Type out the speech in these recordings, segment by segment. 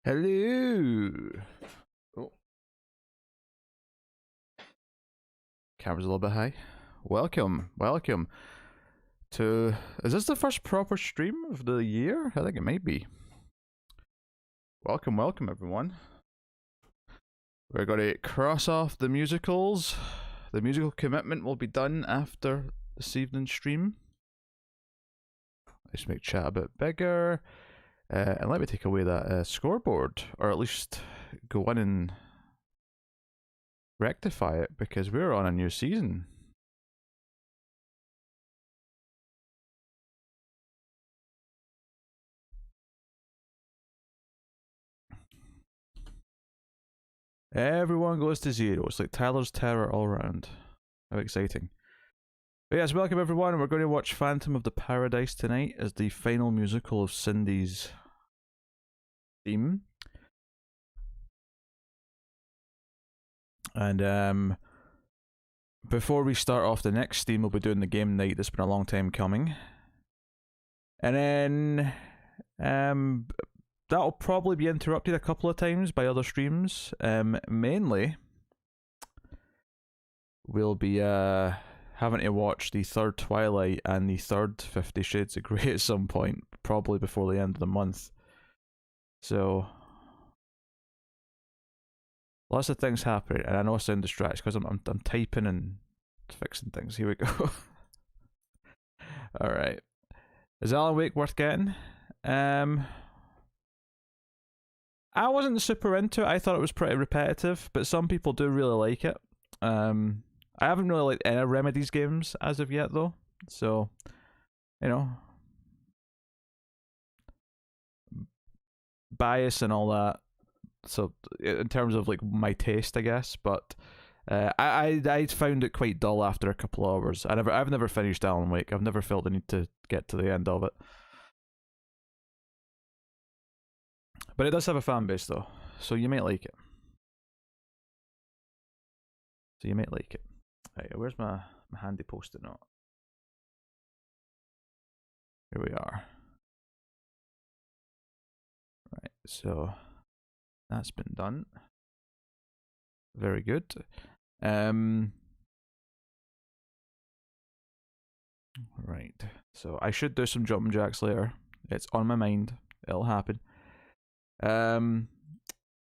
Hello. Oh, camera's a little bit high. Welcome to. Is this the first proper stream of the year? I think it might be. Welcome, everyone. We're going to cross off the musicals. The musical commitment will be done after this evening's stream. Let's make chat a bit bigger. And let me take away that scoreboard, or at least go in and rectify it, because we're on a new season. Everyone goes to zero. It's like Tyler's Terror all around. How exciting. But yes, welcome everyone. We're going to watch Phantom of the Paradise tonight as the final musical of Cindy's theme. And before we start off the next theme, we'll be doing the game night that's been a long time coming. And then that'll probably be interrupted a couple of times by other streams. Mainly, we'll be having to watch the third Twilight and the third 50 Shades of Grey at some point, probably before the end of the month. So, lots of things happening, and I know I sound distracted because I'm typing and fixing things. Here we go. All right. Is Alan Wake worth getting? I wasn't super into it. I thought it was pretty repetitive, but some people do really like it. I haven't really liked any Remedies games as of yet, though. So, you know, bias and all that. So, in terms of like my taste, I guess, but I found it quite dull after a couple of hours. I've never finished Alan Wake. I've never felt the need to get to the end of it. But it does have a fan base, though, so you might like it. Right, where's my handy post-it note? Here we are. Right, so that's been done. Very good. Right, so I should do some jumping jacks later. It's on my mind. It'll happen.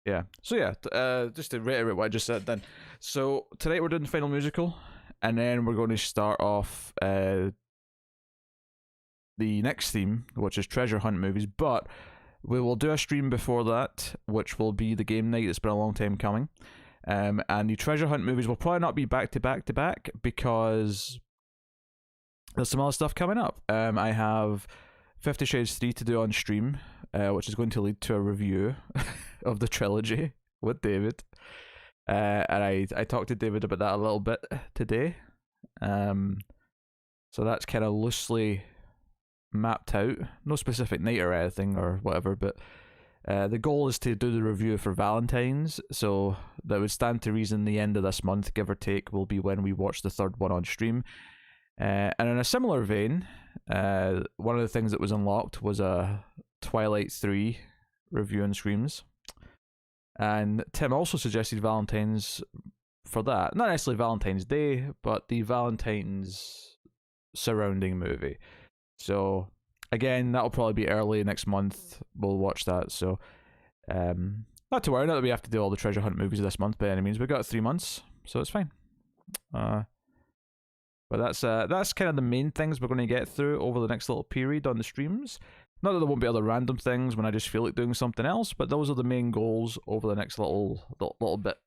Yeah. So yeah, just to reiterate what I just said then. So tonight we're doing the final musical, and then we're going to start off the next theme, which is treasure hunt movies, but we will do a stream before that, which will be the game night. It's been a long time coming. And the treasure hunt movies will probably not be back to back because there's some other stuff coming up. I have 50 Shades 3 to do on stream, which is going to lead to a review of the trilogy with David. And I talked to David about that a little bit today. So that's kind of loosely mapped out. No specific night or anything or whatever, but the goal is to do the review for Valentine's. So that would stand to reason the end of this month, give or take, will be when we watch the third one on stream. And in a similar vein, one of the things that was unlocked was a Twilight 3 review and streams. And Tim also suggested Valentine's for that. Not necessarily Valentine's Day, but the Valentine's surrounding movie. So, again, that'll probably be early next month. We'll watch that. So, not to worry, not that we have to do all the treasure hunt movies this month by any means. We've got 3 months, so it's fine. But that's kind of the main things we're going to get through over the next little period on the streams. Not that there won't be other random things when I just feel like doing something else, but those are the main goals over the next little bit.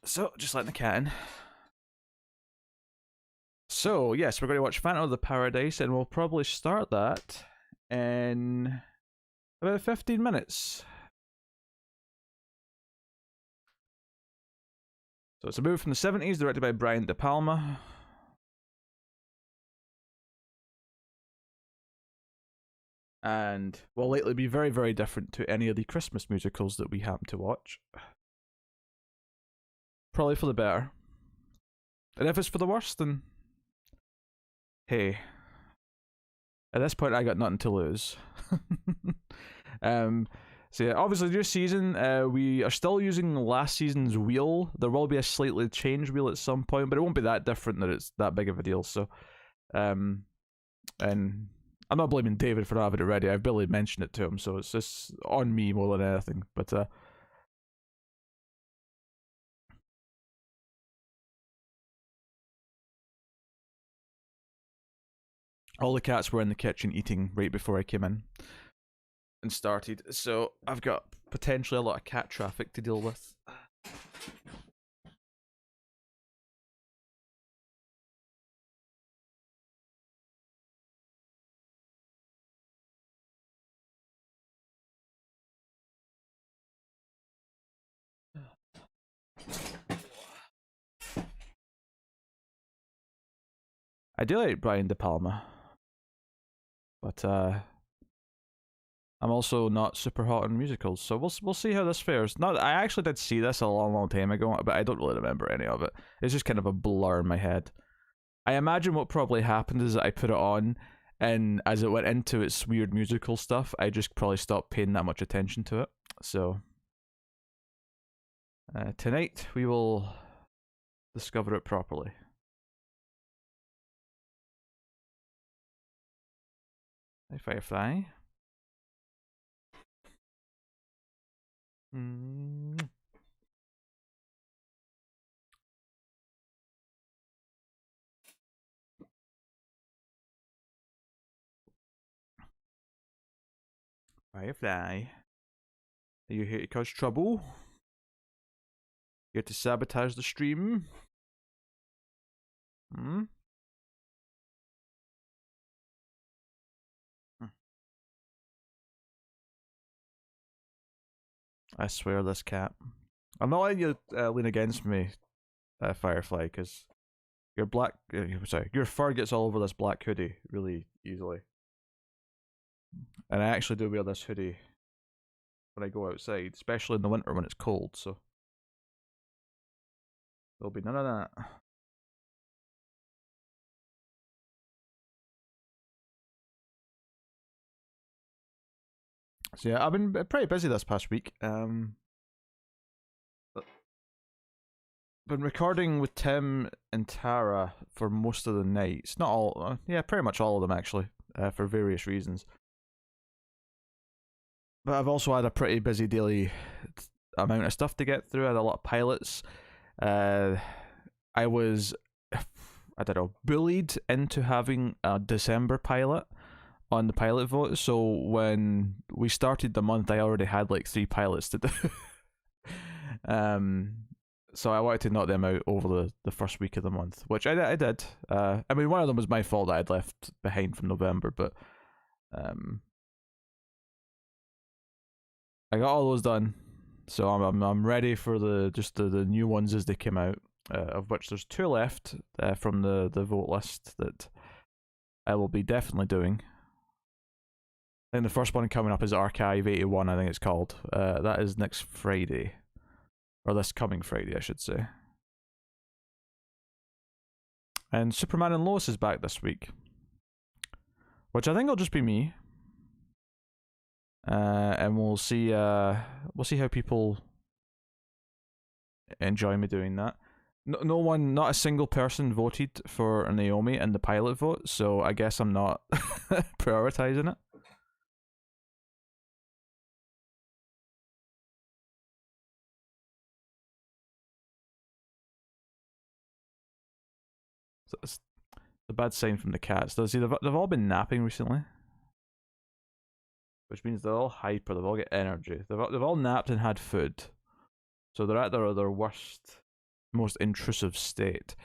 So, just letting the cat in. So, yes, we're going to watch Phantom of the Paradise, and we'll probably start that in about 15 minutes. So it's a movie from the 70s, directed by Brian De Palma. and will likely be very, very different to any of the Christmas musicals that we happen to watch. Probably for the better. And if it's for the worse, then hey, at this point I got nothing to lose. So yeah, obviously this season we are still using last season's wheel. There will be a slightly changed wheel at some point, but it won't be that different that it's that big of a deal. So and I'm not blaming David for not having it ready. I've barely mentioned it to him, so it's just on me more than anything. But all the cats were in the kitchen eating right before I came in and started. So I've got potentially a lot of cat traffic to deal with. I do like Brian De Palma, but I'm also not super hot on musicals, so we'll see how this fares. Not, I actually did see this a long time ago, but I don't really remember any of it. It's just kind of a blur in my head. I imagine what probably happened is that I put it on, and as it went into its weird musical stuff, I just probably stopped paying that much attention to it. So tonight we will discover it properly. Hi, Firefly. Firefly. Are you here to cause trouble? Here to sabotage the stream? Hmm? I swear this cat. I'm not letting you lean against me, Firefly, because your your fur gets all over this black hoodie really easily. And I actually do wear this hoodie when I go outside, especially in the winter when it's cold, so there'll be none of that. So yeah, I've been pretty busy this past week. Been recording with Tim and Tara for most of the nights. Not all, yeah, pretty much all of them actually, for various reasons. But I've also had a pretty busy daily amount of stuff to get through. I had a lot of pilots. I was, I don't know, bullied into having a December pilot on the pilot vote. So when we started the month, I already had like 3 pilots to do. So I wanted to knock them out over the first week of the month, which I did. I mean, one of them was my fault that I'd left behind from November, but I got all those done. So I'm ready for the new ones as they came out, of which there's 2 left from the vote list that I will be definitely doing. I think the first one coming up is Archive 81, I think it's called. That is next Friday. Or this coming Friday, I should say. And Superman and Lois is back this week. Which I think will just be me. And we'll see how people enjoy me doing that. No one, not a single person voted for Naomi in the pilot vote, so I guess I'm not prioritizing it. So it's a bad sign from the cats. They've all been napping recently, which means they're all hyper. They've all got energy. They've all napped and had food, so they're at their worst, most intrusive state.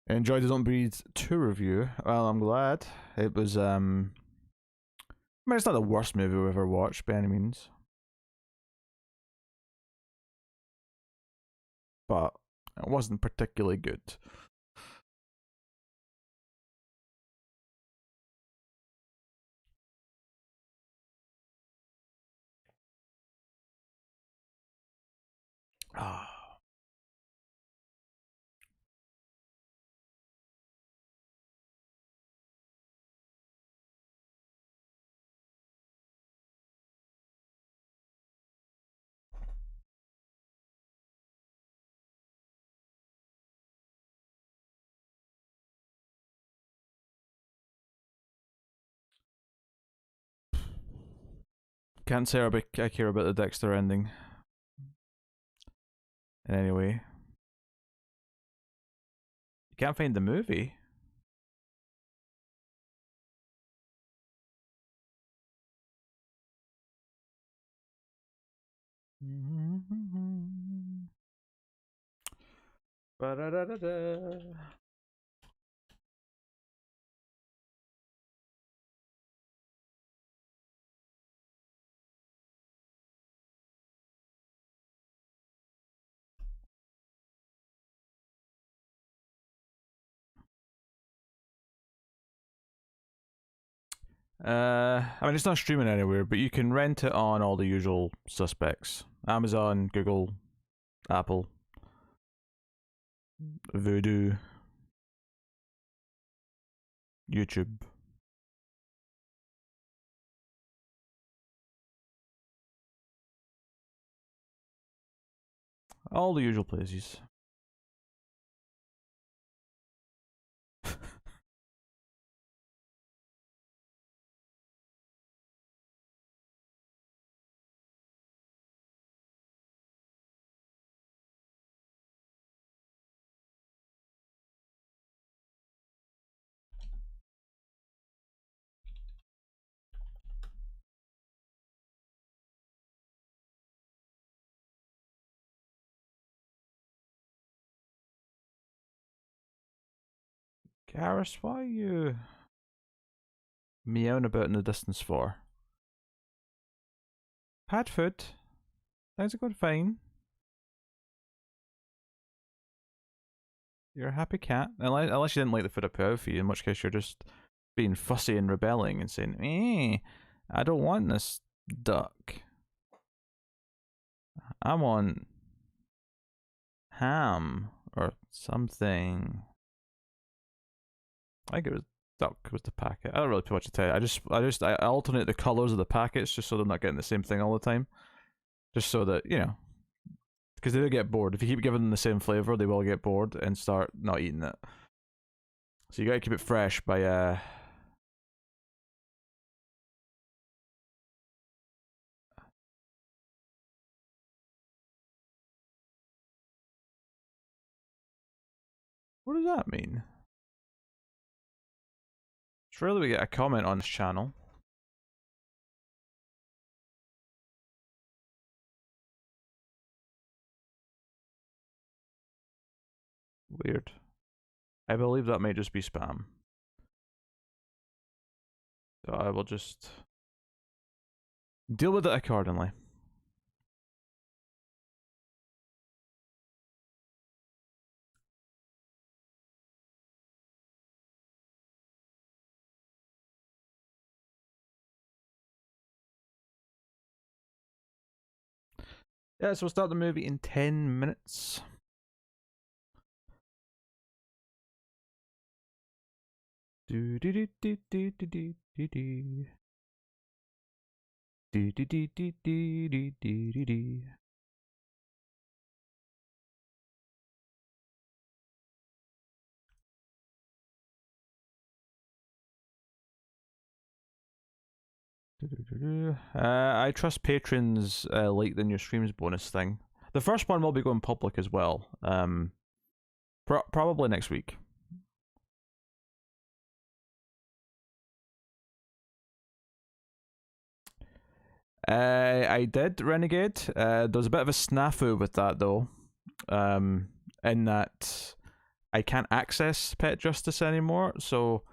Enjoyed the Don't Breathe 2 review. Well, I'm glad. It was I mean, it's not the worst movie we've ever watched by any means, but it wasn't particularly good. Can't say I care about the Dexter ending. In any way. You can't find the movie? Ba-da-da-da-da. I mean, it's not streaming anywhere, but you can rent it on all the usual suspects: Amazon, Google, Apple, Vudu, YouTube. All the usual places. Garrus, why are you meowing about in the distance for? Pad food. Things are going fine. You're a happy cat. Unless you didn't like the food I put out for you, in which case you're just being fussy and rebelling and saying, I don't want this duck. I want ham or something. I think it was duck was the packet. I don't really put much attention. I alternate the colors of the packets just so they're not getting the same thing all the time. Just so that, you know, because they do get bored. If you keep giving them the same flavor, they will get bored and start not eating it. So you gotta keep it fresh by what does that mean? It's rarely we get a comment on this channel. Weird. I believe that may just be spam. So I will just deal with it accordingly. Yeah, so we'll start the movie in 10 minutes. Do do do do do do do do do. Do do do do do do do do. I trust patrons like the new streams bonus thing. The first one will be going public as well. Probably next week. I did Renegade. There was a bit of a snafu with that though, in that I can't access Pet Justice anymore, so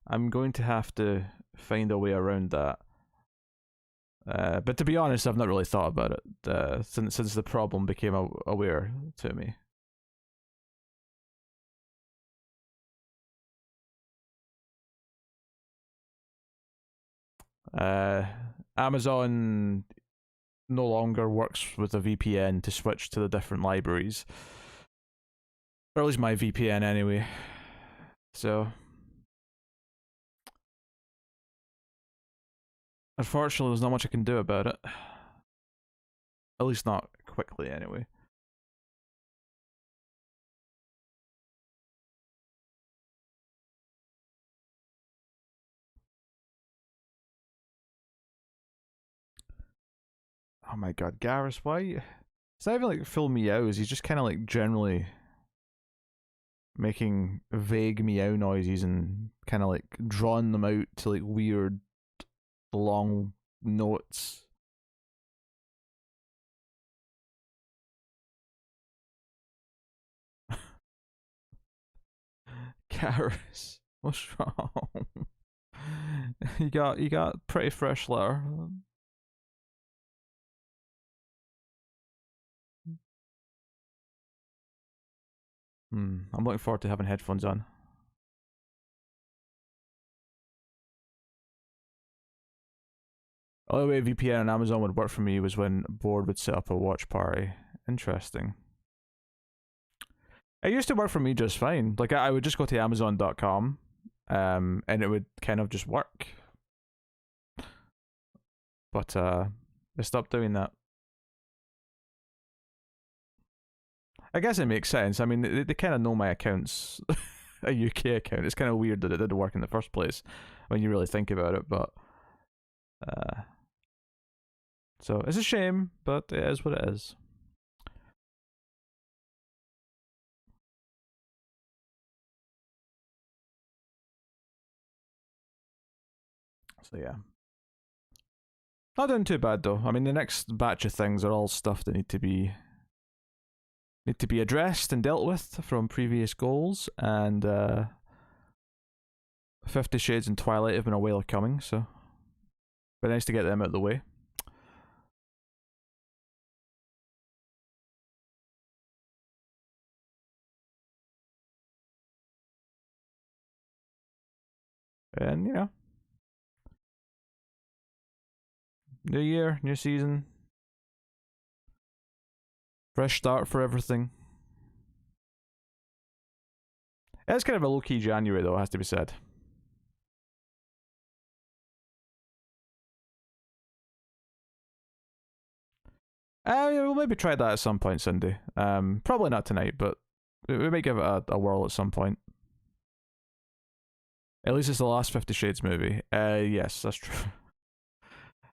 I'm going to have to find a way around that. But to be honest, I've not really thought about it since the problem became aware to me. Amazon no longer works with a VPN to switch to the different libraries, or at least my VPN anyway. So unfortunately, there's not much I can do about it. At least not quickly, anyway. Oh my god, Garrus, why? It's not even like full meows. He's just kind of like generally making vague meow noises and kind of like drawing them out to like weird long notes. Garrus, what's wrong? you got pretty fresh litter. I'm looking forward to having headphones on. The only way VPN on Amazon would work for me was when Board would set up a watch party. Interesting. It used to work for me just fine. Like I would just go to Amazon.com, and it would kind of just work. But I stopped doing that. I guess it makes sense. I mean, they kind of know my account's a UK account. It's kind of weird that it didn't work in the first place when you really think about it. But so it's a shame, but it is what it is. So yeah, not doing too bad though. I mean, the next batch of things are all stuff that need to be addressed and dealt with from previous goals, and 50 Shades and Twilight have been a while coming, so but nice to get them out of the way. And you know, new year, new season, fresh start for everything. It's kind of a low key January though, it has to be said. Yeah, we'll maybe try that at some point, Cindy. Probably not tonight, but we might give it a whirl at some point. At least it's the last 50 Shades movie. Yes, that's true.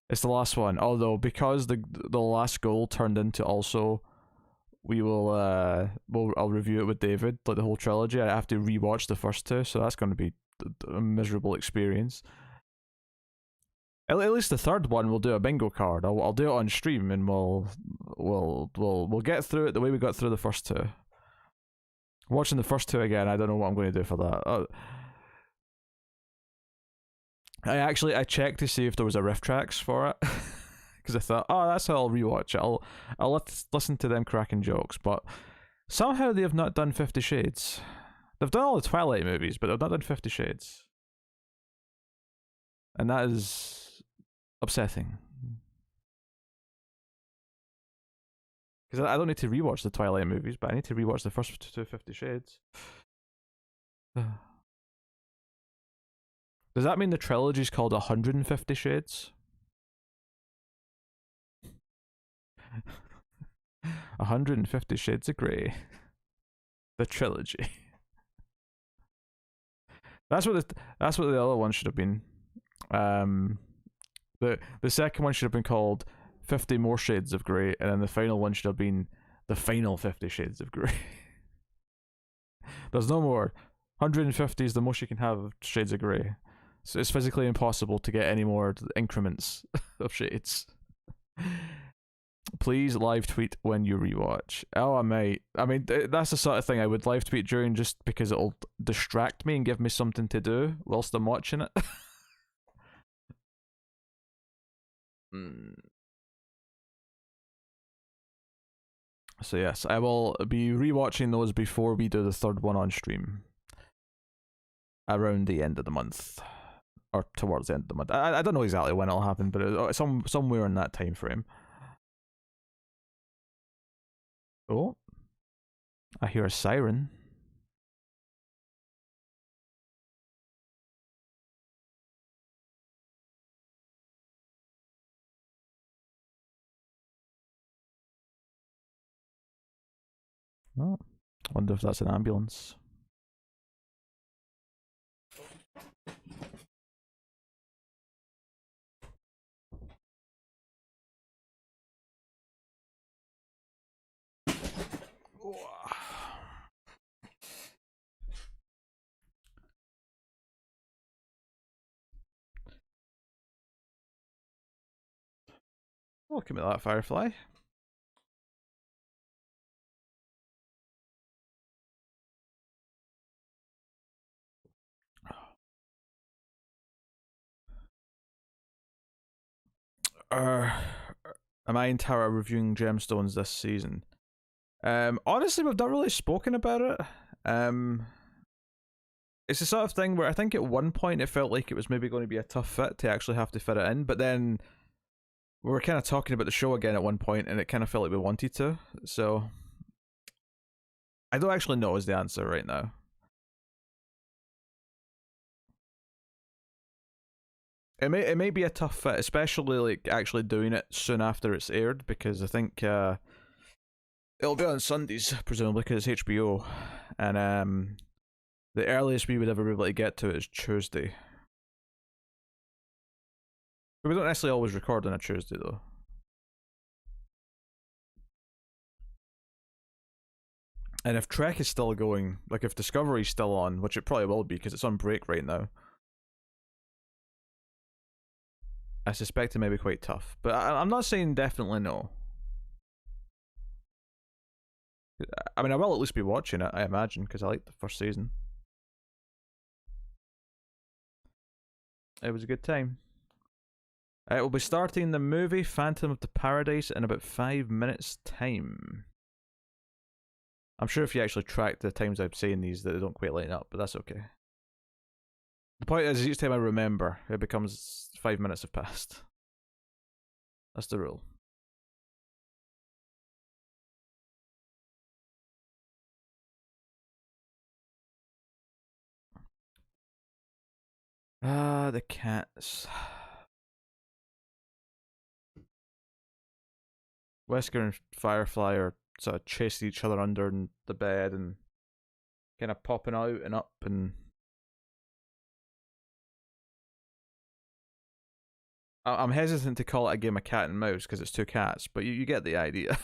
It's the last one. Although because the last goal turned into also I'll review it with David, like the whole trilogy. I have to rewatch the first two, so that's going to be a miserable experience. At least the third one we'll do a bingo card. I'll do it on stream and we'll get through it the way we got through the first two. Watching the first two again, I don't know what I'm going to do for that. I checked to see if there was a RiffTrax for it because I thought, oh, that's how I'll rewatch it. I'll listen to them cracking jokes, but somehow they have not done 50 Shades. They've done all the Twilight movies, but they've not done 50 Shades, and that is upsetting. Because I don't need to rewatch the Twilight movies, but I need to rewatch the first two 50 Shades. Does that mean the trilogy's called 150 Shades? 150 Shades of Grey. The trilogy. That's what the other one should have been. The second one should have been called 50 More Shades of Grey, and then the final one should have been the final 50 Shades of Grey. There's no more. 150 is the most you can have of Shades of Grey. So it's physically impossible to get any more increments of shades. Please live tweet when you rewatch. Oh, I might. I mean, that's the sort of thing I would live tweet during just because it'll distract me and give me something to do whilst I'm watching it. So yes, I will be rewatching those before we do the third one on stream. Around the end of the month. Or towards the end of the month. I don't know exactly when it'll happen, but somewhere in that time frame. Oh, I hear a siren. Oh, wonder if that's an ambulance. Look at me that Firefly. Am I and Tara reviewing Gemstones this season? Honestly, we've not really spoken about it. It's the sort of thing where I think at one point it felt like it was maybe going to be a tough fit to actually have to fit it in, but then we were kind of talking about the show again at one point, and it kind of felt like we wanted to. So I don't actually know is the answer right now. It may be a tough fit, especially like actually doing it soon after it's aired, because I think it'll be on Sundays presumably because it's HBO, and the earliest we would ever be able to get to it is Tuesday. But we don't necessarily always record on a Tuesday though. And if Trek is still going, like if Discovery's still on, which it probably will be because it's on break right now, I suspect it may be quite tough. But I'm not saying definitely no. I mean, I will at least be watching it, I imagine, because I liked the first season. It was a good time. It will be starting the movie Phantom of the Paradise in about 5 minutes' time. I'm sure if you actually track the times I'm saying these, that they don't quite line up, but that's okay. The point is, each time I remember, it becomes 5 minutes have passed. That's the rule. The cats. Wesker and Firefly are sort of chasing each other under the bed and kind of popping out and up and. I'm hesitant to call it a game of cat and mouse because it's two cats, but you get the idea.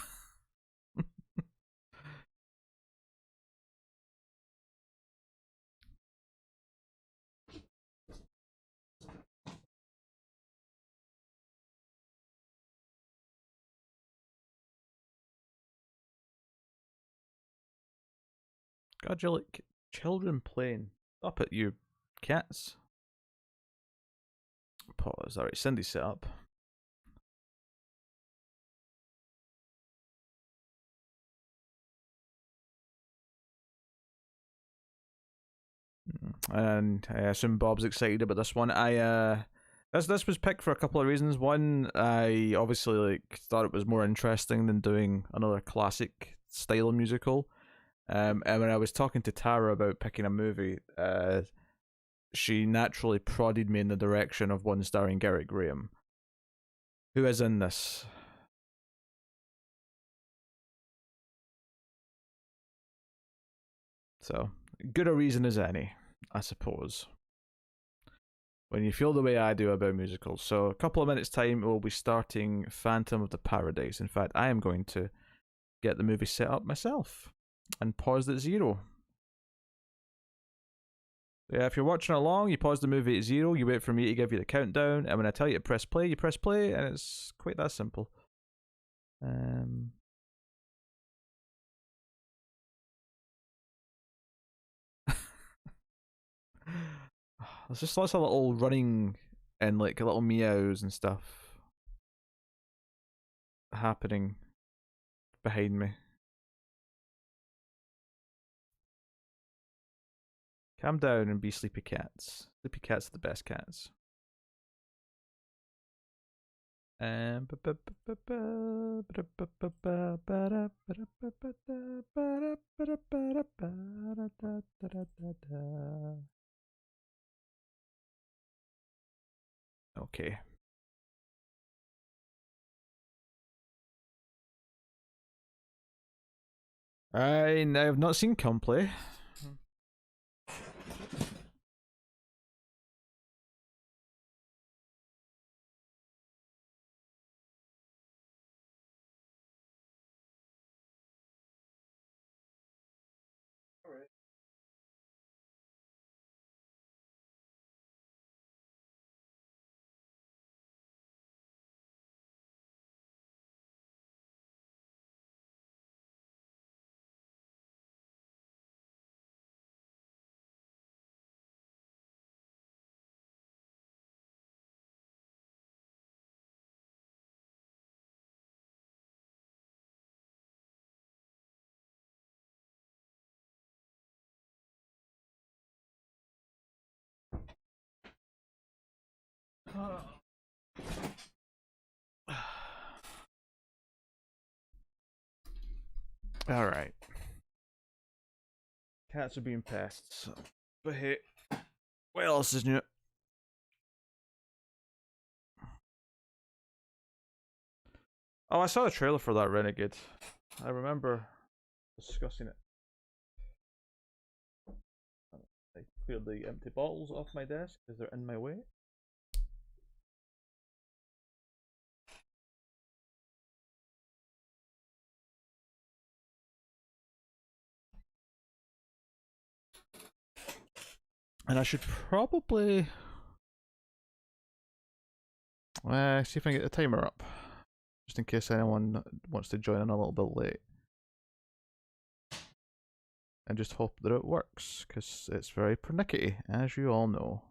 God, you're like children playing. Up at you, cats. Pause. Alright, Cindy set up. And I assume Bob's excited about this one. This was picked for a couple of reasons. One, I obviously like thought it was more interesting than doing another classic style musical. And when I was talking to Tara about picking a movie, she naturally prodded me in the direction of one starring Gerrit Graham, who is in this. So, good a reason as any, I suppose, when you feel the way I do about musicals. So, a couple of minutes' time, we'll be starting Phantom of the Paradise. In fact, I am going to get the movie set up myself and paused at 0. Yeah, if you're watching along, you pause the movie at 0, you wait for me to give you the countdown, and when I tell you to press play, you press play, and it's quite that simple. There's just lots of little running and like little meows and stuff happening behind me. Calm down and be sleepy cats. Sleepy cats are the best cats. Okay. I have not seen Come Play. Alright. Cats are being pests. But hey, what else is new? Oh, I saw the trailer for that Renegade. I remember discussing it. I cleared the empty bottles off my desk because they're in my way. And I should probably see if I can get the timer up. Just in case anyone wants to join in a little bit late. And just hope that it works, because it's very pernickety, as you all know.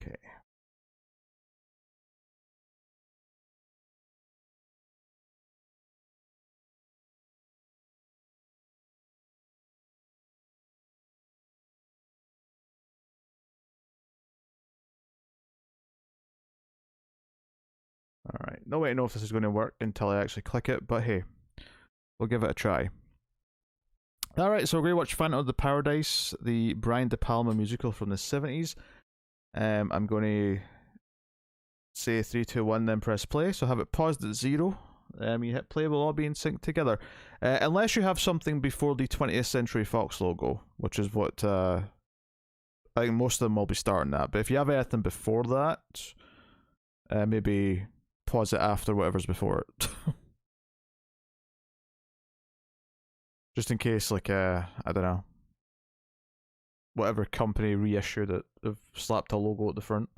Okay. Alright, no way to know if this is going to work until I actually click it, but hey, we'll give it a try. Alright, so we're going to watch Phantom of the Paradise, the Brian De Palma musical from the 70s. I'm going to say 3, 2, 1, then press play, so have it paused at 0. You hit play, we'll all be in sync together. Unless you have something before the 20th Century Fox logo, which is what I think most of them will be starting at. But if you have anything before that, maybe pause it after whatever's before it. Just in case, like, I don't know, whatever company reissued it, have slapped a logo at the front.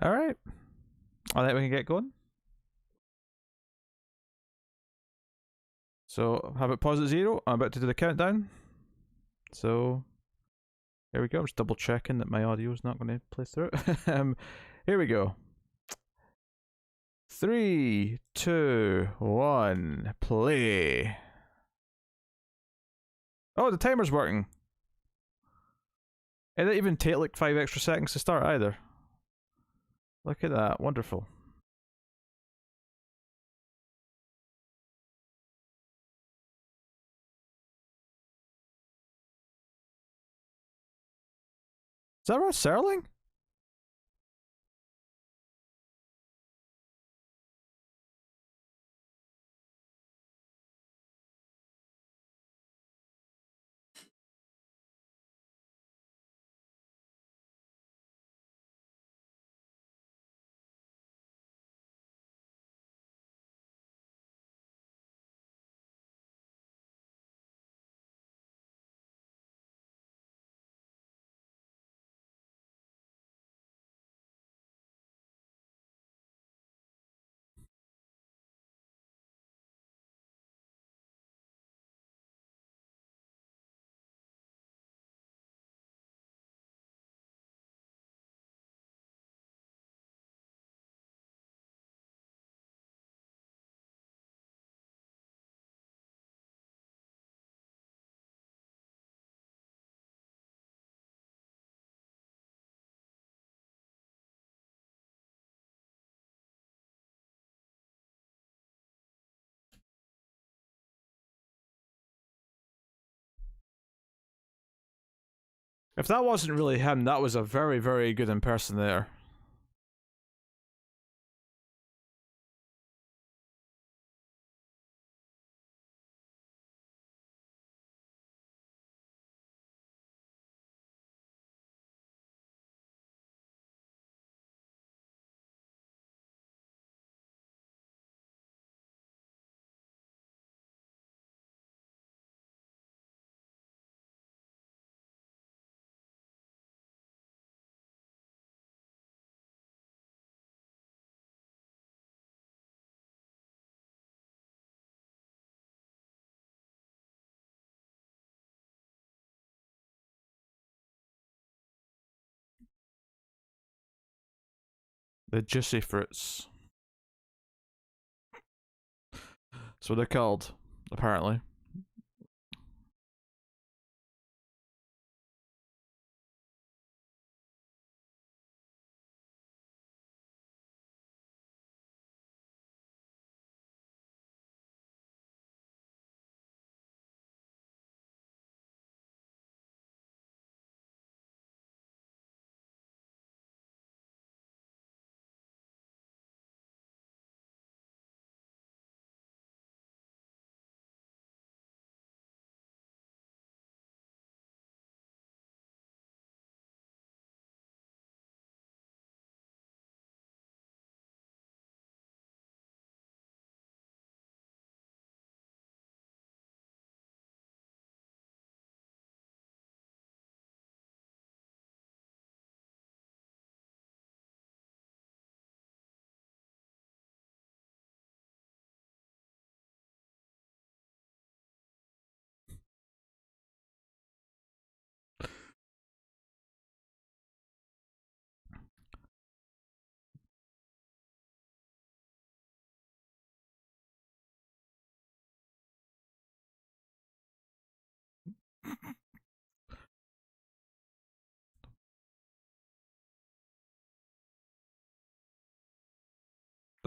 Alright. I think we can get going. So, have it pause at 0. I'm about to do the countdown. So, here we go. I'm just double checking that my audio is not going to play through. Here we go. 3, 2, 1, play. Oh, the timer's working. It didn't even take like 5 extra seconds to start either. Look at that. Wonderful. Is that Rod Serling? If that wasn't really him, that was a very, very good impersonator. The juicy fruits. That's what they're called, apparently.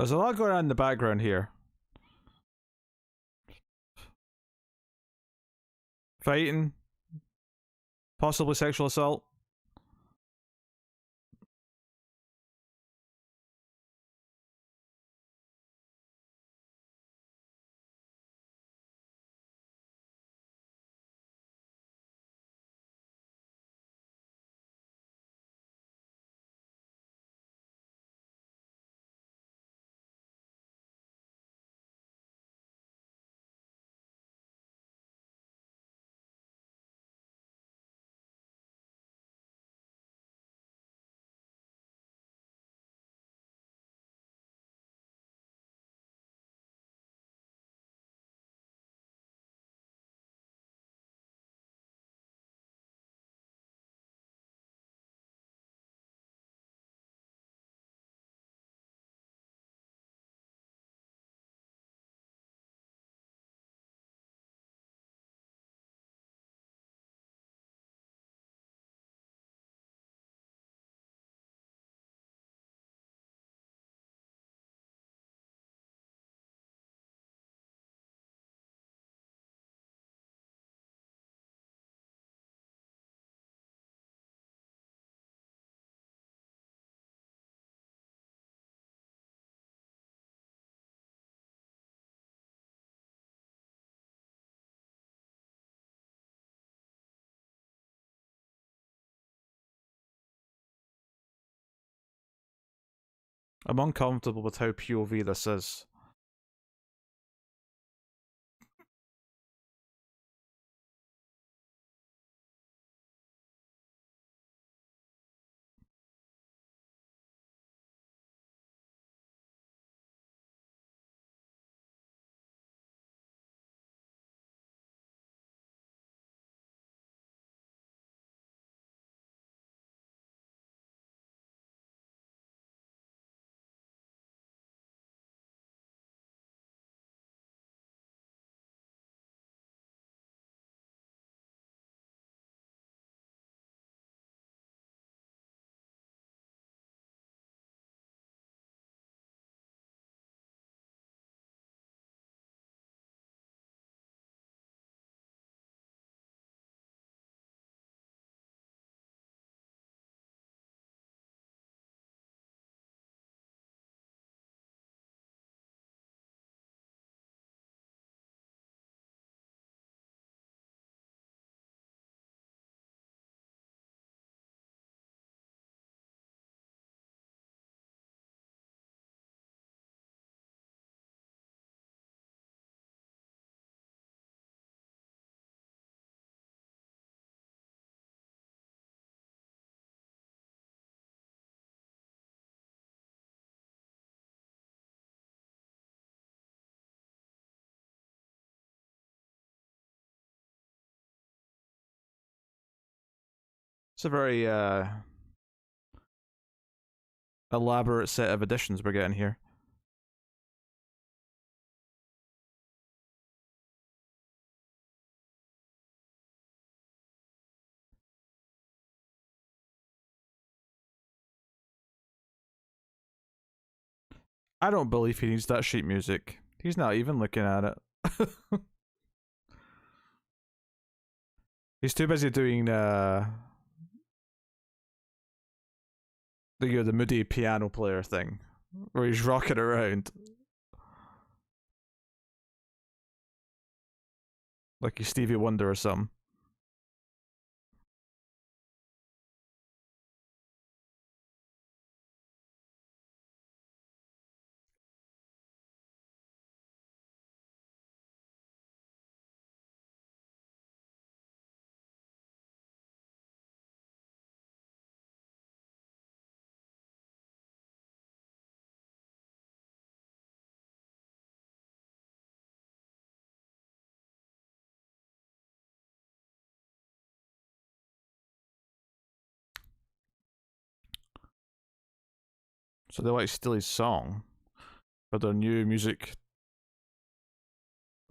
There's a lot going on in the background here. Fighting. Possibly sexual assault. I'm uncomfortable with how POV this is. It's a very elaborate set of additions we're getting here. I don't believe he needs that sheet music. He's not even looking at it. He's too busy doing the moody piano player thing, where he's rocking around like he's Stevie Wonder or something. So they like steal his song for their new music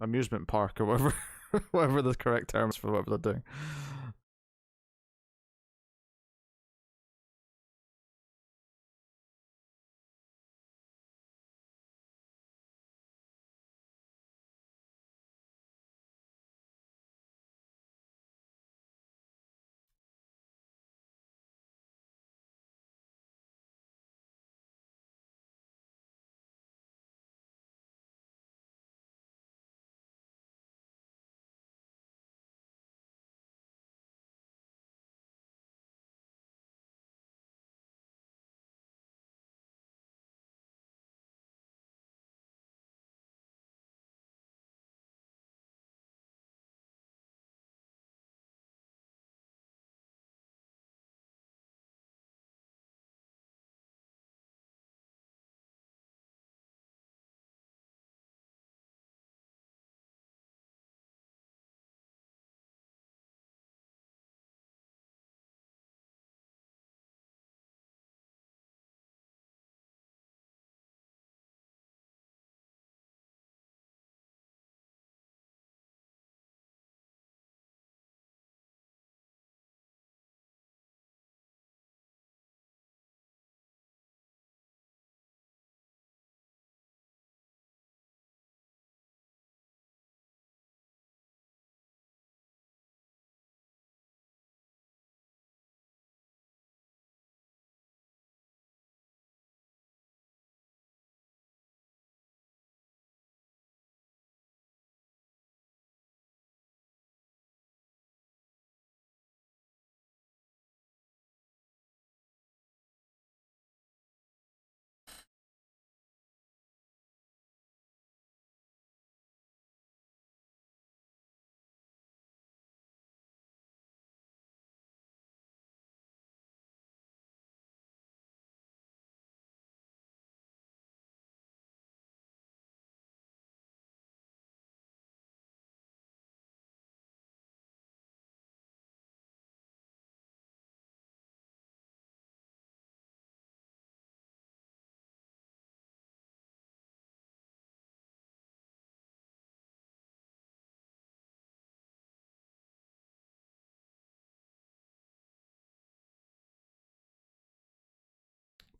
amusement park or whatever, whatever the correct terms for whatever they're doing.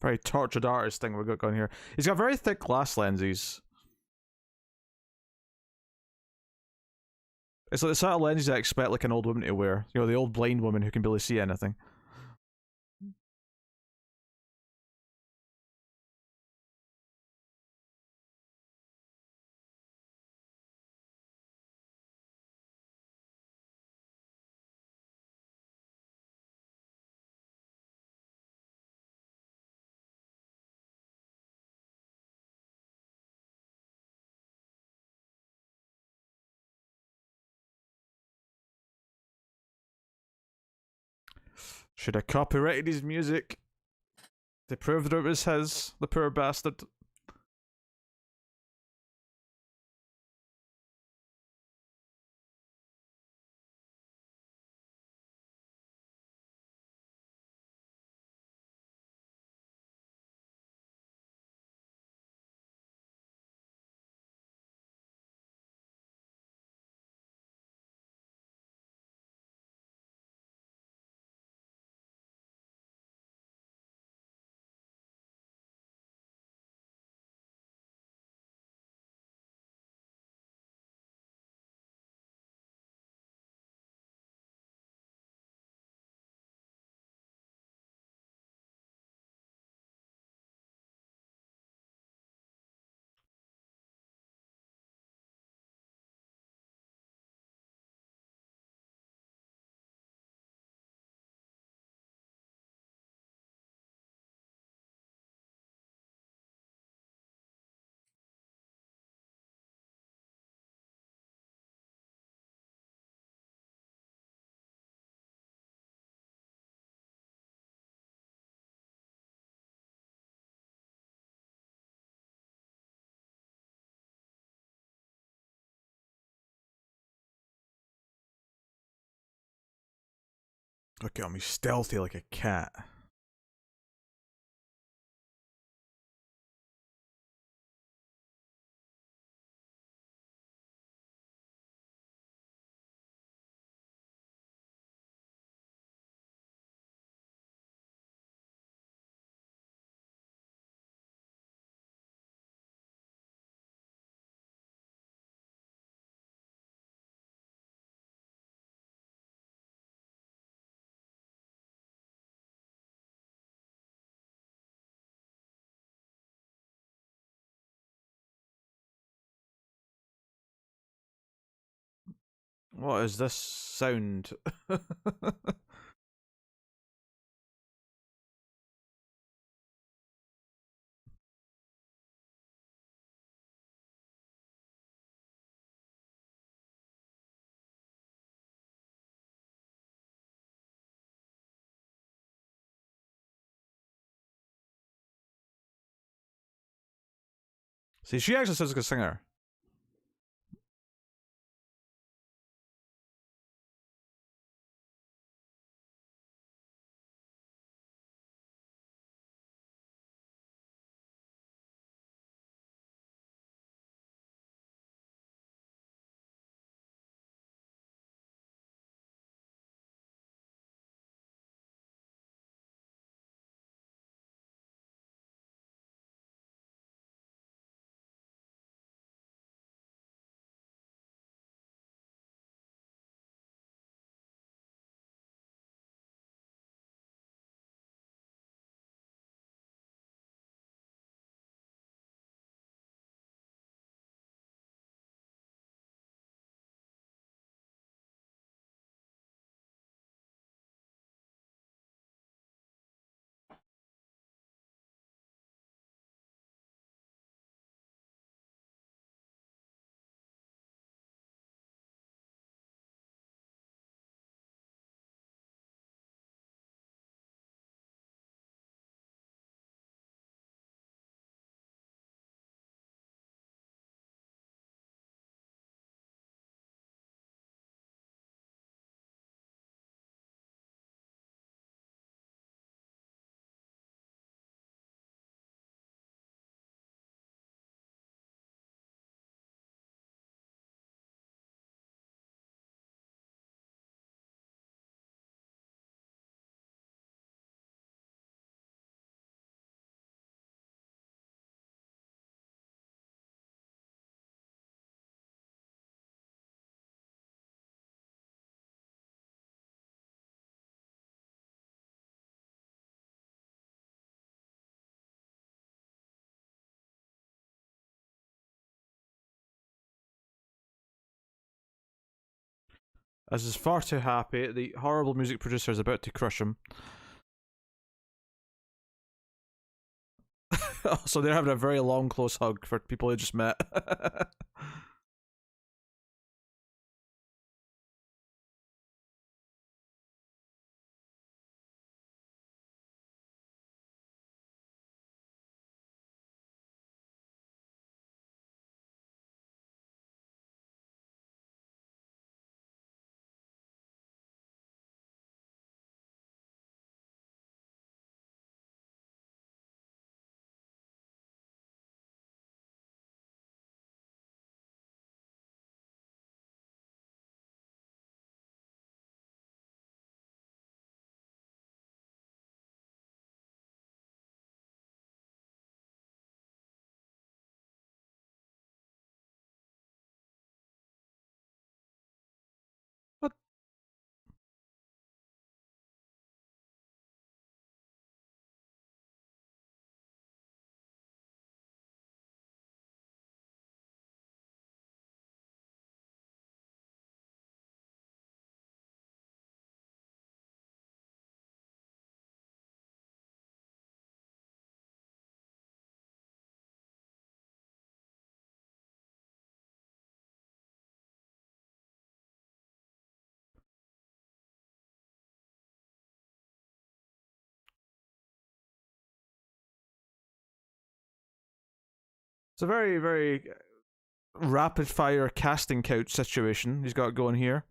Very tortured artist thing we've got going here. He's got very thick glass lenses. It's like the sort of lenses I expect like an old woman to wear. You know, the old blind woman who can barely see anything. Should have copyrighted his music. They proved that it was his, the poor bastard. Look at him, he's stealthy like a cat. What is this sound? See, she actually sounds like a singer. As is far too happy, the horrible music producer is about to crush him. So they're having a very long, close hug for people who just met. What? It's a very, very rapid fire casting couch situation he's got going here.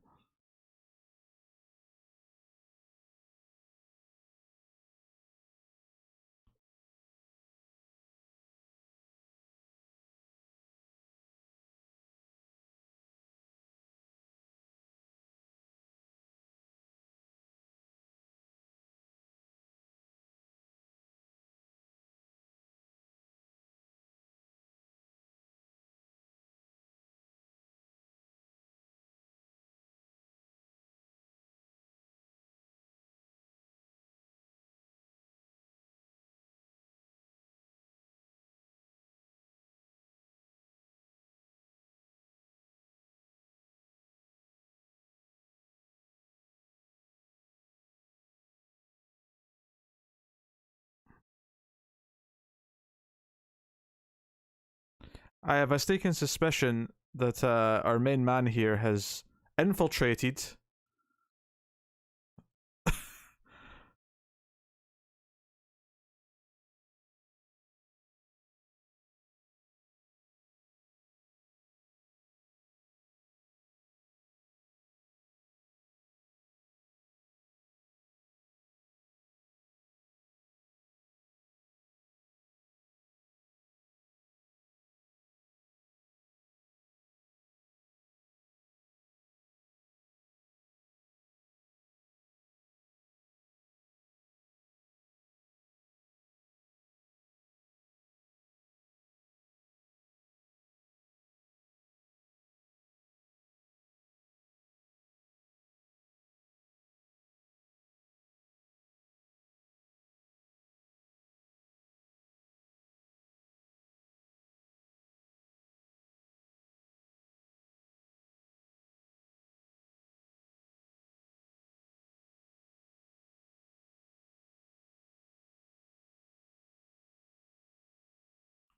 I have a sneaking suspicion that our main man here has infiltrated.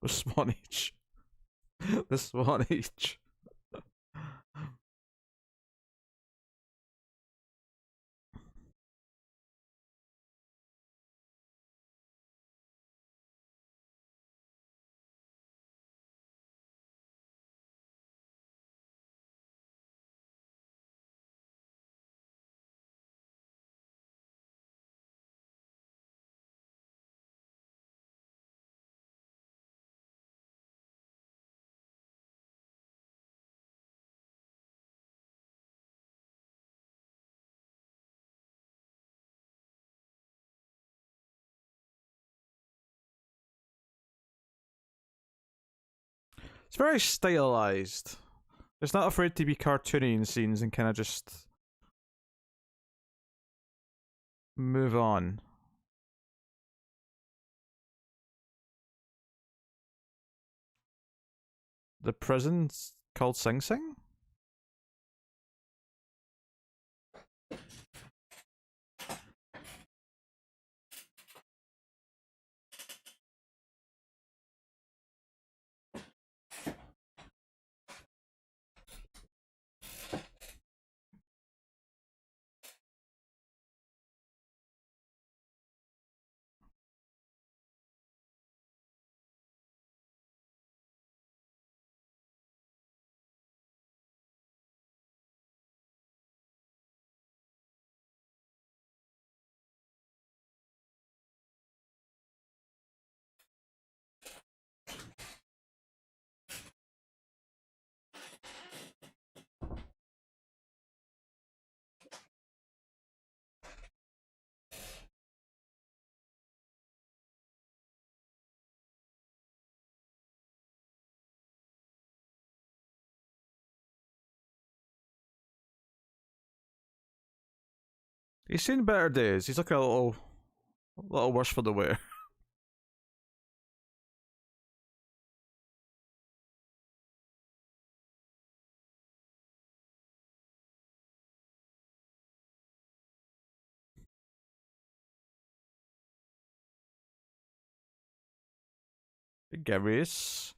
The Swanage. The Swanage. It's very stylized. It's not afraid to be cartoony in scenes and kind of just move on. The prison's called Sing Sing? He's seen better days. He's looking a little worse for the wear. Garius.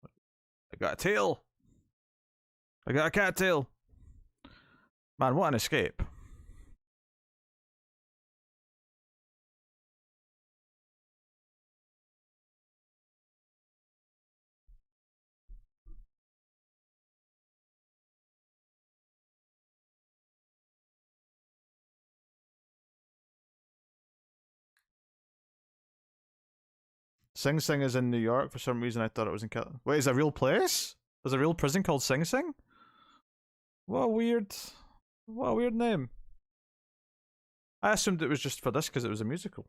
I got a tail. I got a cattail. Man, what an escape. Sing Sing is in New York. For some reason, I thought it was in Cal. Wait, is it a real place? There's a real prison called Sing Sing? What a weird name. I assumed it was just for this because it was a musical.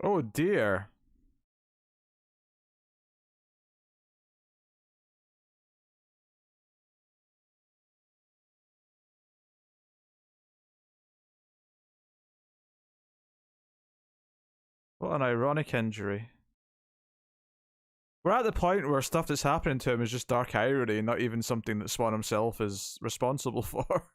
Oh dear. What an ironic injury. We're at the point where stuff that's happening to him is just dark irony, not even something that Swan himself is responsible for.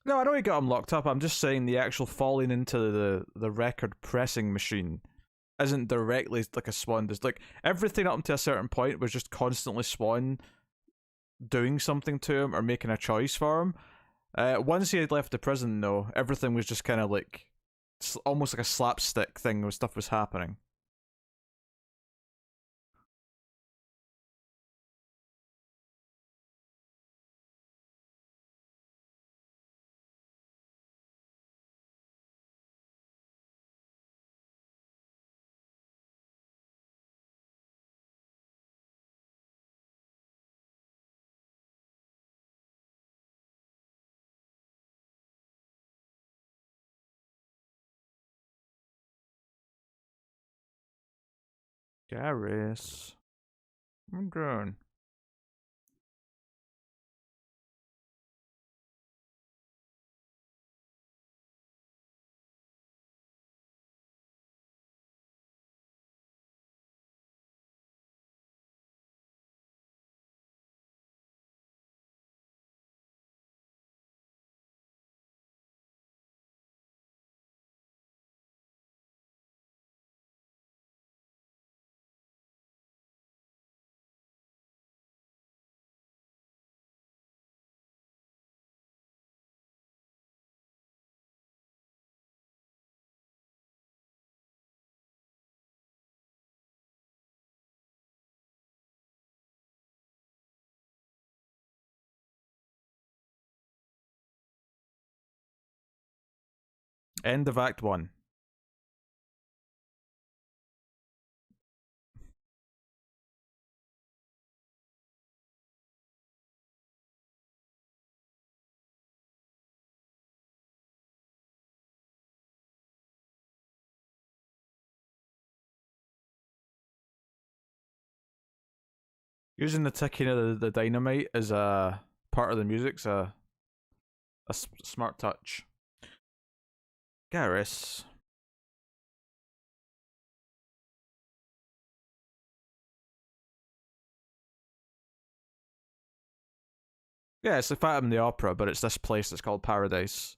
No, I know he got him locked up. I'm just saying the actual falling into the record pressing machine isn't directly like a Swan. There's like everything up to a certain point was just constantly Swan doing something to him or making a choice for him. Once he had left the prison, though, everything was just kind of like almost like a slapstick thing where stuff was happening. Garrus. I'm grown. End of Act 1. Using the ticking of the dynamite as a part of the music's a smart touch. Garrus. Yeah, it's like Phantom of the Opera, but it's this place that's called Paradise.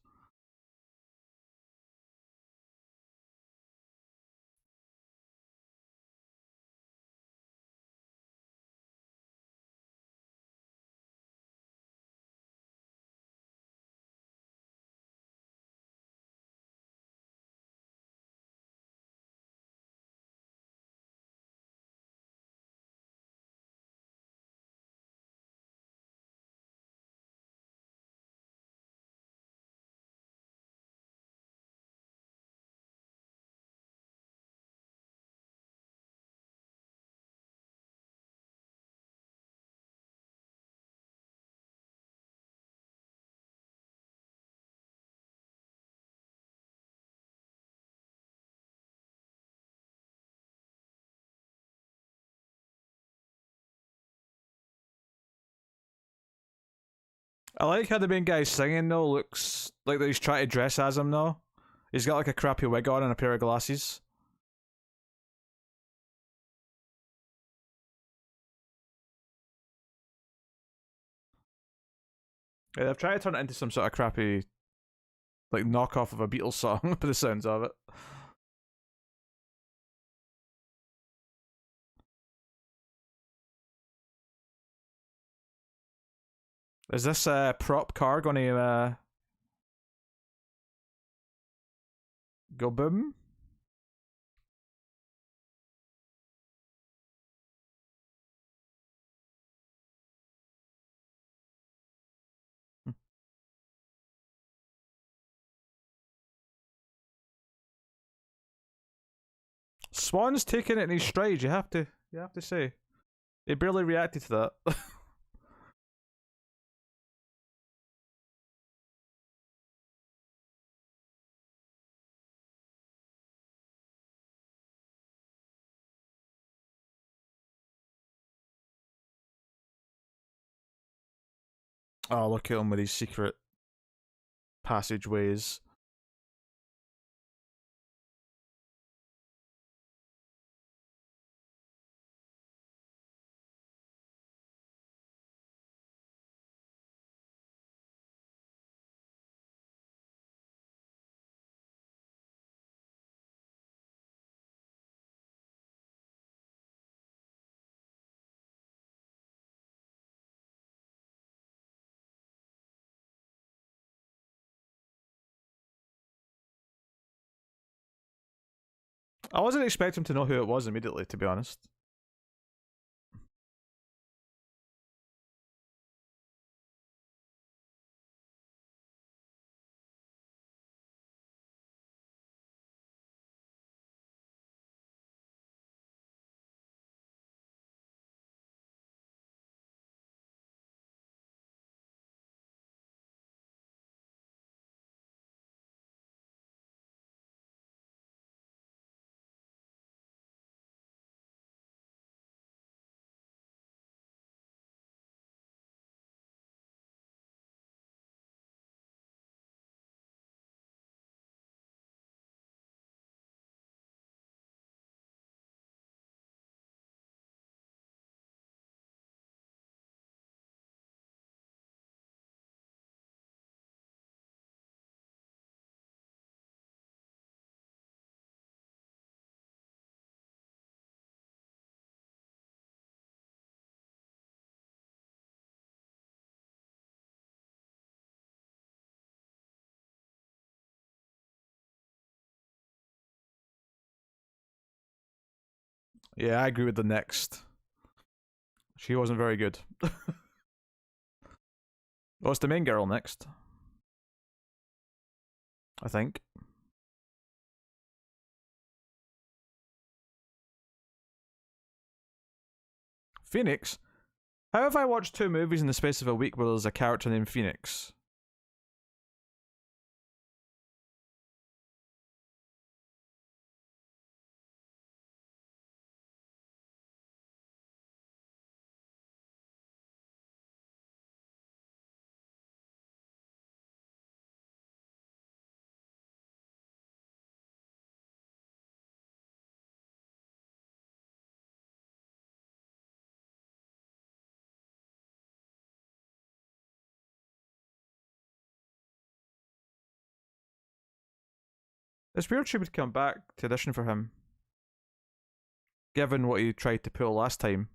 I like how the main guy singing though looks like that he's trying to dress as him though. He's got like a crappy wig on and a pair of glasses. Yeah, they've tried to turn it into some sort of crappy like knockoff of a Beatles song by the sounds of it. Is this prop car gonna go boom? Swan's taking it in his stride. You have to say, he barely reacted to that. Oh, look at him with these secret passageways. I wasn't expecting to know who it was immediately, to be honest. Yeah, I agree with the next. She wasn't very good. Oh, it's the main girl next, I think. Phoenix? How have I watched two movies in the space of a week where there's a character named Phoenix? It's weird she would come back to audition for him, given what he tried to pull last time.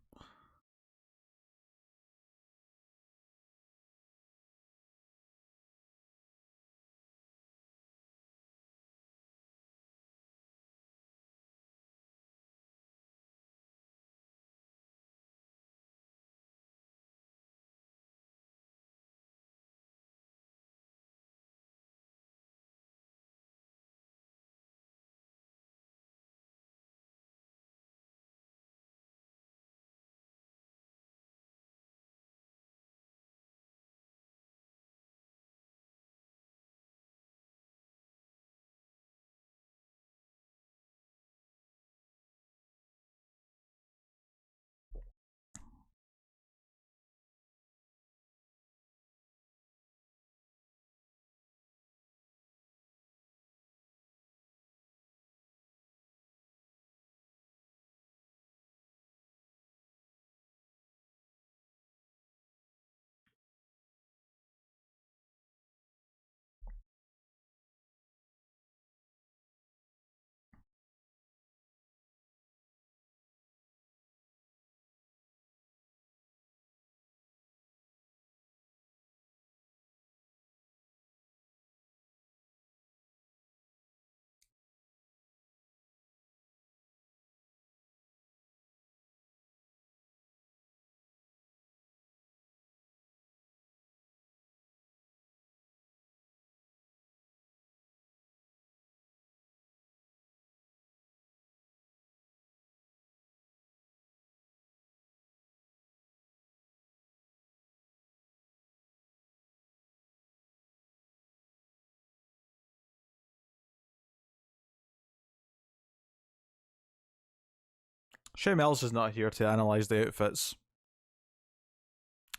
Shame Els is not here to analyze the outfits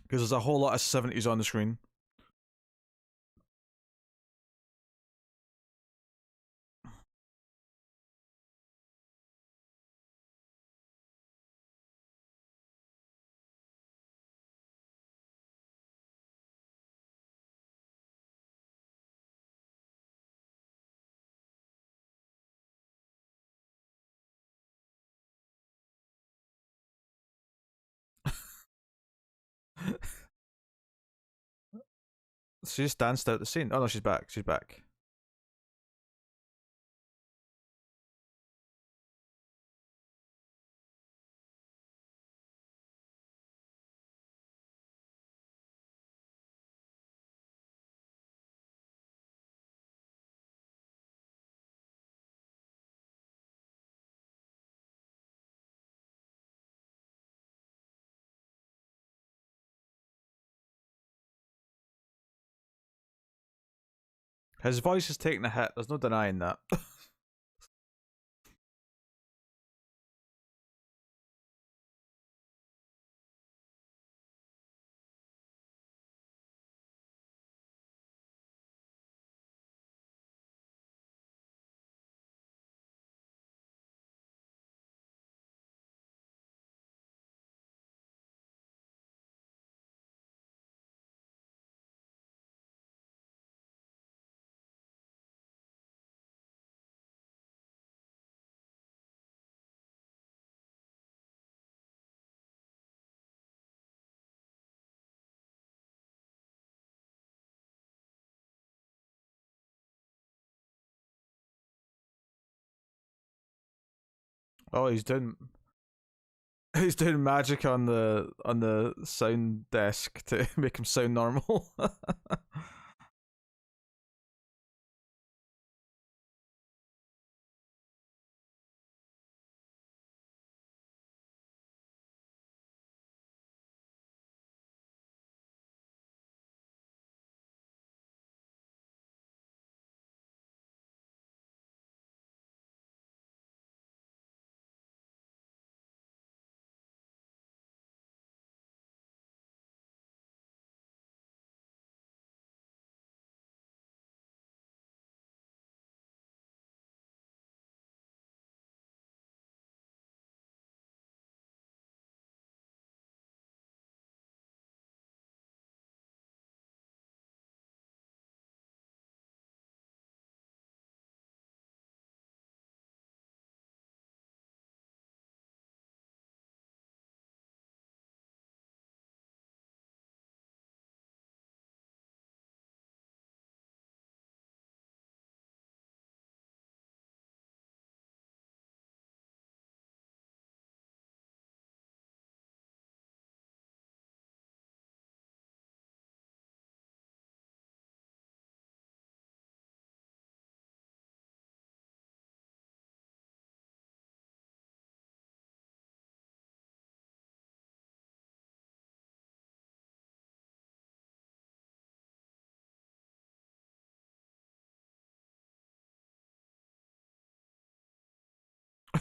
because there's a whole lot of 70s on the screen. She just danced out the scene. Oh no, she's back. She's back. His voice is taking a hit. There's no denying that. Oh, he's doing magic on the sound desk to make him sound normal.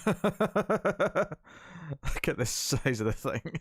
Look at the size of the thing.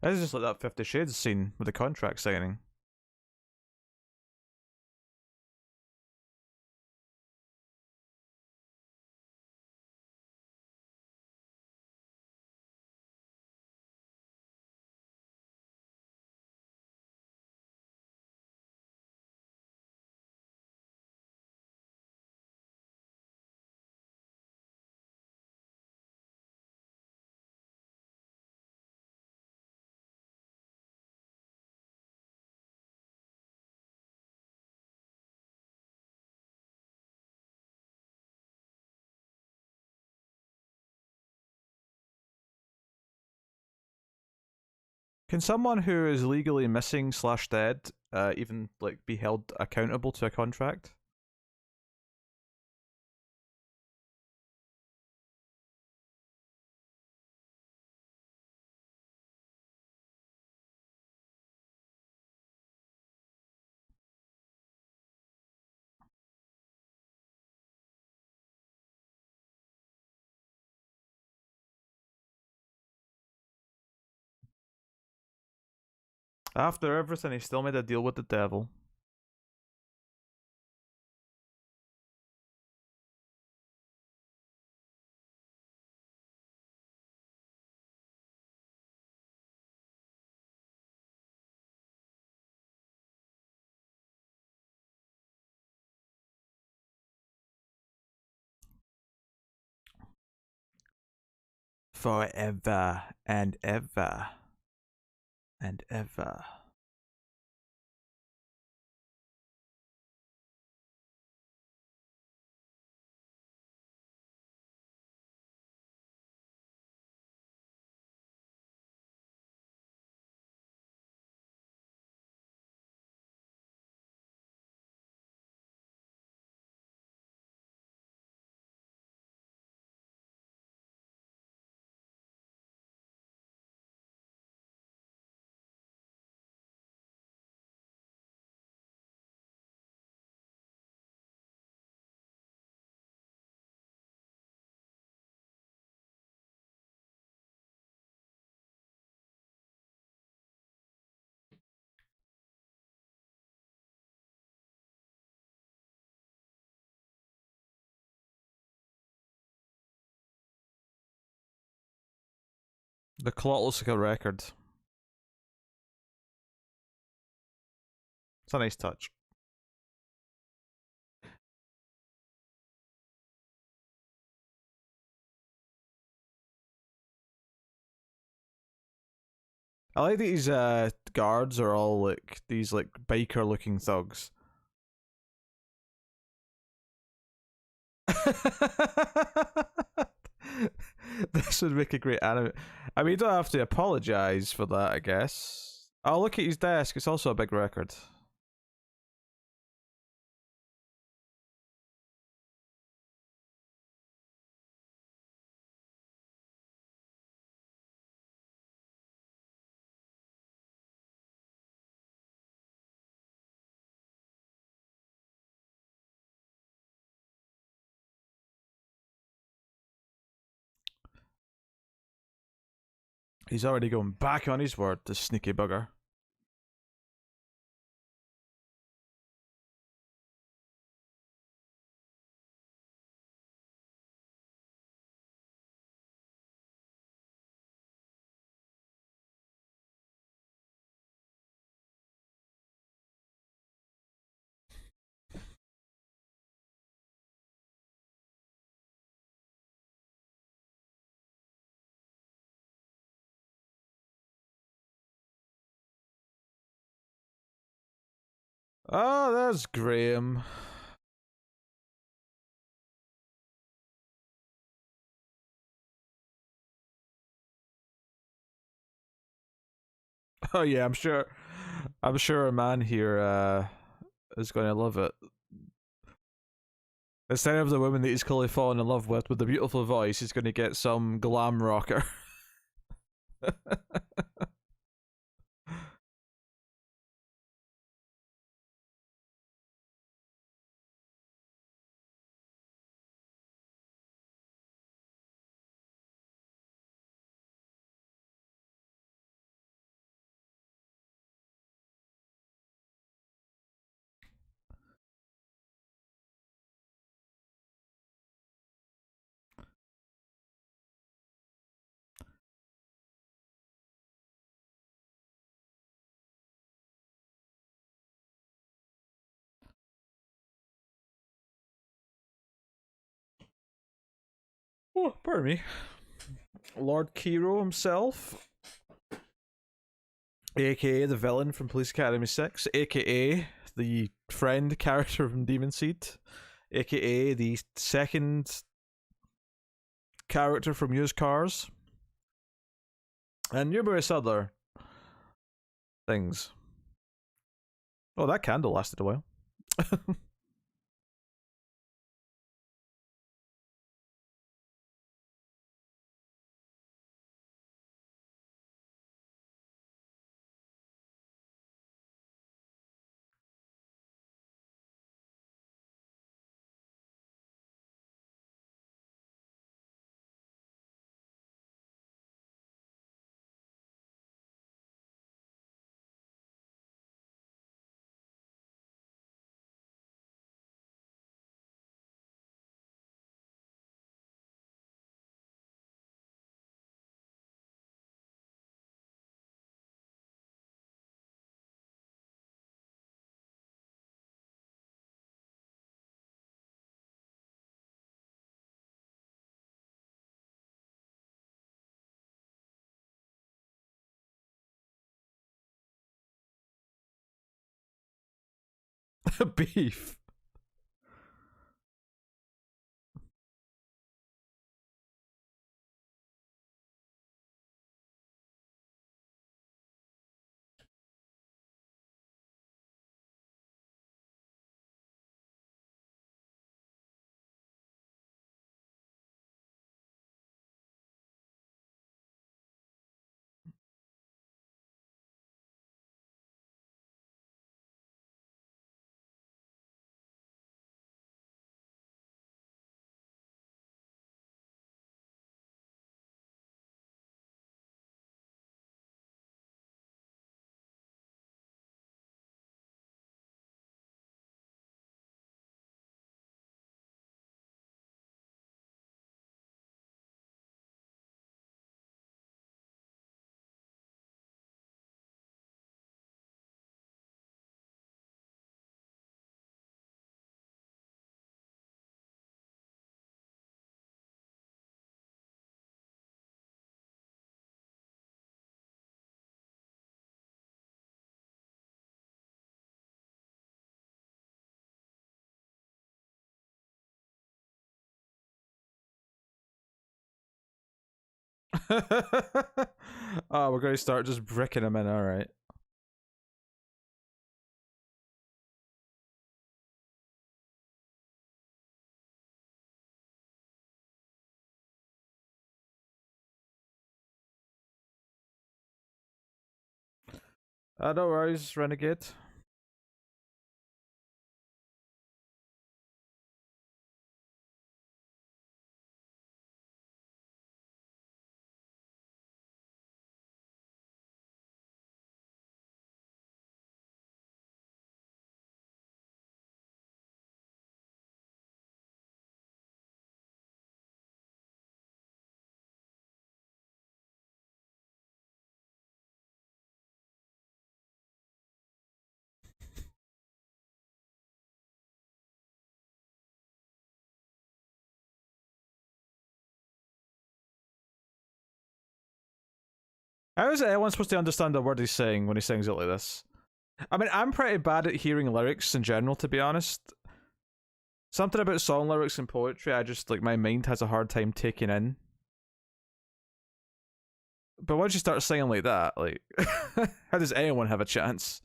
This is just like that 50 Shades scene with the contract signing. Can someone who is legally missing slash dead even like be held accountable to a contract? After everything, he still made a deal with the devil. Forever and ever and ever. The clock looks like a record. It's a nice touch. I like that these guards are all like these like biker looking thugs. This would make a great anime. I mean, you don't have to apologize for that, I guess. Oh, look at his desk. It's also a big record. He's already going back on his word, the sneaky bugger. Oh, there's Graham. Oh yeah, I'm sure. I'm sure a man here is going to love it. Instead of the woman that he's clearly fallen in love with the beautiful voice, he's going to get some glam rocker. Oh, pardon me. Lord Kiro himself, aka the villain from Police Academy 6, aka the friend character from Demon Seed, aka the second character from Used Cars, and numerous other things. Oh, that candle lasted a while. Beef. Oh, we're going to start just bricking him in, alright. No worries, Renegade. How is anyone supposed to understand a word he's saying when he sings it like this? I mean, I'm pretty bad at hearing lyrics in general, to be honest. Something about song lyrics and poetry, I just, like, my mind has a hard time taking in. But once you start singing like that, like, how does anyone have a chance?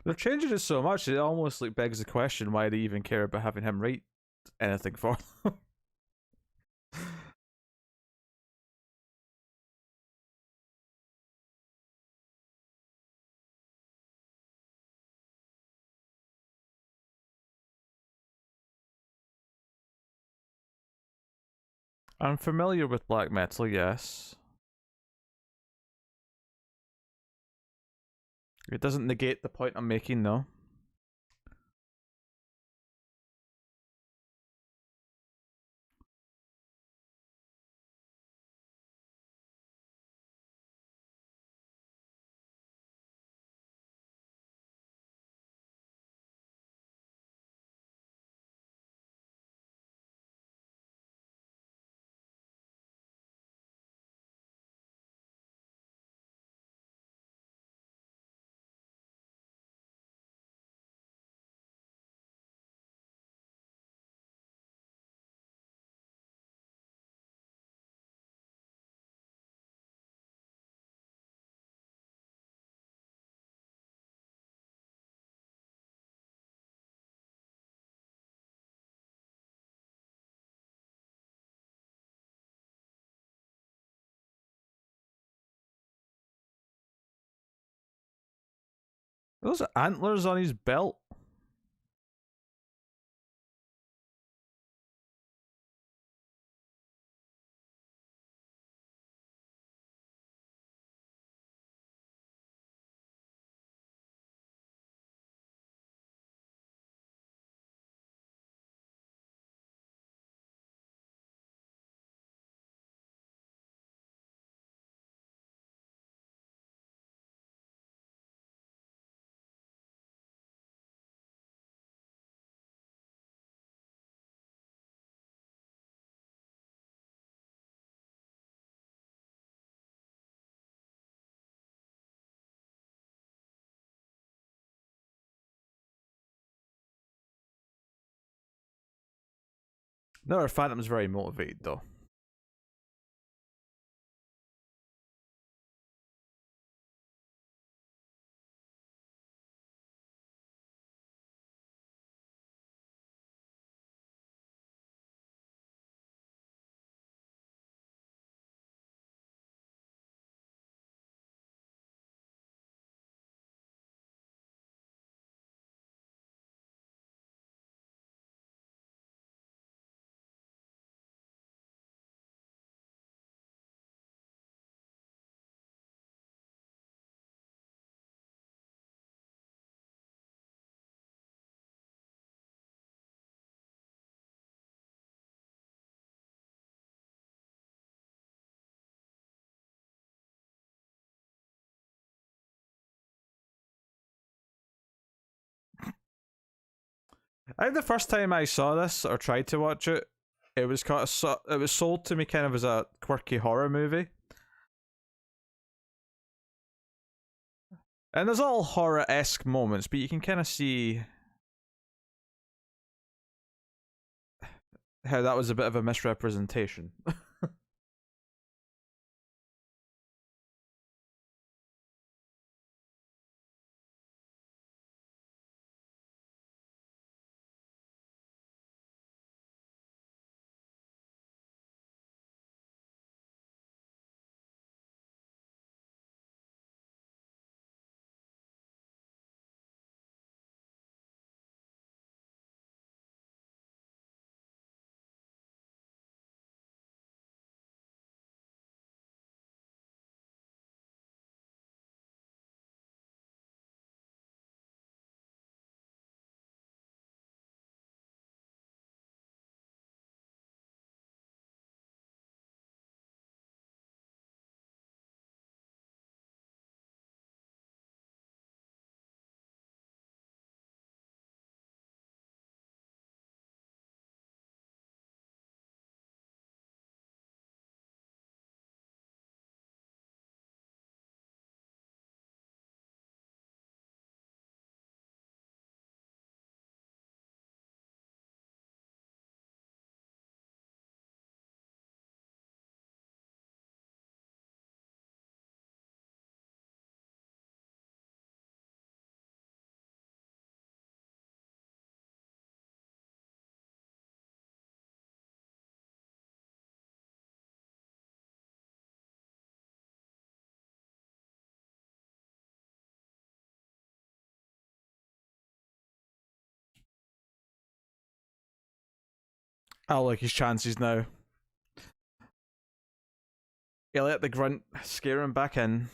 They're changing it so much, it almost, like, begs the question why they even care about having him write anything for them. I'm familiar with black metal, yes. It doesn't negate the point I'm making, though. Are those antlers on his belt? No, our Phantom's very motivated, though. I think the first time I saw this or tried to watch it, it was kind of it was sold to me kind of as a quirky horror movie, and there's all horror-esque moments, but you can kind of see how that was a bit of a misrepresentation. I like his chances now. He let the grunt scare him back in.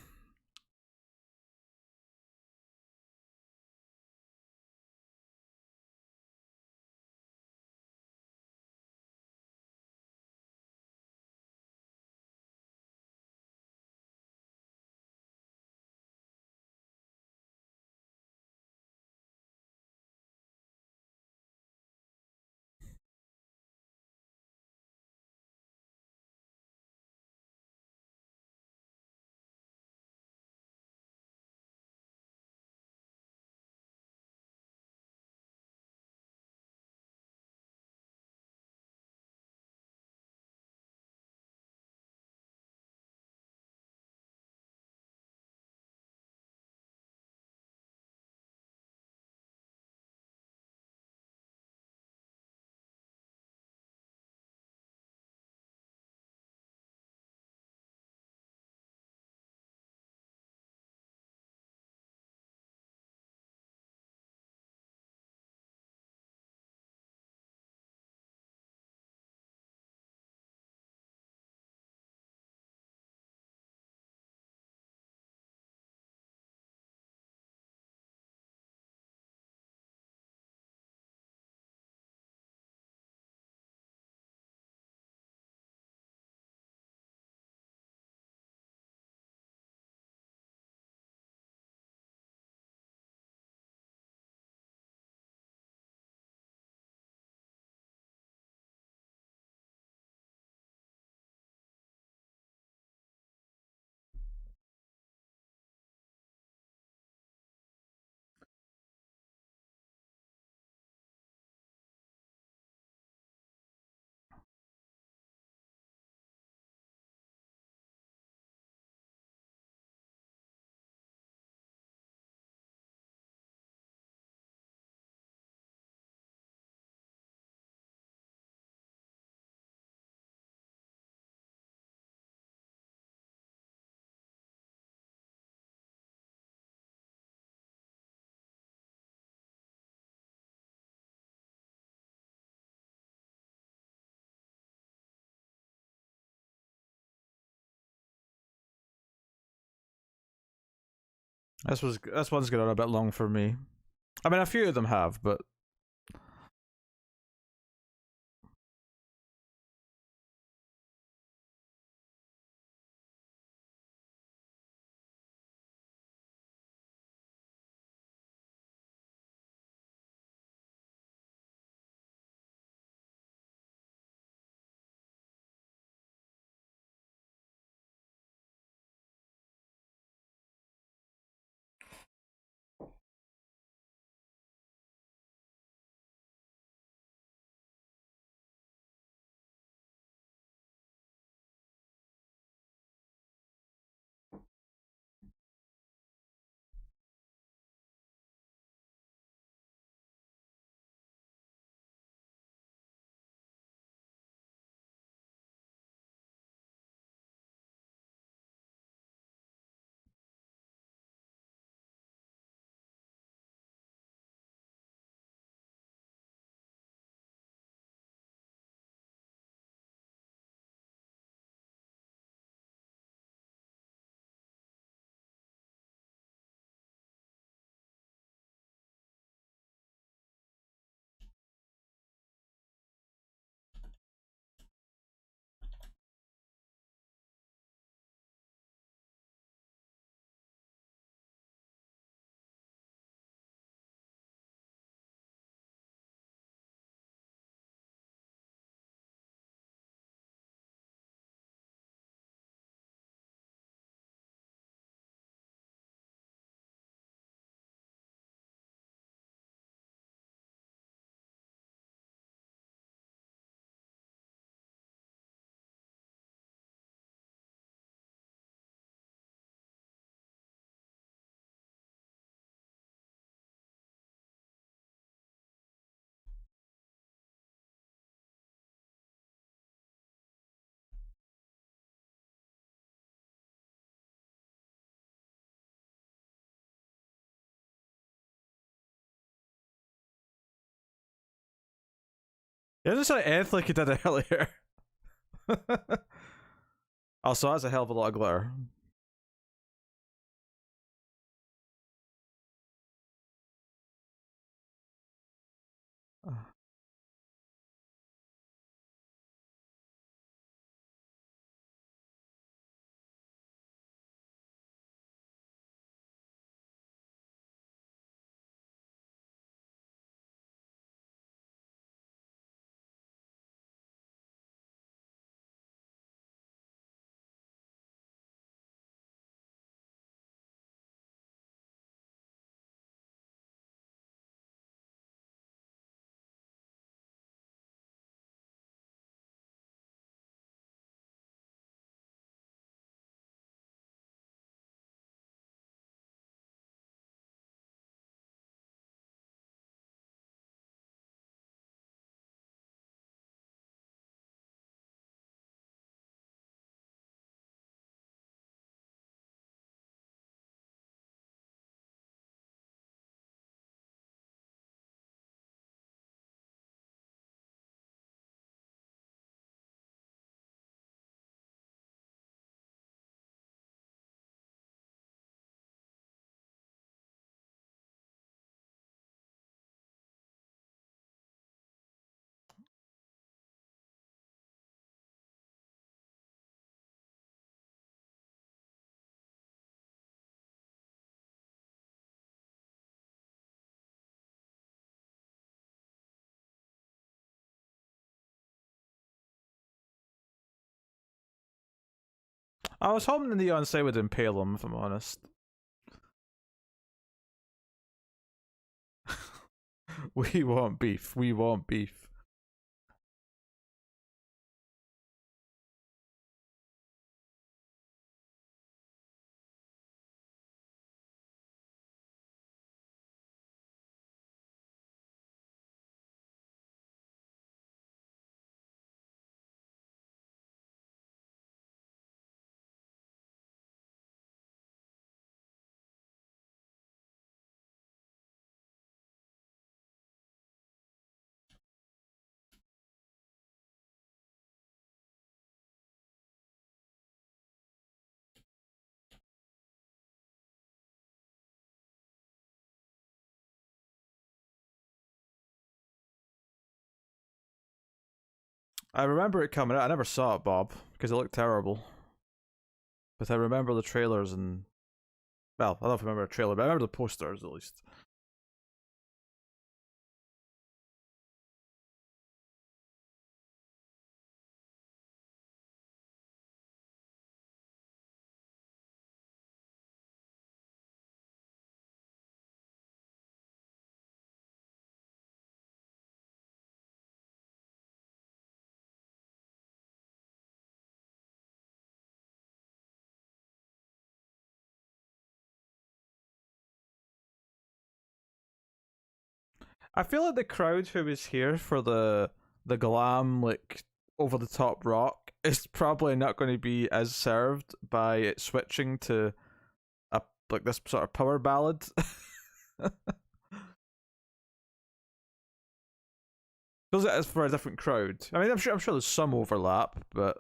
This one's going on a bit long for me. I mean, a few of them have, but it doesn't sound anything like he did earlier. Also, that's a hell of a lot of glitter. I was hoping the Neon Say would impale him, if I'm honest. We want beef. We want beef. I remember it coming out. I never saw it, Bob, because it looked terrible. But I remember the trailers and, well, I don't know if I remember a trailer, but I remember the posters at least. I feel like the crowd who was here for the glam, like, over the top rock is probably not going to be as served by it switching to a, like, this sort of power ballad. Because it is for a different crowd. I mean, I'm sure there's some overlap, but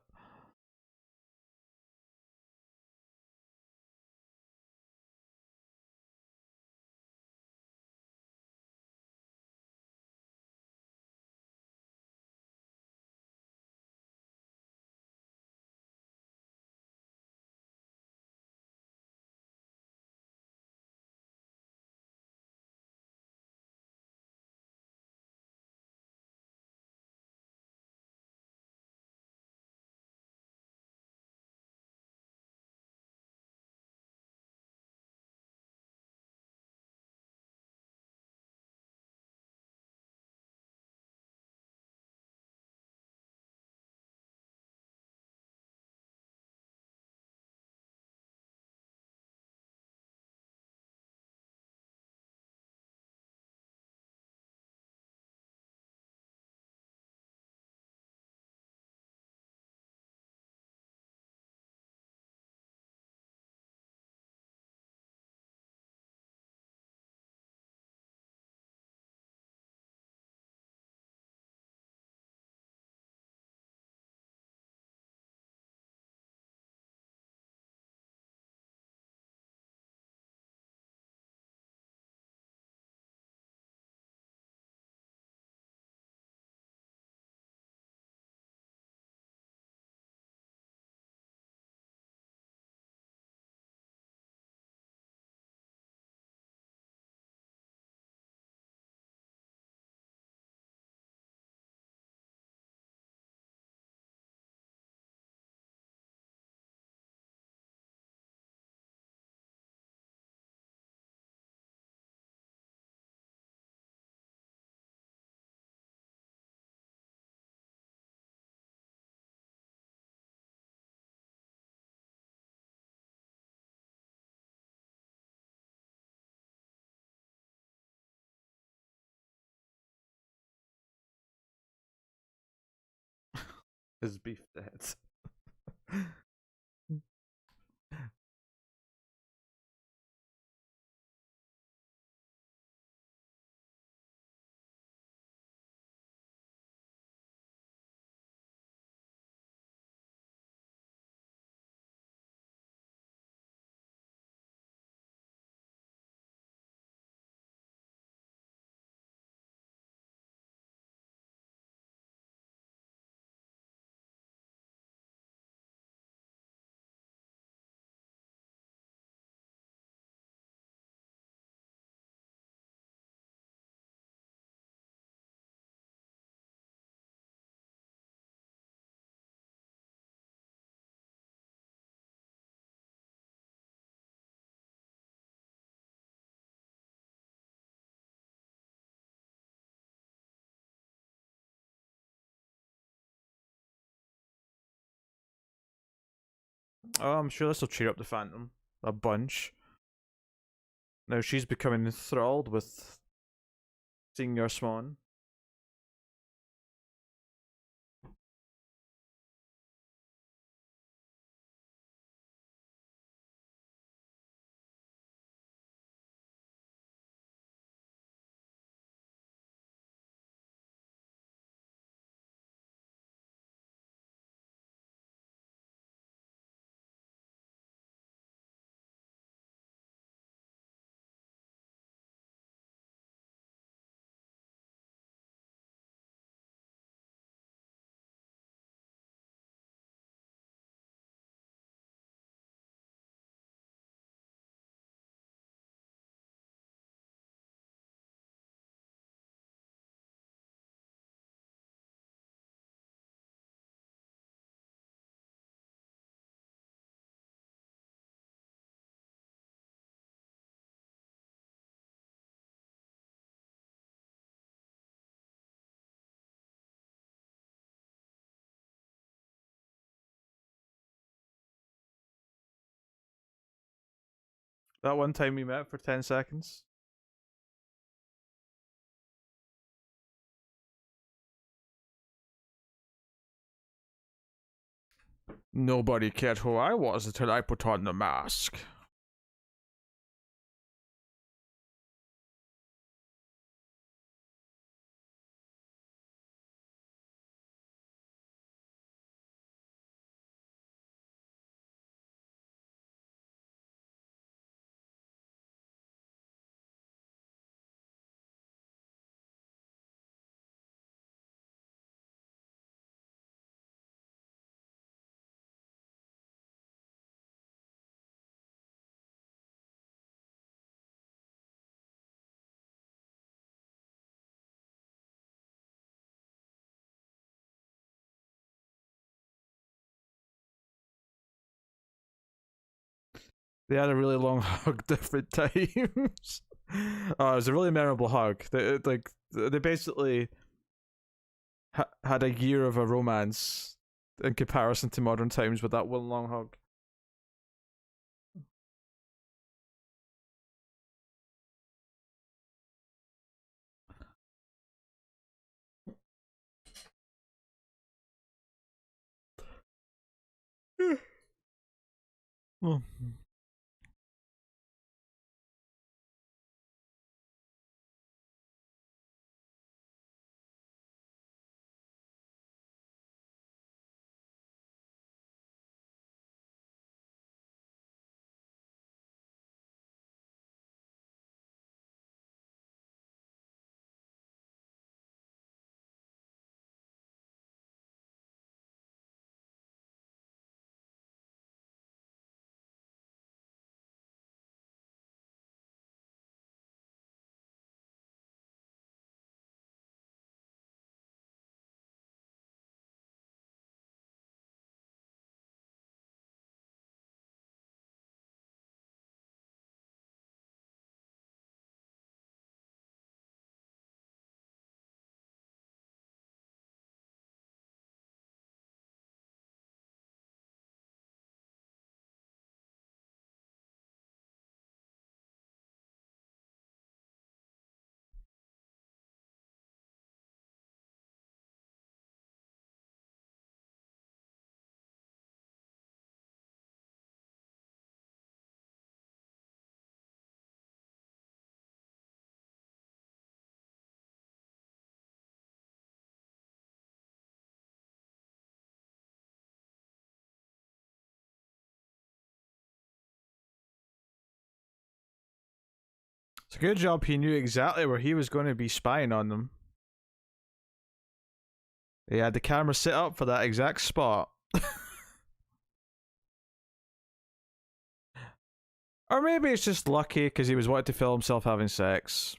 Is beef dead? Oh, I'm sure this will cheer up the Phantom a bunch. Now she's becoming enthralled with seeing your swan. That one time we met for 10 seconds. Nobody cared who I was until I put on the mask. They had a really long hug different times. It was a really memorable hug. They basically had a year of a romance in comparison to modern times with that one long hug. Oh. It's a good job he knew exactly where he was going to be spying on them. He had the camera set up for that exact spot. Or maybe it's just lucky because he was wanting to film himself having sex.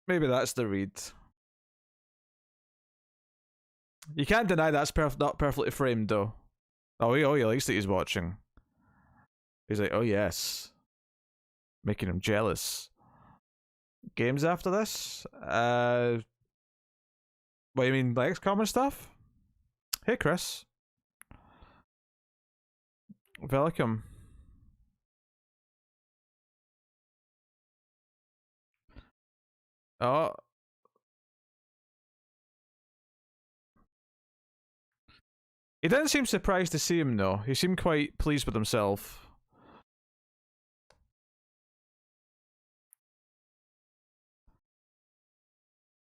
Maybe that's the read. You can't deny that's not perfectly framed, though. Oh, he likes that he's watching. He's like, oh yes. Making him jealous. Games after this? What, you mean like XCOM and stuff? Hey, Chris. Welcome. Oh. He didn't seem surprised to see him, though. He seemed quite pleased with himself.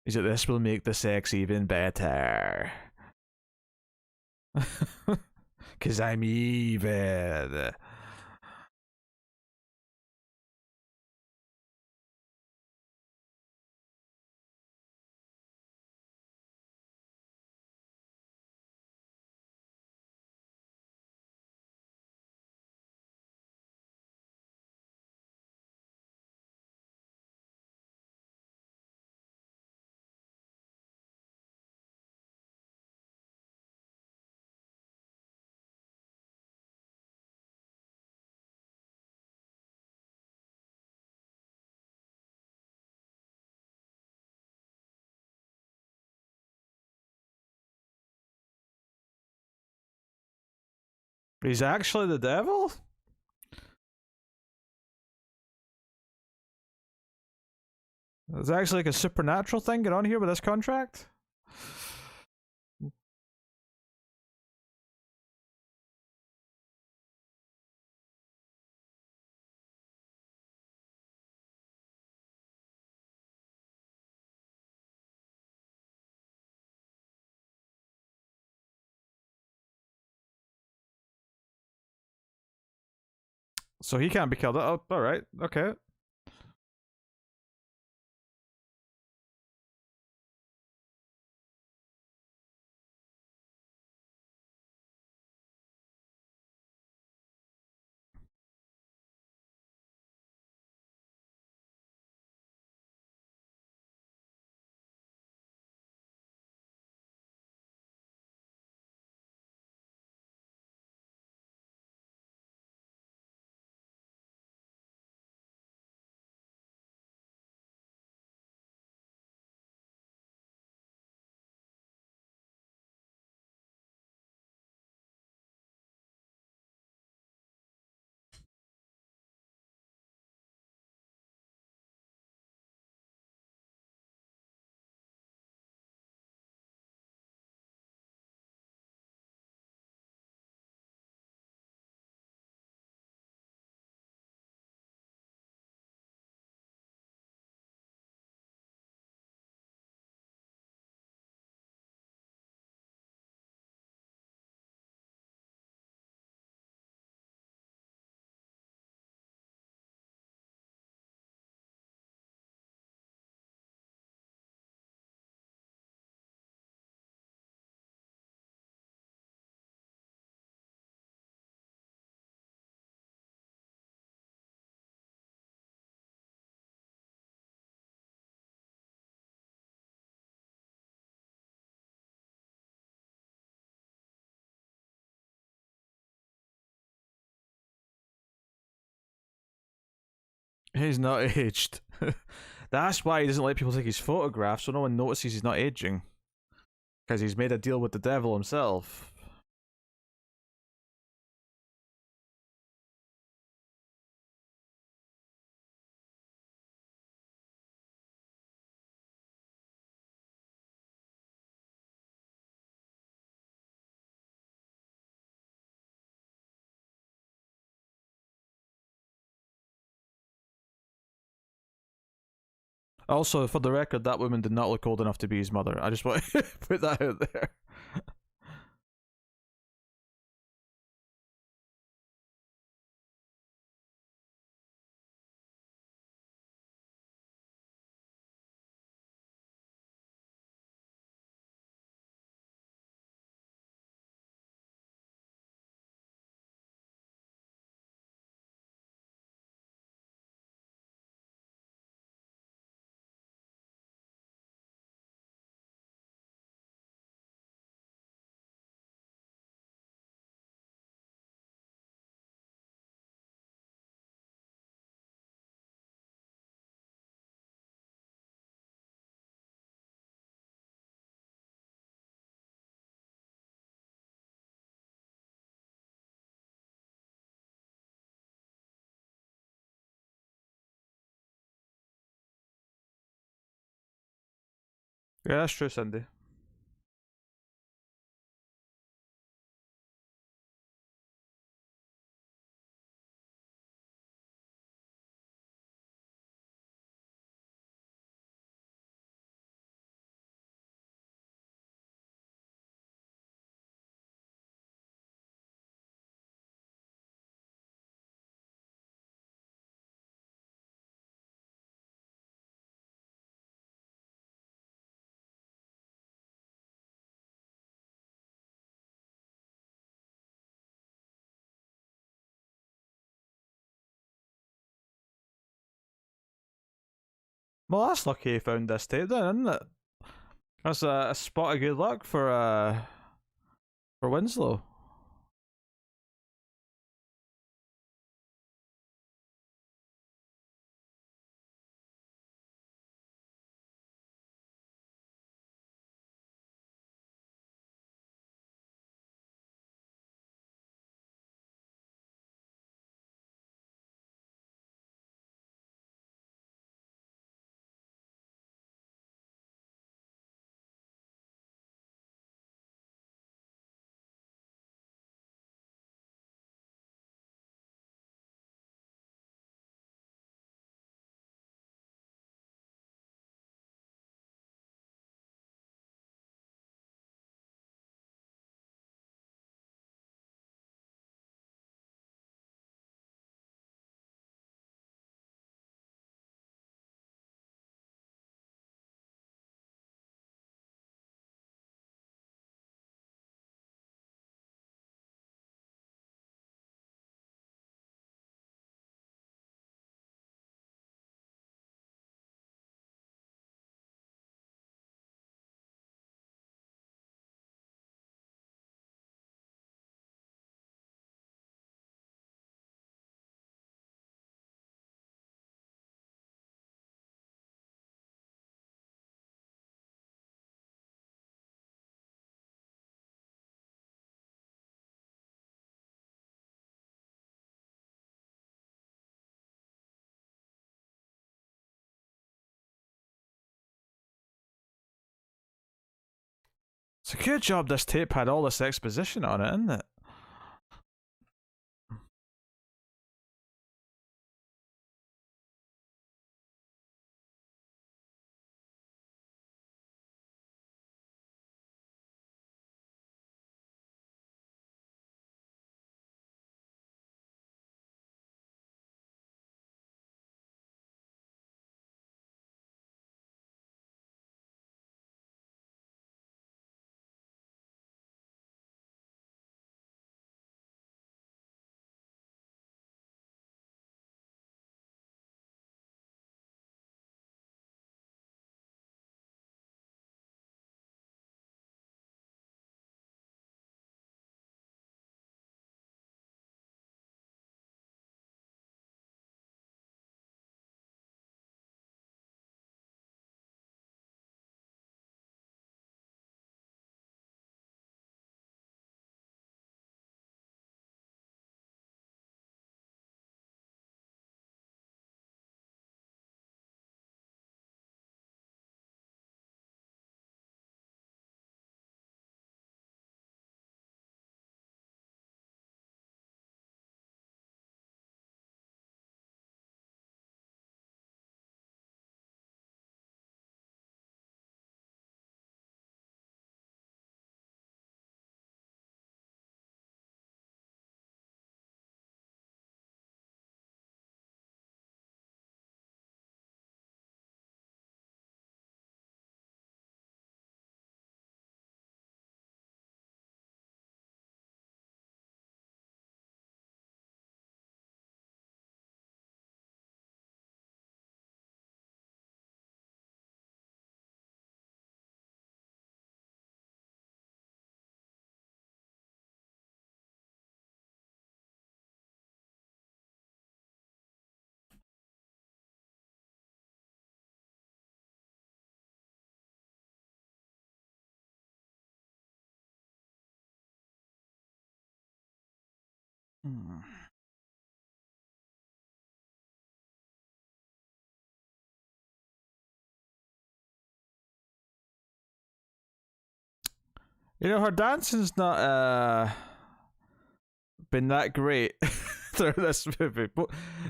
He's like, this will make the sex even better. Cause I'm evil. He's actually the devil? There's actually like a supernatural thing going on here with this contract? So he can't be killed. Oh, alright, okay. He's not aged. That's why he doesn't let people take his photographs so no one notices he's not aging. Because he's made a deal with the devil himself. Also, for the record, that woman did not look old enough to be his mother. I just want to put that out there. Yeah, that's true, Cindy. Well, that's lucky you found this tape then, isn't it? That's a spot of good luck for Winslow. It's a good job this tape had all this exposition on it, isn't it? Hmm. You know, her dancing's not been that great through this movie.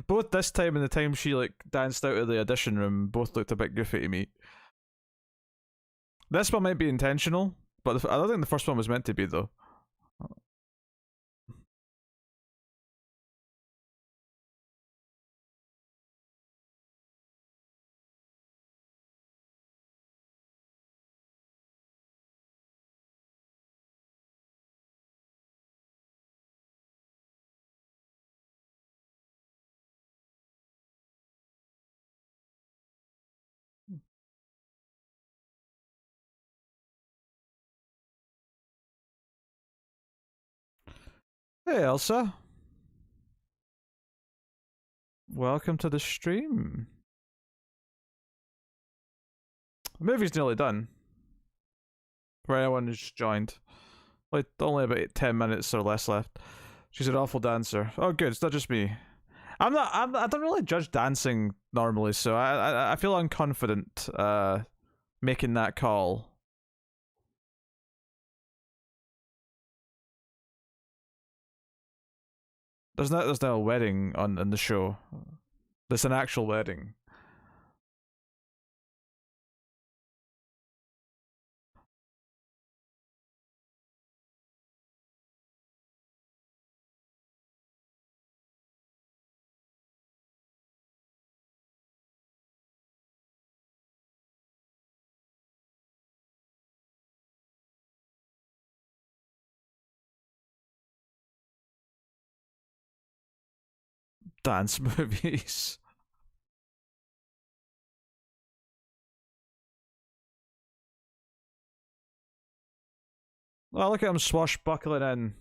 Both this time and the time she like danced out of the audition room both looked a bit goofy to me. This one might be intentional, but I don't think the first one was meant to be though. Hey Elsa, welcome to the stream. The movie's nearly done. For anyone who's joined, like only about 10 minutes or less left. She's an awful dancer. Oh, good. It's not just me. I don't really judge dancing normally, so I feel unconfident making that call. There's now a wedding on in the show. There's an actual wedding. Dance movies. Oh, look at him swashbuckling in.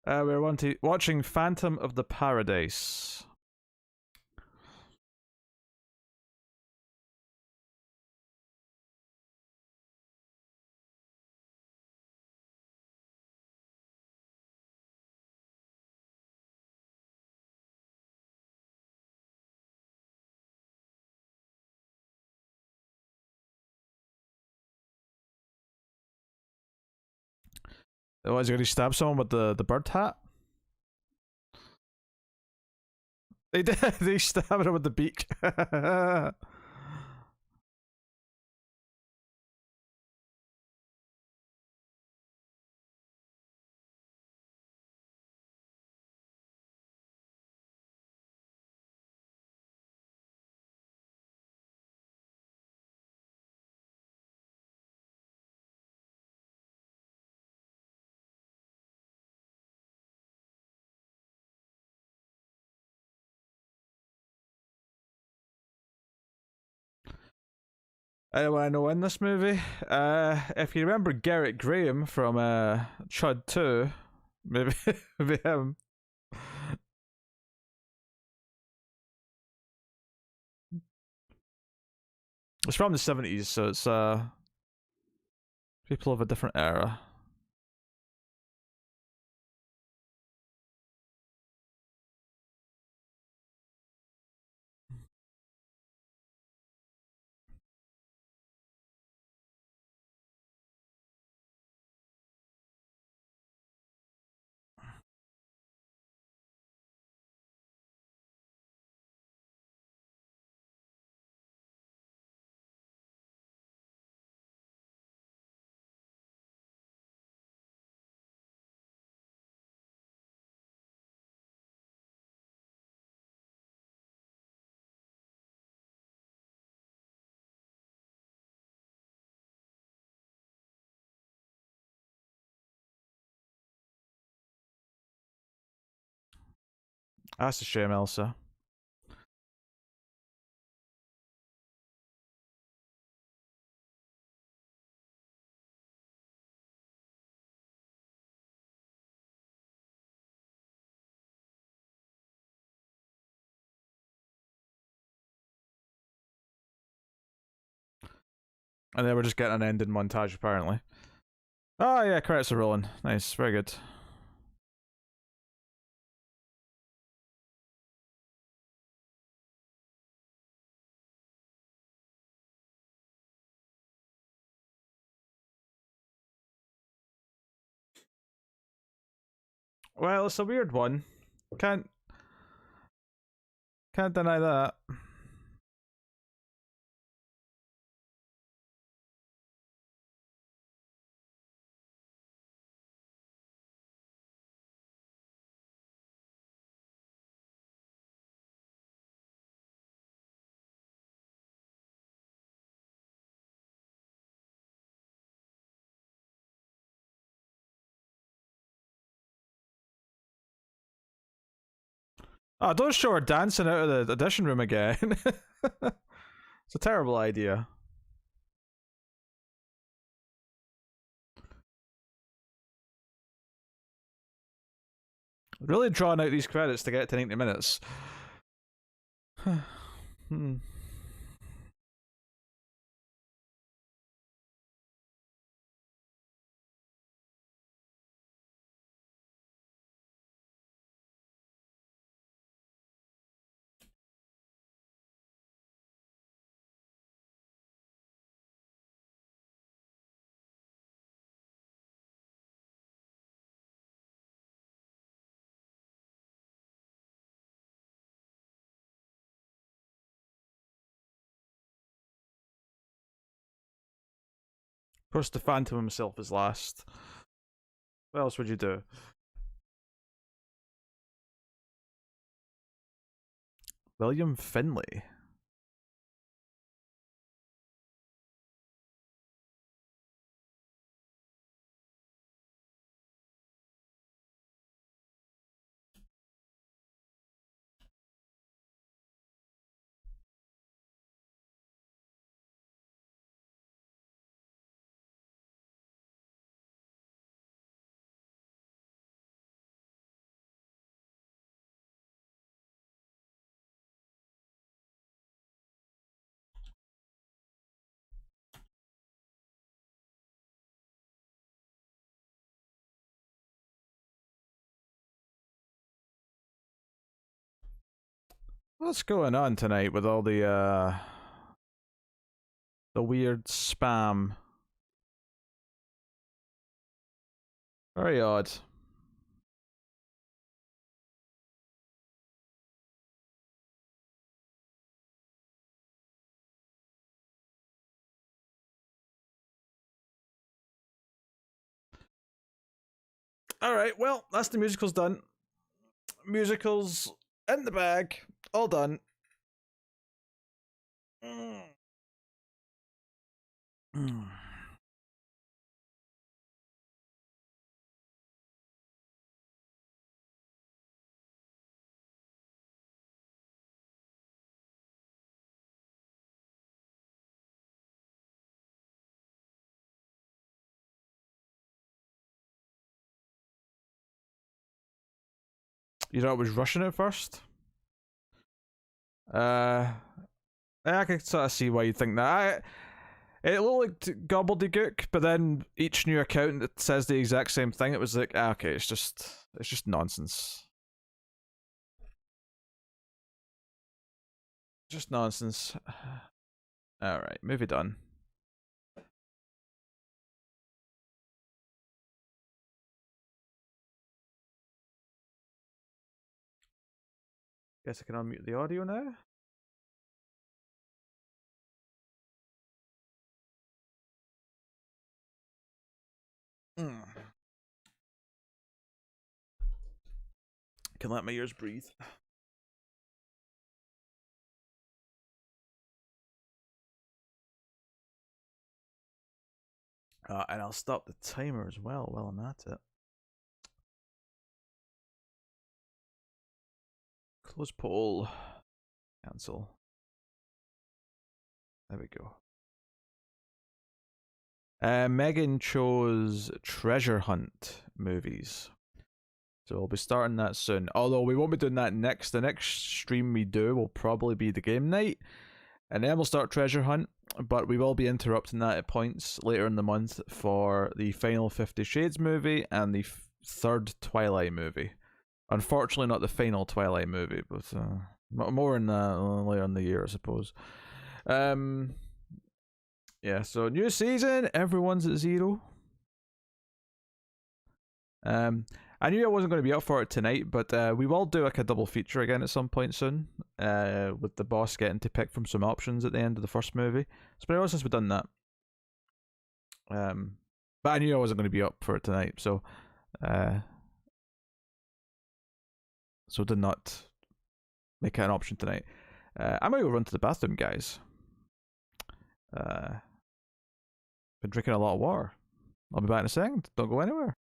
We're watching Phantom of the Paradise. Oh, is he going to stab someone with the bird hat? They did. They stabbed him with the beak. Anyone I know in this movie? If you remember Garrett Graham from Chud 2, maybe maybe him. It's from the 70s, so it's people of a different era. That's a shame, Elsa. And then we're just getting an ending montage, apparently. Oh yeah, credits are rolling. Nice, very good. Well, it's a weird one. Can't can't deny that. Oh, don't show her dancing out of the audition room again. It's a terrible idea. Really drawing out these credits to get to 90 minutes. Hmm. Of course, the Phantom himself is last. What else would you do? William Finley. What's going on tonight with all the weird spam? Very odd. Alright, well, that's the musicals done. Musicals in the bag. All done. You know, it was Russian at first. I can sort of see why you think that. It looked like gobbledygook, but then each new account that says the exact same thing, it was like, okay, it's just nonsense. Just nonsense. Alright, movie done. Guess I can unmute the audio now. Can let my ears breathe. And I'll stop the timer as well while I'm at it. Close poll. Cancel. There we go. Megan chose Treasure Hunt movies. So we'll be starting that soon. Although we won't be doing that next. The next stream we do will probably be the game night. And then we'll start Treasure Hunt, but we will be interrupting that at points later in the month for the final 50 Shades movie and the third Twilight movie. Unfortunately, not the final Twilight movie, but more in later in the year, I suppose. Yeah, so new season, everyone's at 0. I knew I wasn't going to be up for it tonight, but we will do like a double feature again at some point soon. With the boss getting to pick from some options at the end of the first movie. It's been a while since we've done that. But I knew I wasn't going to be up for it tonight, so did not make it an option tonight. I'm gonna go run to the bathroom, guys. Been drinking a lot of water. I'll be back in a second. Don't go anywhere.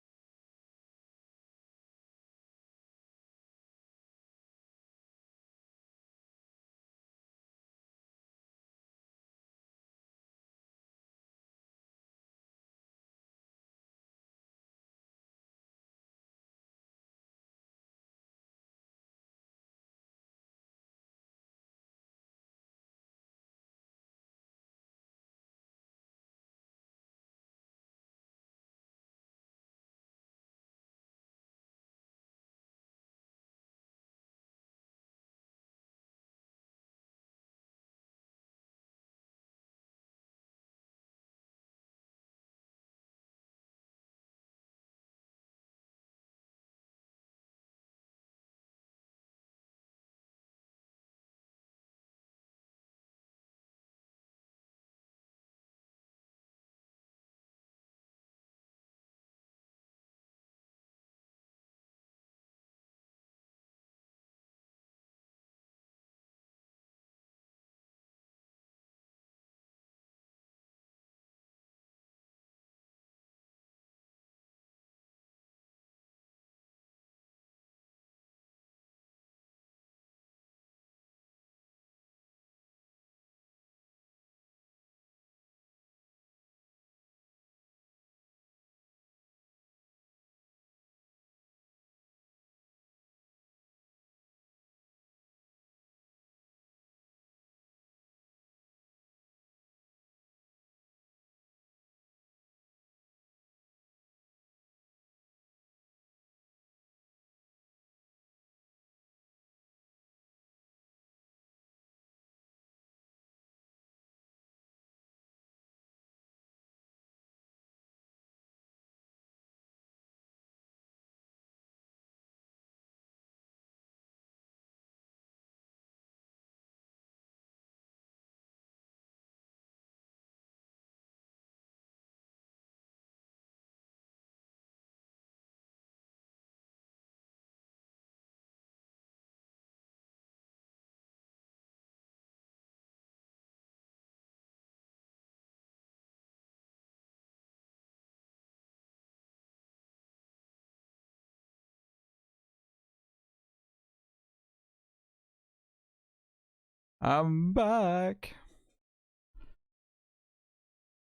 I'm back.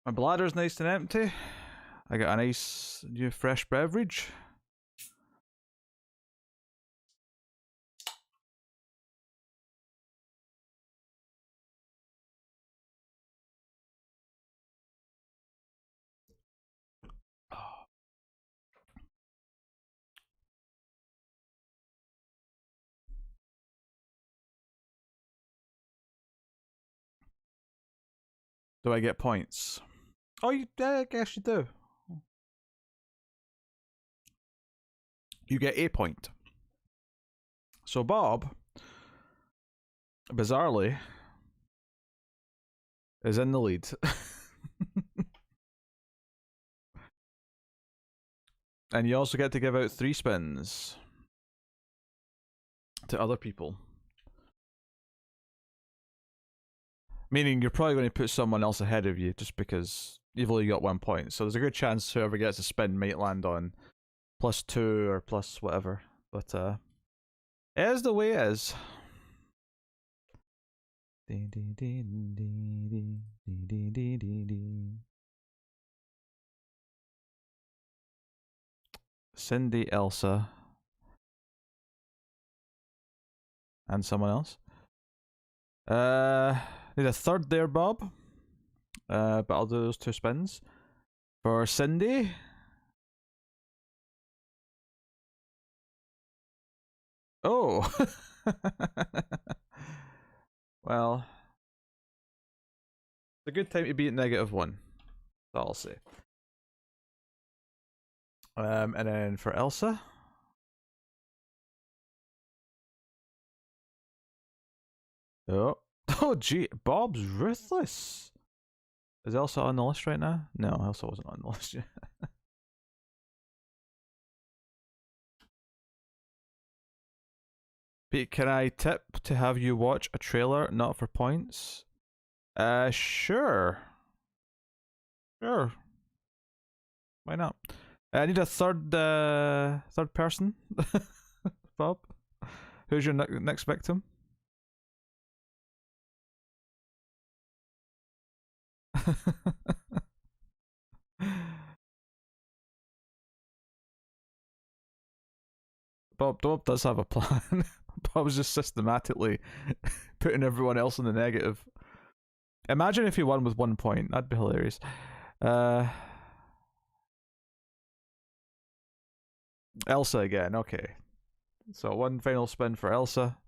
My bladder's nice and empty. I got a nice new fresh beverage. Do I get points? Oh, I guess you do. You get a point. So Bob, bizarrely, is in the lead. And you also get to give out 3 spins to other people. Meaning you're probably going to put someone else ahead of you just because you've only got 1 point. So there's a good chance whoever gets a spin might land on +2 or plus whatever. But it is the way it is. Cindy, Elsa, and someone else. Need a third there, Bob. But I'll do those 2 spins. For Cindy. Oh! Well, it's a good time to be at -1. That's all I'll say. And then for Elsa. Oh. Oh, gee. Bob's ruthless. Is Elsa on the list right now? No, Elsa wasn't on the list yet. Pete, can I tip to have you watch a trailer, not for points? Sure. Sure. Why not? I need a third person. Bob, who's your next victim? Bob does have a plan. Bob's just systematically putting everyone else in the negative. Imagine if he won with 1 point. That'd be hilarious. Elsa again. Okay. So 1 final spin for Elsa.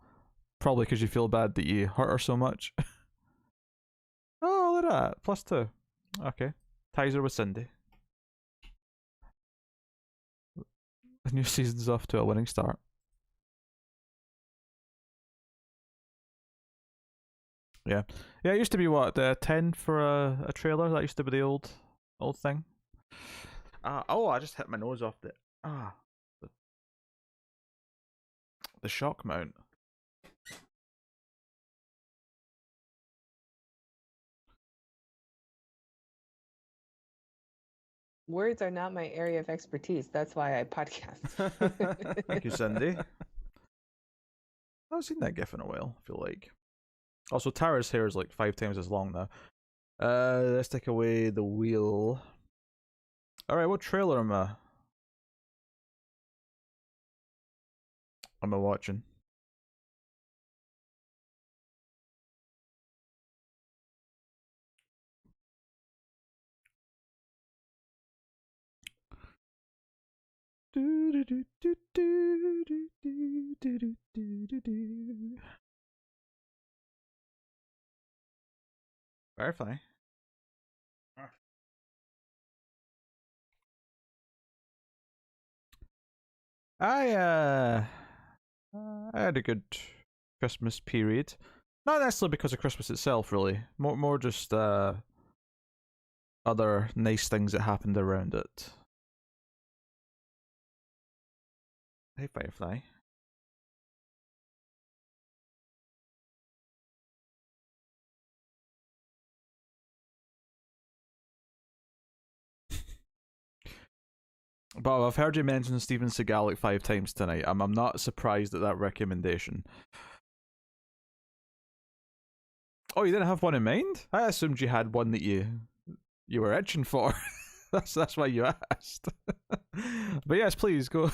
Probably because you feel bad that you hurt her so much. Oh, look at that. +2. Okay. Ties her with Cindy. The new season's off to a winning start. Yeah. Yeah, it used to be what, 10 for a trailer? That used to be the old thing. Oh, I just hit my nose off the the shock mount. Words are not my area of expertise. That's why I podcast. Thank you, Cindy. I haven't seen that gif in a while, I feel like. Also, Tara's hair is like 5 times as long now. Let's take away the wheel. Alright, what trailer am I watching? Firefly. I had a good Christmas period. Not necessarily because of Christmas itself, really. More just other nice things that happened around it. Hey, Firefly. Bob, I've heard you mention Steven Seagal like 5 times tonight. I'm not surprised at that recommendation. Oh, you didn't have one in mind? I assumed you had one that you were itching for. that's why you asked. But yes, please go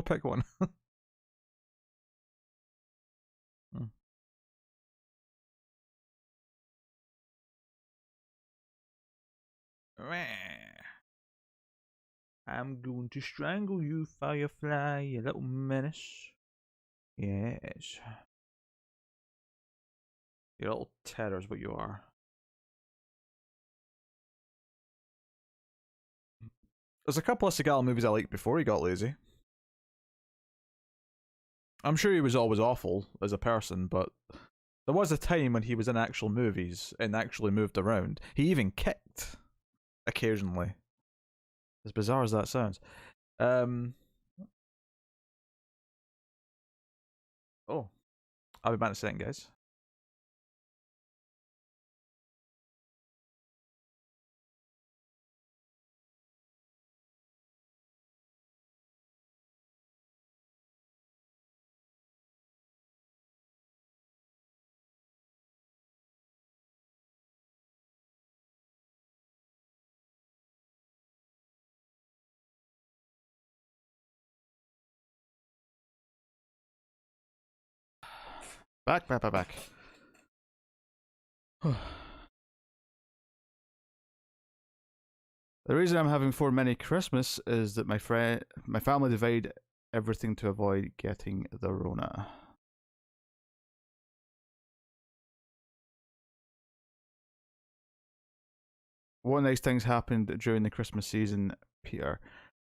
pick one. I'm going to strangle you, Firefly, you little menace. Yes. You little terror's what you are. There's a couple of Seagal movies I liked before he got lazy. I'm sure he was always awful as a person, but there was a time when he was in actual movies and actually moved around. He even kicked occasionally. As bizarre as that sounds. Oh, I'll be back in a second, guys. Back. The reason I'm having 4 mini Christmas is that my family divide everything to avoid getting the Rona. What nice things happened during the Christmas season, Peter?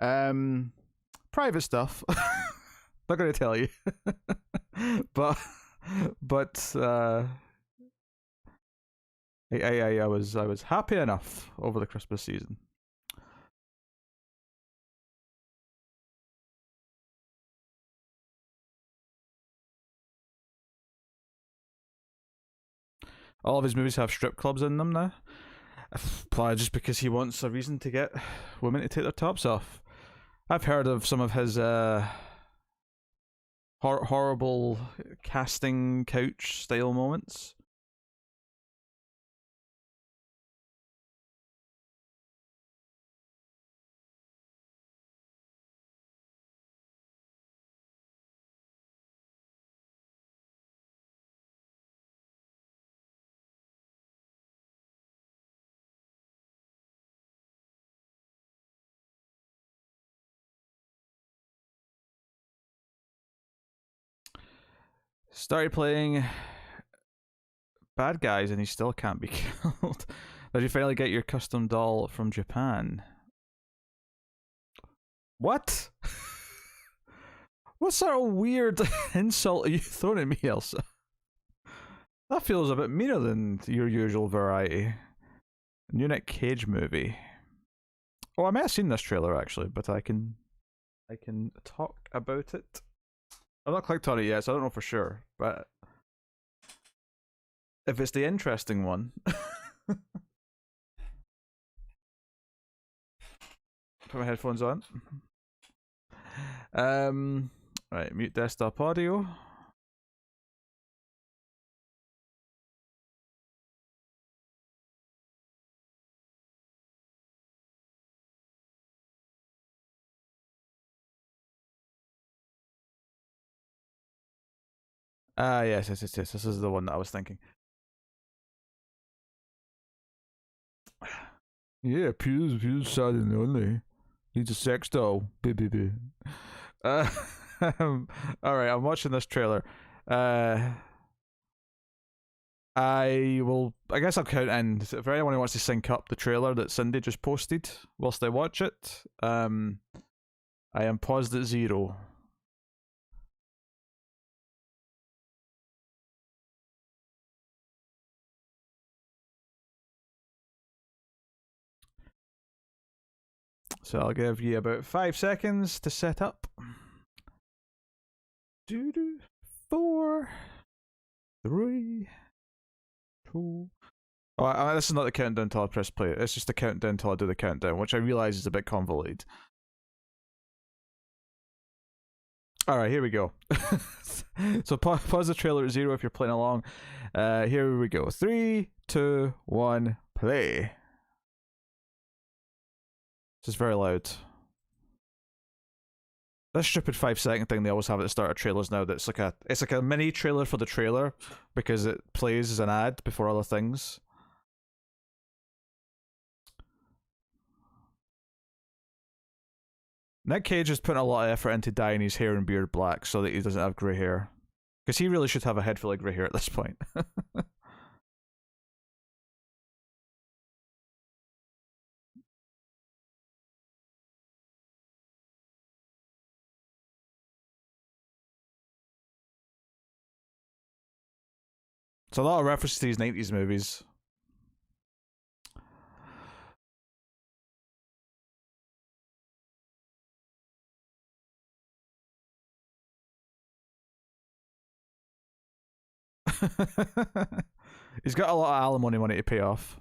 Private stuff. Not gonna tell you. but I was happy enough over the Christmas season. All of his movies have strip clubs in them now. Probably just because he wants a reason to get women to take their tops off. I've heard of some of his horrible casting couch style moments. Started playing bad guys and he still can't be killed. Did you finally get your custom doll from Japan? What? What sort of weird insult are you throwing at me, Elsa? That feels a bit meaner than your usual variety. New Nick Cage movie. Oh, I may have seen this trailer actually, but I can talk about it. I've not clicked on it yet, so I don't know for sure. But if it's the interesting one, put my headphones on. Right, mute desktop audio. Yes. This is the one that I was thinking. Yeah, Pew's sad and lonely. Needs a sex doll. Baby. Alright, I'm watching this trailer. I guess I'll count in for anyone who wants to sync up the trailer that Cindy just posted whilst I watch it. I am paused at 0. So I'll give you about 5 seconds to set up. 4, 3, 2. Oh, this is not the countdown until I press play. It's just the countdown until I do the countdown, which I realise is a bit convoluted. Alright, here we go. So pause the trailer at 0 if you're playing along. Here we go. 3, 2, 1, play. This is very loud. This stupid 5-second thing they always have at the start of trailers now. That's like it's like a mini trailer for the trailer because it plays as an ad before other things. Nick Cage is putting a lot of effort into dyeing his hair and beard black so that he doesn't have grey hair. Because he really should have a head full of grey hair at this point. It's a lot of references to these 90s movies. He's got a lot of alimony money to pay off.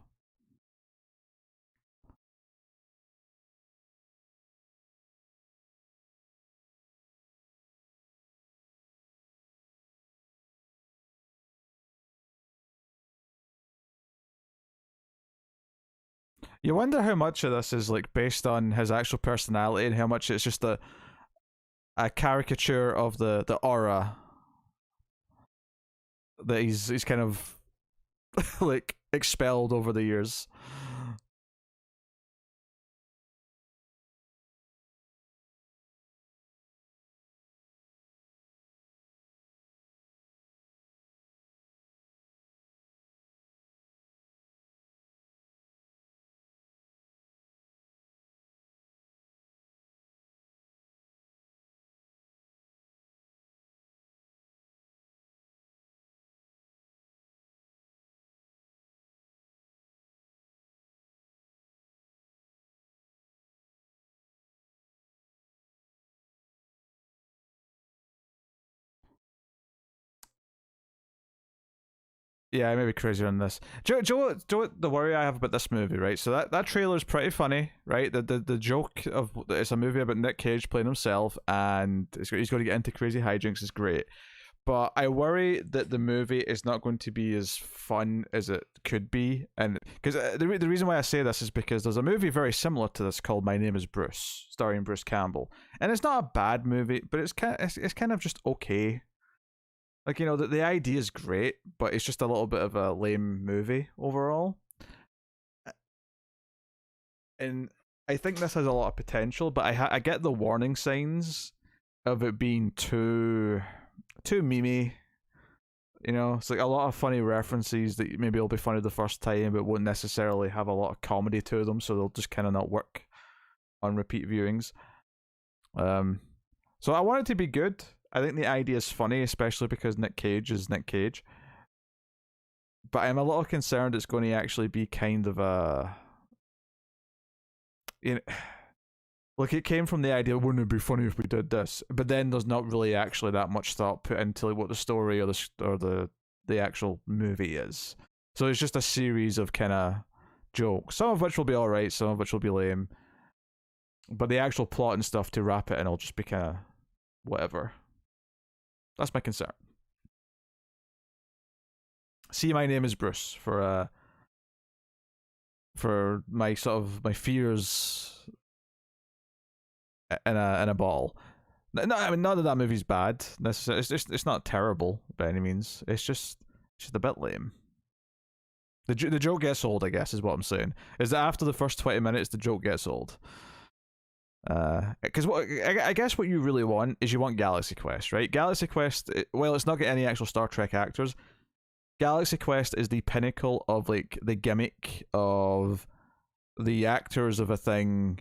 You wonder how much of this is like based on his actual personality and how much it's just a caricature of the aura that he's kind of like expelled over the years. Yeah, I may be crazy on this. Do you what the worry I have about this movie, right? So that trailer's pretty funny, right? The joke of it's a movie about Nick Cage playing himself, and he's going to get into crazy hijinks is great. But I worry that the movie is not going to be as fun as it could be, and because the reason why I say this is because there's a movie very similar to this called My Name Is Bruce, starring Bruce Campbell, and it's not a bad movie, but it's kind of just okay. Like, you know, the idea is great, but it's just a little bit of a lame movie overall. And I think this has a lot of potential, but I get the warning signs of it being too memey. You know, it's like a lot of funny references that maybe will be funny the first time, but won't necessarily have a lot of comedy to them, so they'll just kind of not work on repeat viewings. So I want it to be good. I think the idea is funny, especially because Nick Cage is Nick Cage. But I'm a little concerned it's going to actually be kind of a... You know, like, it came from the idea, wouldn't it be funny if we did this? But then there's not really actually that much thought put into what the story or the actual movie is. So it's just a series of kind of jokes, some of which will be alright, some of which will be lame. But the actual plot and stuff to wrap it in will just be kind of whatever. That's my concern. See, My Name Is Bruce for my sort of my fears in a bottle. No, I mean, not that that movie's bad necessarily. It's not terrible by any means. It's just a bit lame. The joke gets old, I guess, is what I'm saying. Is that after the first 20 minutes, the joke gets old. Because I guess what you really want is you want Galaxy Quest, right? Galaxy Quest, well, it's not got any actual Star Trek actors. Galaxy Quest is the pinnacle of like the gimmick of the actors of a thing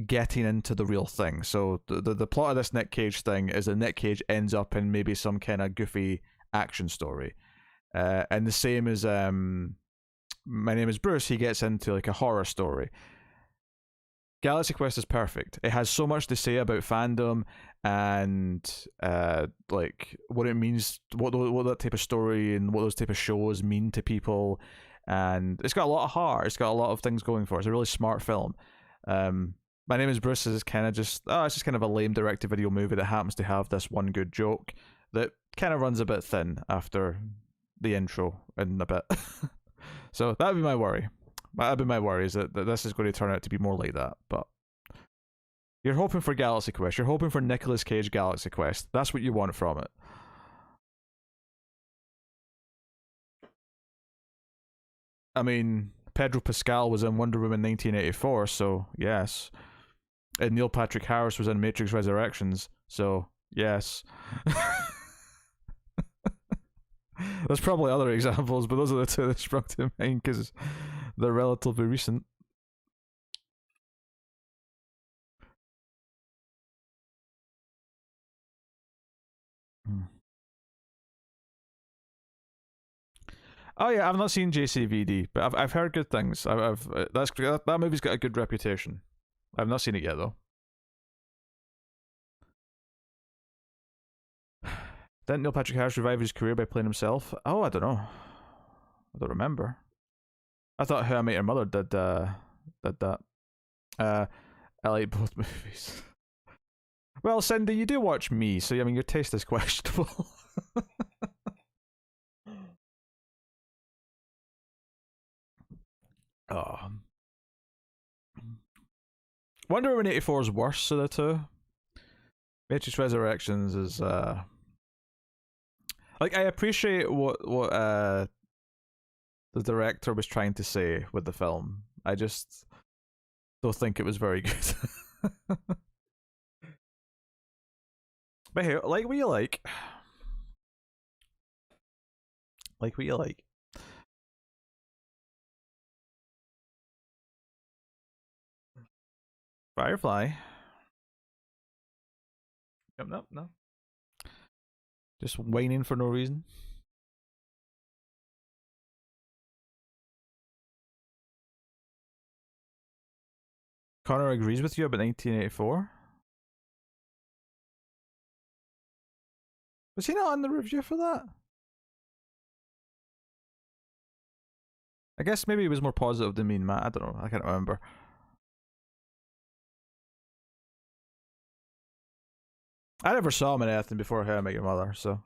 getting into the real thing. So the plot of this Nick Cage thing is that Nick Cage ends up in maybe some kind of goofy action story, and the same as My Name Is Bruce. He gets into like a horror story. Galaxy Quest is perfect. It has so much to say about fandom and like what it means, what that type of story and what those type of shows mean to people, and it's got a lot of heart. It's got a lot of things going for it. It's a really smart film. My Name Is Bruce is kind of just it's just kind of a lame direct-to-video movie that happens to have this one good joke that kind of runs a bit thin after the intro in a bit. So that would be my worry. That'd be my worry, is that this is going to turn out to be more like that. But you're hoping for Galaxy Quest. You're hoping for Nicolas Cage Galaxy Quest. That's what you want from it. I mean, Pedro Pascal was in Wonder Woman 1984, so yes. And Neil Patrick Harris was in Matrix Resurrections, so yes. There's probably other examples, but those are the two that sprung to mind because they're relatively recent. Oh yeah, I've not seen JCVD, but I've heard good things. That movie's got a good reputation. I've not seen it yet though. Didn't Neil Patrick Harris revive his career by playing himself? Oh, I don't know. I don't remember. I thought How I Met Your Mother did that. I like both movies. Well, Cindy, you do watch Me, so I mean your taste is questionable. Oh. Wonder Woman 84 is worse of the two. Matrix Resurrections is like, I appreciate what the director was trying to say with the film. I just don't think it was very good. But hey, like what you like. Like what you like. Firefly. Yep, no. Just whining for no reason. Connor agrees with you about 1984. Was he not on the review for that? I guess maybe he was more positive than me and Matt. I don't know. I can't remember. I never saw him in anything before How I Met Your Mother, so.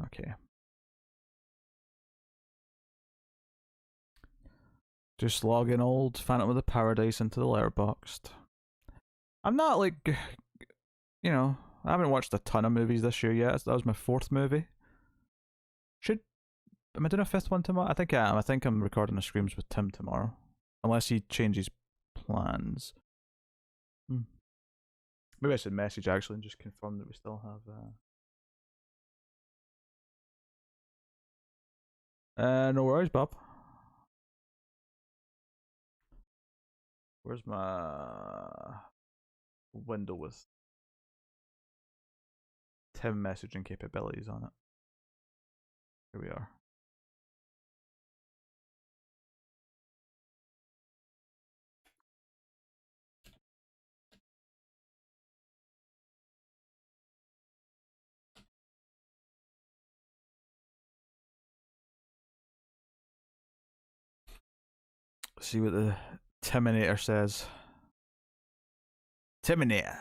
Okay. Just logging old Phantom of the Paradise into the letterboxd. I'm not like, you know, I haven't watched a ton of movies this year yet. That was my 4th movie. Am I doing a 5th one tomorrow? I think I am. I think I'm recording the Screams with Tim tomorrow. Unless he changes plans. Maybe I should message actually and just confirm that we still have. No worries, Bob. Where's my window with Tim messaging capabilities on it? Here we are. Let's see what the Timinator says. Timinator.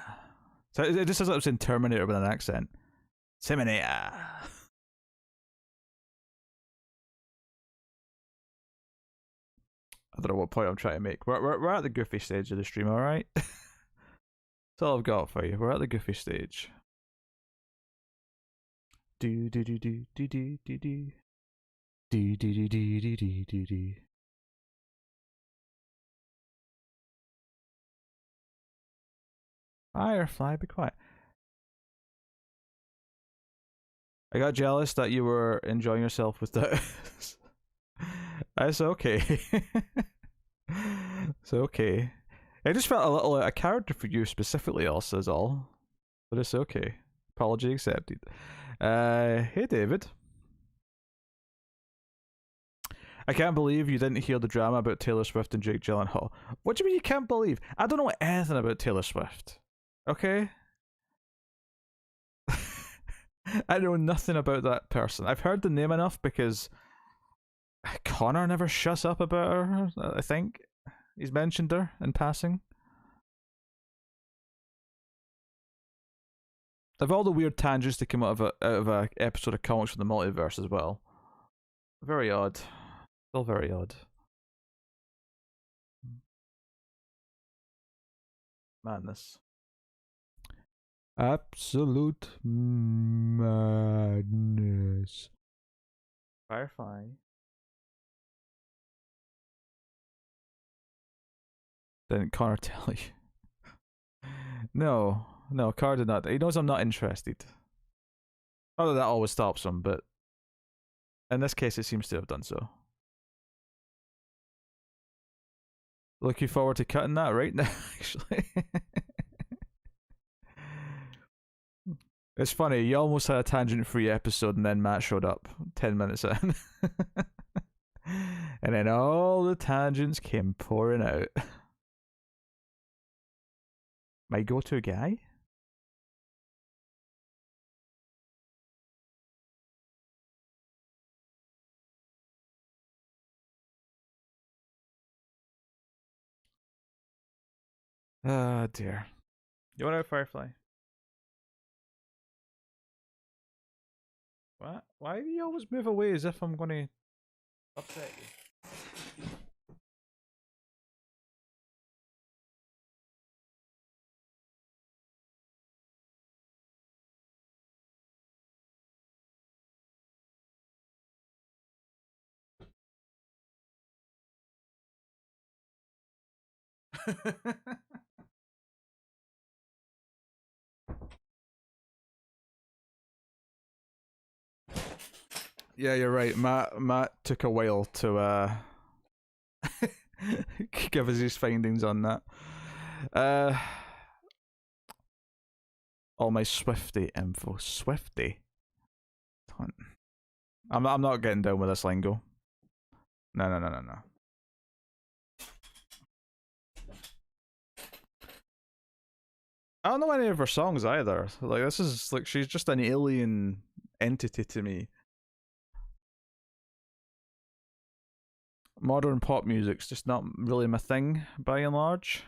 So it just says like I'm saying Terminator with an accent. Timinator. I don't know what point I'm trying to make. We're at the goofy stage of the stream, alright? That's all I've got for you. We're at the goofy stage. Do do do do do do do do. Do do do do do do do do. Firefly, be quiet. I got jealous that you were enjoying yourself with that. It's okay. It's okay. I just felt a little out of character for you specifically, also, is all. But it's okay. Apology accepted. Hey, David. I can't believe you didn't hear the drama about Taylor Swift and Jake Gyllenhaal. What do you mean you can't believe? I don't know anything about Taylor Swift. Okay? I know nothing about that person. I've heard the name enough because Connor never shuts up about her, I think. He's mentioned her in passing. Of all the weird tangents that came out of a episode of Comics from the Multiverse as well. Very odd. Still very odd. Madness. Absolute madness. Firefly. Didn't Connor tell you? No, Connor did not. He knows I'm not interested. Not that that always stops him, but in this case, it seems to have done so. Looking forward to cutting that right now, actually. It's funny, you almost had a tangent-free episode and then Matt showed up 10 minutes in. And then all the tangents came pouring out. My go-to guy? Oh dear. You want out Firefly? What? Why do you always move away as if I'm gonna upset you? Yeah, you're right. Matt took a while to give us his findings on that. Uh all my Swifty info. Swifty? I'm not getting down with this lingo. No. I don't know any of her songs either. Like, this is like, she's just an alien entity to me. Modern pop music's just not really my thing by and large.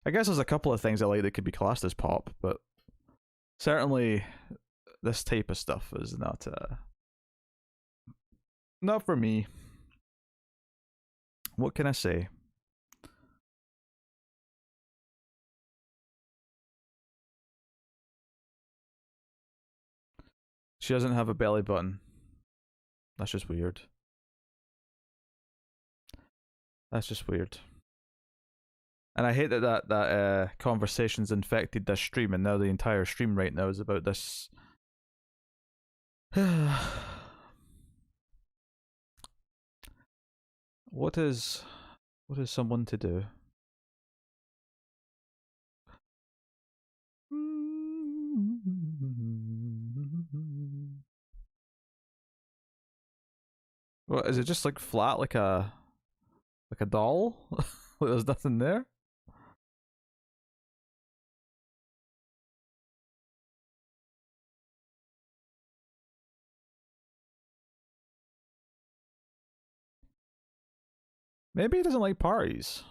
I guess there's a couple of things I like that could be classed as pop, but certainly this type of stuff is not for me. What can I say? She doesn't have a belly button. That's just weird. That's just weird. And I hate that conversation's infected this stream, and now the entire stream right now is about this. What is someone to do? What is it? Just like flat, like a doll? There's nothing there. Maybe he doesn't like parties.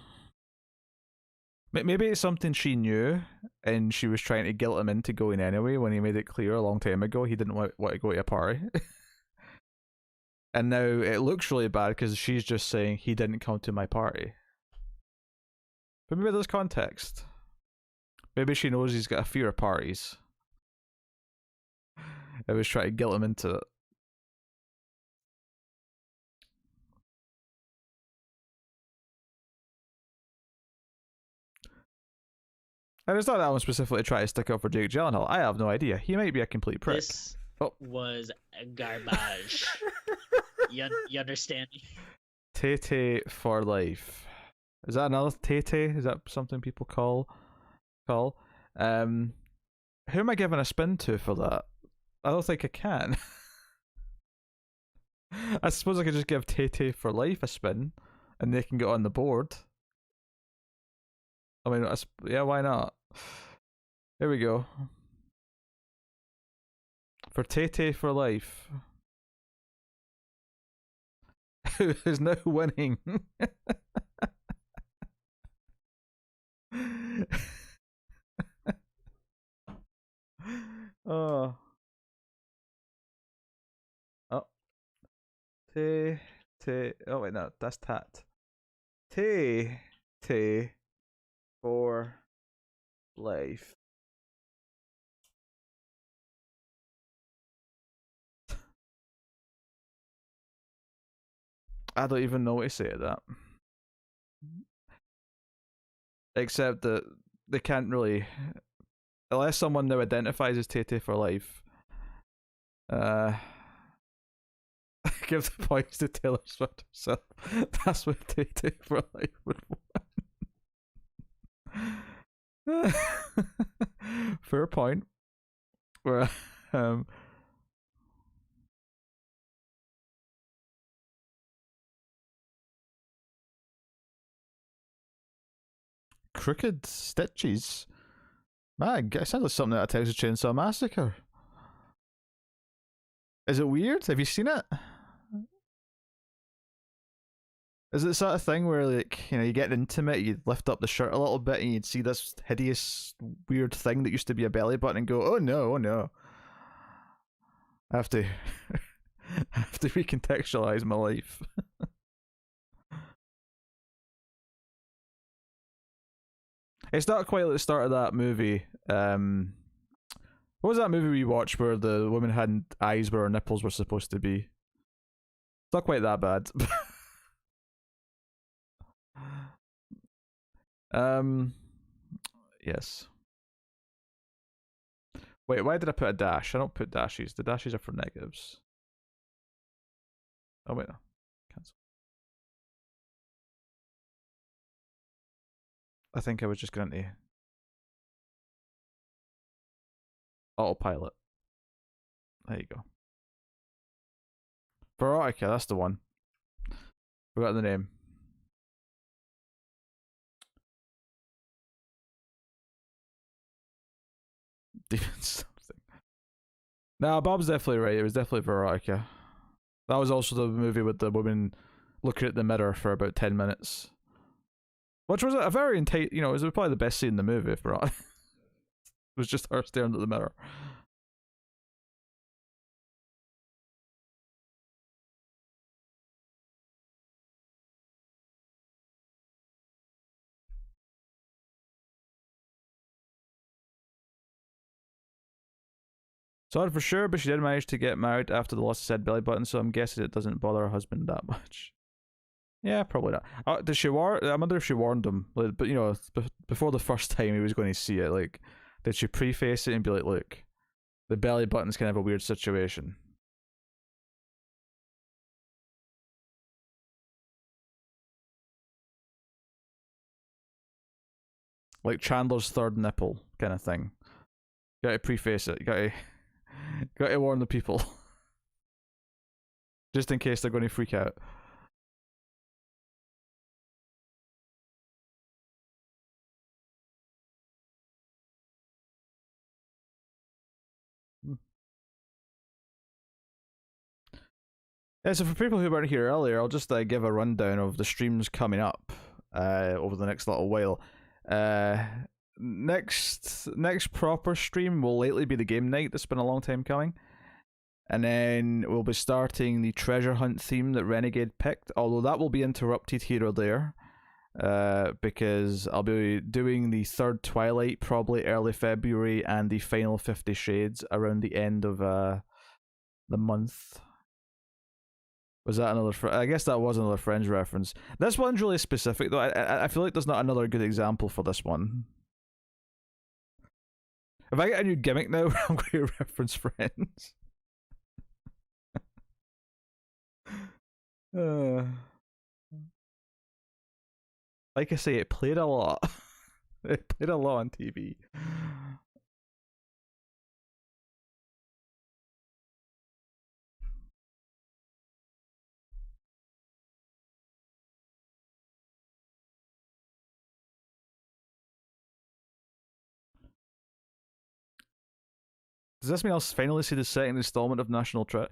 Maybe it's something she knew, and she was trying to guilt him into going anyway when he made it clear a long time ago he didn't want to go to a party. And now it looks really bad because she's just saying he didn't come to my party. But maybe there's context. Maybe she knows he's got a fear of parties. I was trying to guilt him into it. And it's not that I'm specifically trying to stick up for Jake Gyllenhaal. I have no idea. He might be a complete prick. This was garbage. you understand me? Tay for life. Is that another Tay? Is that something people call? Who am I giving a spin to for that? I don't think I can. I suppose I could just give Tay for life a spin, and they can get on the board. I mean, yeah, why not? Here we go. For Tay for life. Who is now winning? Oh. Oh. Tay. Oh, wait, no, that's Tat. Tay for life. I don't even know what to say to that. Except that they can't really, unless someone now identifies as Tay for life, give the points to Taylor Swift herself. That's what Tay for life would want. Fair point. Where Crooked Stitches. Man, it sounds like something out of Texas Chainsaw Massacre. Is it weird? Have you seen it? Is it the sort of thing where, like, you know, you get intimate, you lift up the shirt a little bit, and you'd see this hideous, weird thing that used to be a belly button, and go, "Oh no, oh no!" I have to, I have to recontextualize my life. It's not quite like the start of that movie. What was that movie we watched where the woman had eyes where her nipples were supposed to be? It's not quite that bad. Yes. Wait, why did I put a dash? I don't put dashes. The dashes are for negatives. Oh wait, no. Cancel. I think I was just going to autopilot. There you go. Veronica, that's the one. Forgot the name. Demon something. Nah, Bob's definitely right. It was definitely Veronica. That was also the movie with the woman looking at the mirror for about 10 minutes. Which was a very it was probably the best scene in the movie, if Veronica. It was just her staring at the mirror. Sorry for sure, but she did manage to get married after the loss of said belly button, so I'm guessing it doesn't bother her husband that much. Yeah, probably not. Did she warn? I wonder if she warned him. Like, but before the first time he was going to see it, like, did she preface it and be like, "Look, the belly button's kind of a weird situation." Like Chandler's third nipple kind of thing. Got to preface it. Got to warn the people, just in case they're going to freak out. Yeah, so for people who weren't here earlier, I'll just give a rundown of the streams coming up over the next little while. Next proper stream will lately be the game night that's been a long time coming. And then we'll be starting the treasure hunt theme that Renegade picked, although that will be interrupted here or there. Because I'll be doing the third Twilight probably early February and the final 50 Shades around the end of the month. Was that another? I guess that was another Friends reference. This one's really specific, though. I feel like there's not another good example for this one. If I get a new gimmick now, I'm going to reference Friends. Like I say, it played a lot. It played a lot on TV. Does this mean I'll finally see the second installment of National Treasure?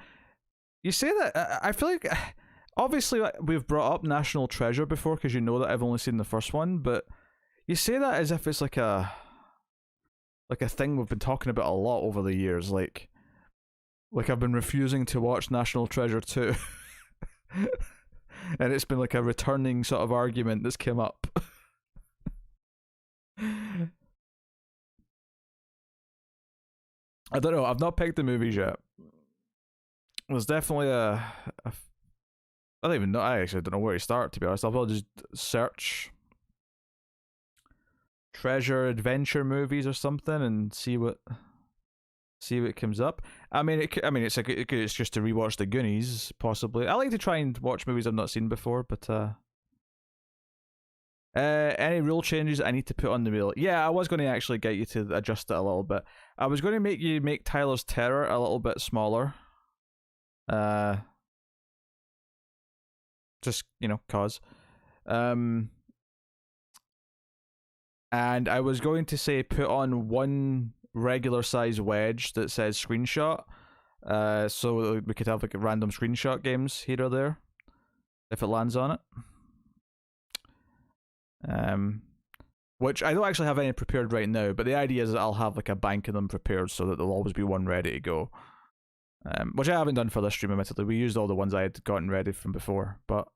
You say that, I feel like, obviously we've brought up National Treasure before because you know that I've only seen the first one, but you say that as if it's like a thing we've been talking about a lot over the years, like I've been refusing to watch National Treasure 2. And it's been like a returning sort of argument that's come up. I don't know. I've not picked the movies yet. There's definitely I don't even know. I actually don't know where to start, to be honest. I'll probably just search treasure adventure movies or something and see what comes up. I mean, it's just to rewatch the Goonies, possibly. I like to try and watch movies I've not seen before, but any rule changes I need to put on the wheel? Yeah, I was going to actually get you to adjust it a little bit. I was going to make you make Tyler's Terror a little bit smaller. Just, cause. And I was going to say put on one regular size wedge that says screenshot. So we could have like a random screenshot games here or there. If it lands on it. Which I don't actually have any prepared right now, but the idea is that I'll have like a bank of them prepared so that there'll always be one ready to go. Which I haven't done for this stream, admittedly. We used all the ones I had gotten ready from before, but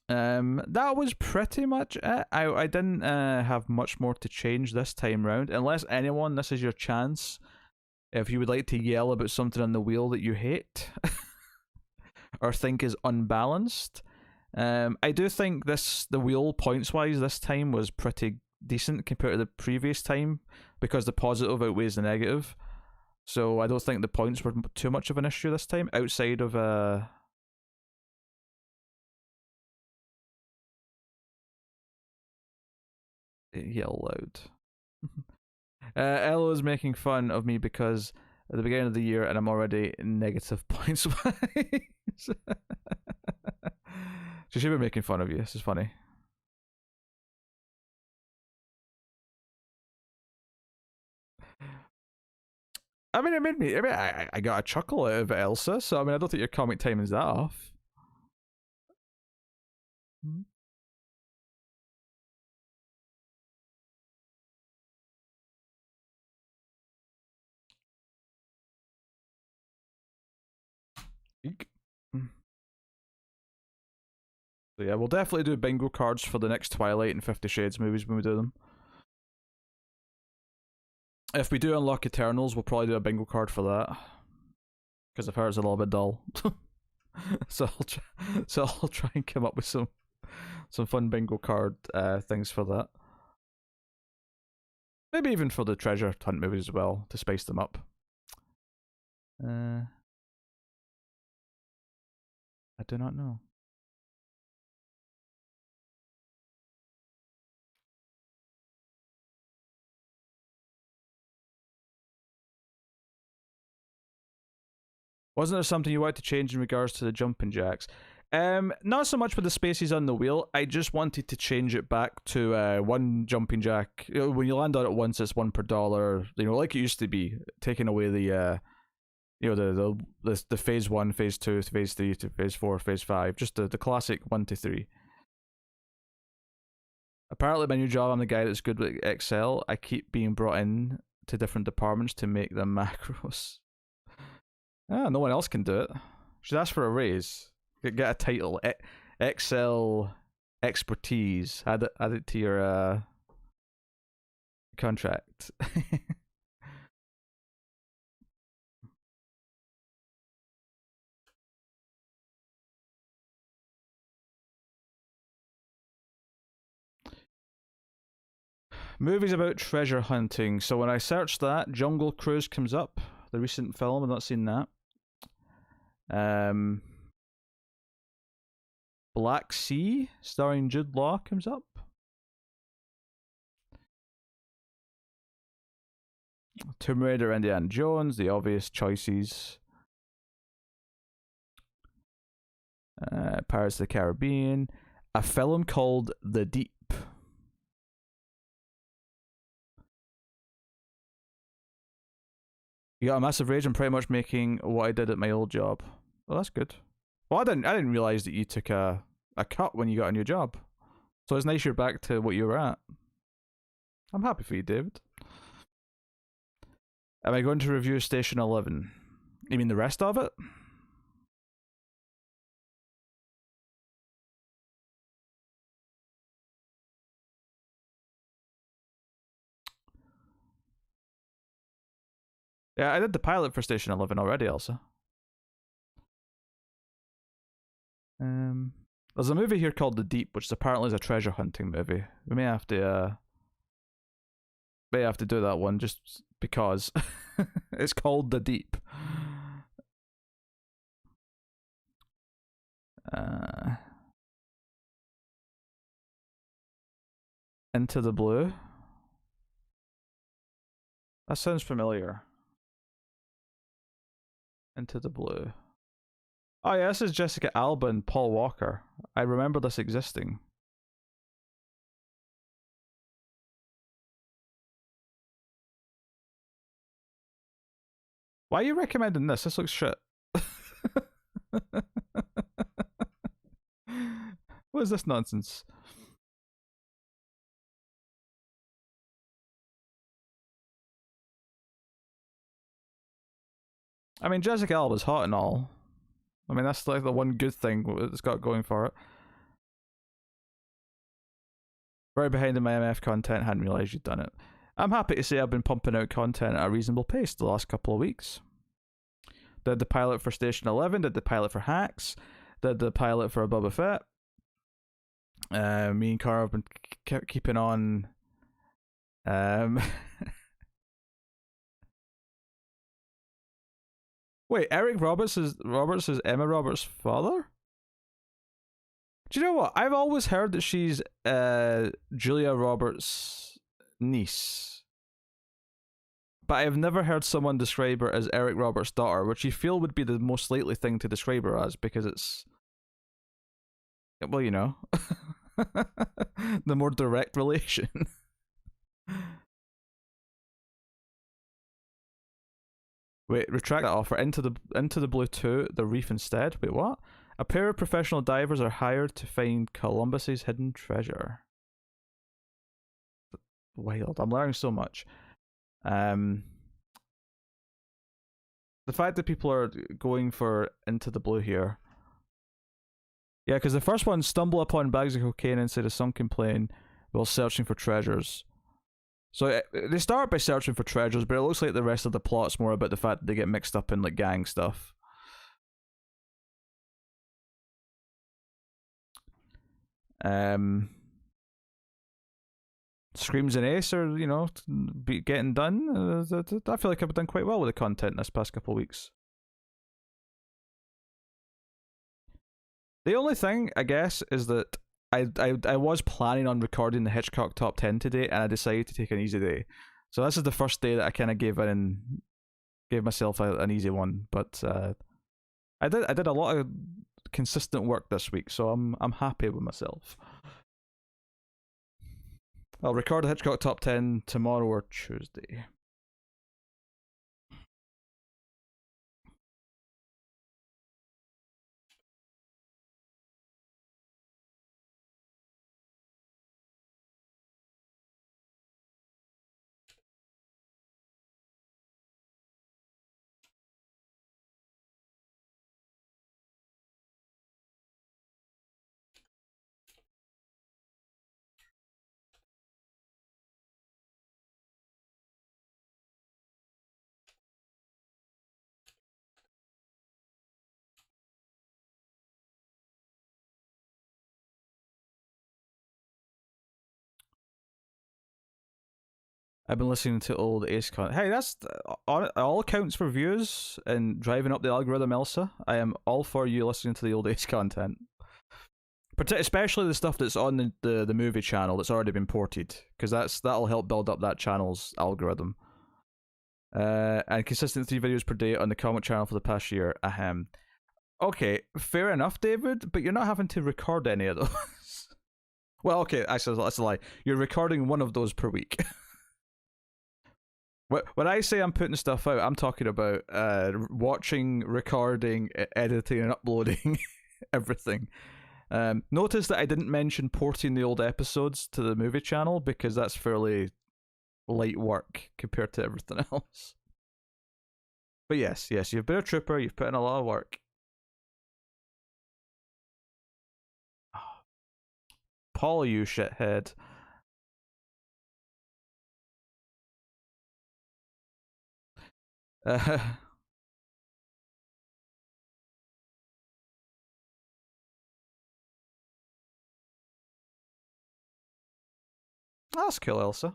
that was pretty much it. I didn't have much more to change this time round, unless anyone, this is your chance. If you would like to yell about something on the wheel that you hate or think is unbalanced, I do think the wheel points wise this time was pretty decent compared to the previous time because the positive outweighs the negative. So I don't think the points were too much of an issue this time outside of yell loud. Ella is making fun of me because at the beginning of the year and I'm already negative points wise. She should be making fun of you. This is funny. I mean, it made me. I got a chuckle out of Elsa, so I mean, I don't think your comic timing is that off. Eek. So yeah, we'll definitely do bingo cards for the next Twilight and 50 Shades movies when we do them. If we do unlock Eternals, we'll probably do a bingo card for that. Because I've heard it's a little bit dull. so I'll try and come up with some fun bingo card things for that. Maybe even for the treasure hunt movies as well, to spice them up. I do not know. Wasn't there something you wanted to change in regards to the jumping jacks? Not so much with the spaces on the wheel. I just wanted to change it back to one jumping jack. When you land on it once, it's $1 per dollar. Like it used to be, taking away the the phase 1, phase 2, phase 3 to phase 4, phase 5. Just the classic 1 to 3. Apparently, my new job, I'm the guy that's good with Excel. I keep being brought in to different departments to make them macros. No one else can do it. Should ask for a raise. Get a title. Excel expertise. Add it to your contract. Movies about treasure hunting. So when I search that, Jungle Cruise comes up. The recent film. I've not seen that. Black Sea, starring Jude Law, comes up. Tomb Raider, Indiana Jones, the obvious choices. Pirates of the Caribbean. A film called The Deep. You got a massive rage. I'm pretty much making what I did at my old job. Well, that's good. Well, I didn't realize that you took a cut when you got a new job. So it's nice you're back to what you were at. I'm happy for you, David. Am I going to review Station 11? You mean the rest of it? Yeah, I did the pilot for Station 11 already, Elsa. There's a movie here called The Deep, which apparently is a treasure hunting movie. We may have to do that one just because it's called The Deep. Into the Blue. That sounds familiar. Into the Blue. Oh yeah, this is Jessica Alba and Paul Walker. I remember this existing. Why are you recommending this? This looks shit. What is this nonsense? I mean, Jessica Alba's hot and all. I mean, that's like the one good thing it's got going for it. Very behind in my MF content, hadn't realised you'd done it. I'm happy to say I've been pumping out content at a reasonable pace the last couple of weeks. Did the pilot for Station 11, did the pilot for Hacks, did the pilot for Boba Fett, Me and Cara have been keeping on. Wait, Eric Roberts is Emma Roberts' father? Do you know what? I've always heard that she's Julia Roberts' niece. But I've never heard someone describe her as Eric Roberts' daughter, which you feel would be the most likely thing to describe her as, because it's, well, you know, the more direct relation. Wait, retract that offer. Into the Blue 2, the reef instead. Wait, what? A pair of professional divers are hired to find Columbus's hidden treasure. Wild. I'm learning so much. The fact that people are going for Into the Blue here. Yeah, because the first one, stumble upon bags of cocaine inside a sunken plane while searching for treasures. So they start by searching for treasures, but it looks like the rest of the plot's more about the fact that they get mixed up in like gang stuff. Screams and Ace are, you know, getting done. I feel like I've done quite well with the content this past couple of weeks. The only thing, I guess, is that I was planning on recording the Hitchcock Top 10 today, and I decided to take an easy day. So this is the first day that I kind of gave myself an easy one. But I did a lot of consistent work this week, so I'm happy with myself. I'll record the Hitchcock Top 10 tomorrow or Tuesday. I've been listening to old Ace content. Hey, that's all accounts for views and driving up the algorithm, Elsa. I am all for you listening to the old Ace content. Especially the stuff that's on the movie channel that's already been ported, because that'll help build up that channel's algorithm. And consistent 3 videos per day on the comic channel for the past year. Ahem. Okay, fair enough, David, but you're not having to record any of those. Well, okay, actually, that's a lie. You're recording one of those per week. When I say I'm putting stuff out, I'm talking about watching, recording, editing, and uploading everything. Notice that I didn't mention porting the old episodes to the movie channel, because that's fairly light work compared to everything else. But yes, you've been a trooper, you've put in a lot of work. Paul, you shithead. That's cool, Elsa.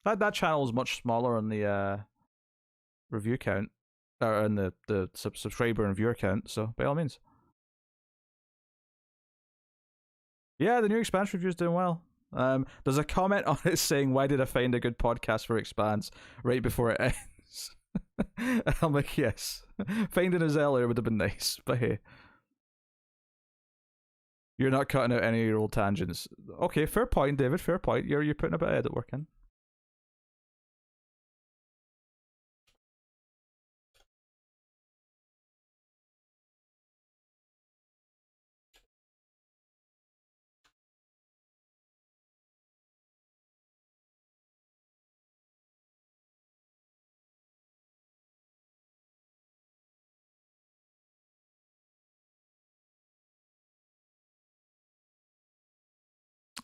That channel is much smaller on the review count, or on the subscriber and viewer count. So by all means, yeah, the new Expanse review is doing well. There's a comment on it saying, "Why did I find a good podcast for Expanse right before it ends?" I'm like, yes, finding us earlier would have been nice, but hey. You're not cutting out any of your old tangents. Okay, fair point, David. Fair point. You're putting a bit of edit work in.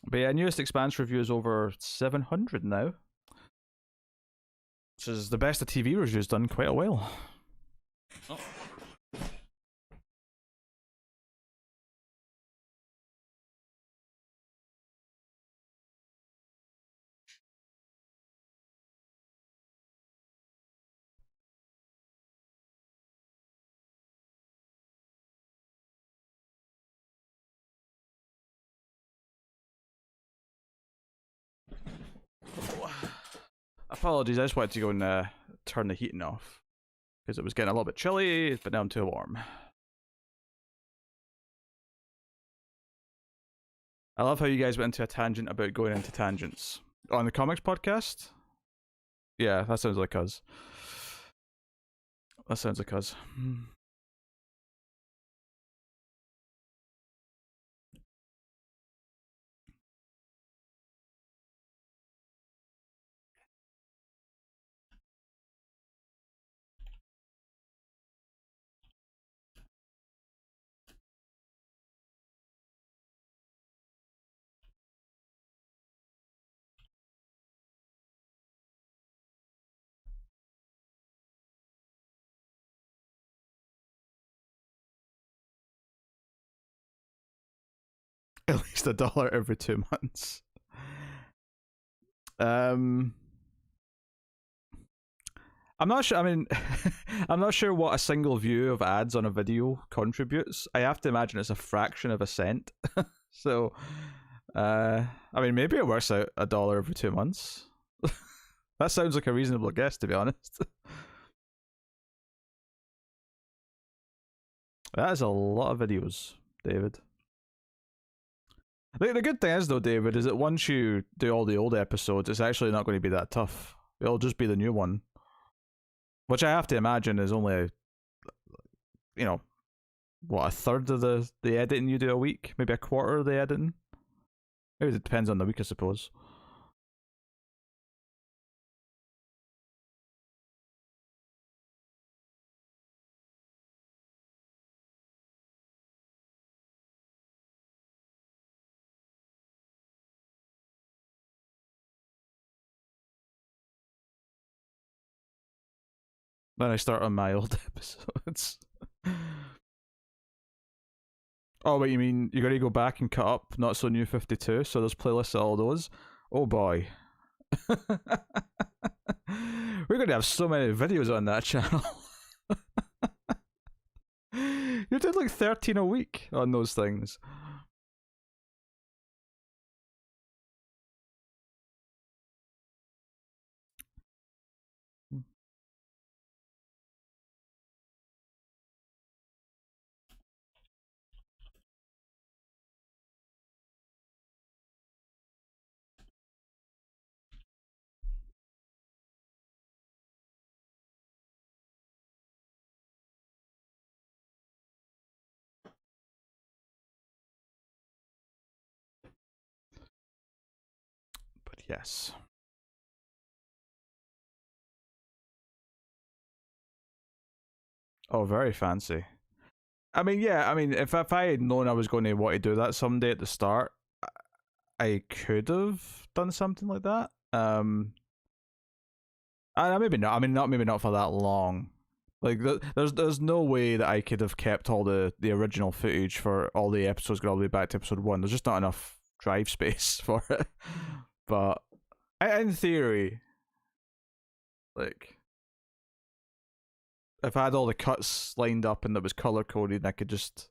But yeah, newest Expanse review is over 700 now. Which is the best a TV review's done in quite a while. Oh. Apologies, I just wanted to go and turn the heating off because it was getting a little bit chilly, but now I'm too warm. I love how you guys went into a tangent about going into tangents. On the comics podcast? Yeah, that sounds like us. That sounds like us. At least $1 every 2 months. I'm not sure. I mean, I'm not sure what a single view of ads on a video contributes. I have to imagine it's a fraction of a cent. So, I mean, maybe it works out $1 every 2 months. That sounds like a reasonable guess, to be honest. That is a lot of videos, David. The good thing is, though, David, is that once you do all the old episodes, it's actually not going to be that tough. It'll just be the new one. Which I have to imagine is only, you know, what, a third of the editing you do a week? Maybe a quarter of the editing? Maybe it depends on the week, I suppose. Then I start on my old episodes. Oh, wait, you mean you're going to go back and cut up Not So New 52? So there's playlists of all those? Oh boy. We're going to have so many videos on that channel. You're doing like 13 a week on those things. But yes. Oh, very fancy. I mean, yeah, I mean, if I had known I was going to want to do that someday at the start, I could have done something like that. Maybe not. I mean, maybe not for that long. Like, there's no way that I could have kept all the original footage for all the episodes going all the way back to episode 1. There's just not enough drive space for it. But in theory, like, if I had all the cuts lined up and that was color coded, I could just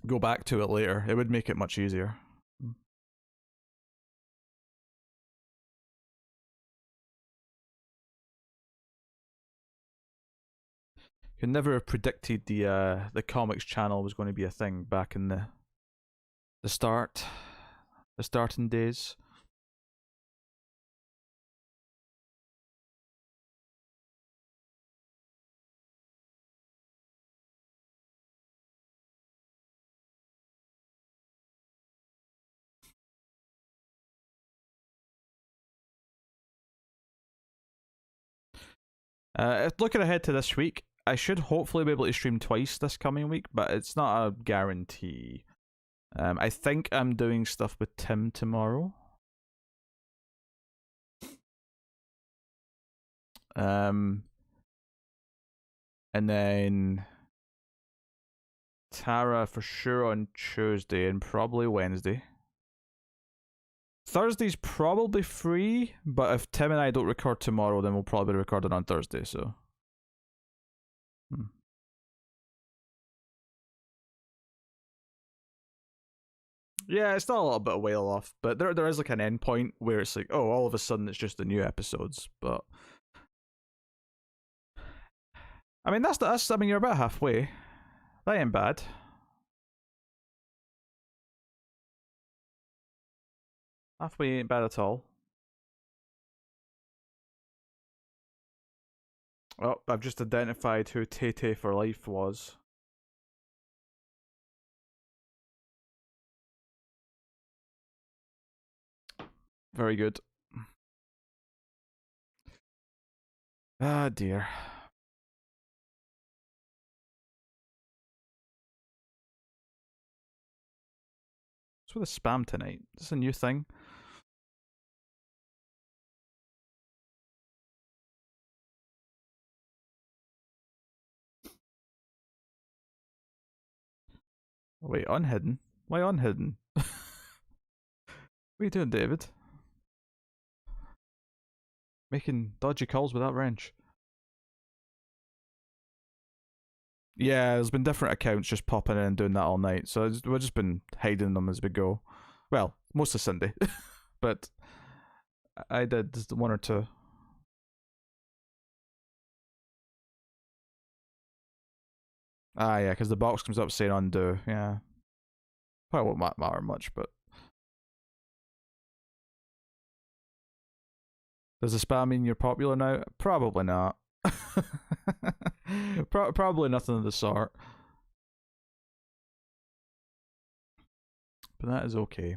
go back to it later. It would make it much easier. You never have predicted the comics channel was going to be a thing back in the starting days. Looking ahead to this week, I should hopefully be able to stream twice this coming week, but it's not a guarantee. I think I'm doing stuff with Tim tomorrow. And then Tara for sure on Tuesday and probably Wednesday. Thursday's probably free, but if Tim and I don't record tomorrow, then we'll probably be recording on Thursday, so. Hmm. Yeah, it's still a little bit of whale off, but there is like an end point where it's like, oh, all of a sudden it's just the new episodes. But I mean, that's I mean, you're about halfway. That ain't bad. Halfway ain't bad at all. Oh, I've just identified who Tay for Life was. Very good. Ah, dear. What's with the spam tonight? Is this a new thing? Wait, unhidden? Why unhidden? What are you doing, David? Making dodgy calls with that wrench. Yeah, there's been different accounts just popping in and doing that all night, so we've just been hiding them as we go. Well, most of Sunday, but I did one or two. Ah, yeah, because the box comes up saying undo. Yeah, probably won't matter much, but does the spam mean you're popular now? Probably not. Probably nothing of the sort. But that is okay.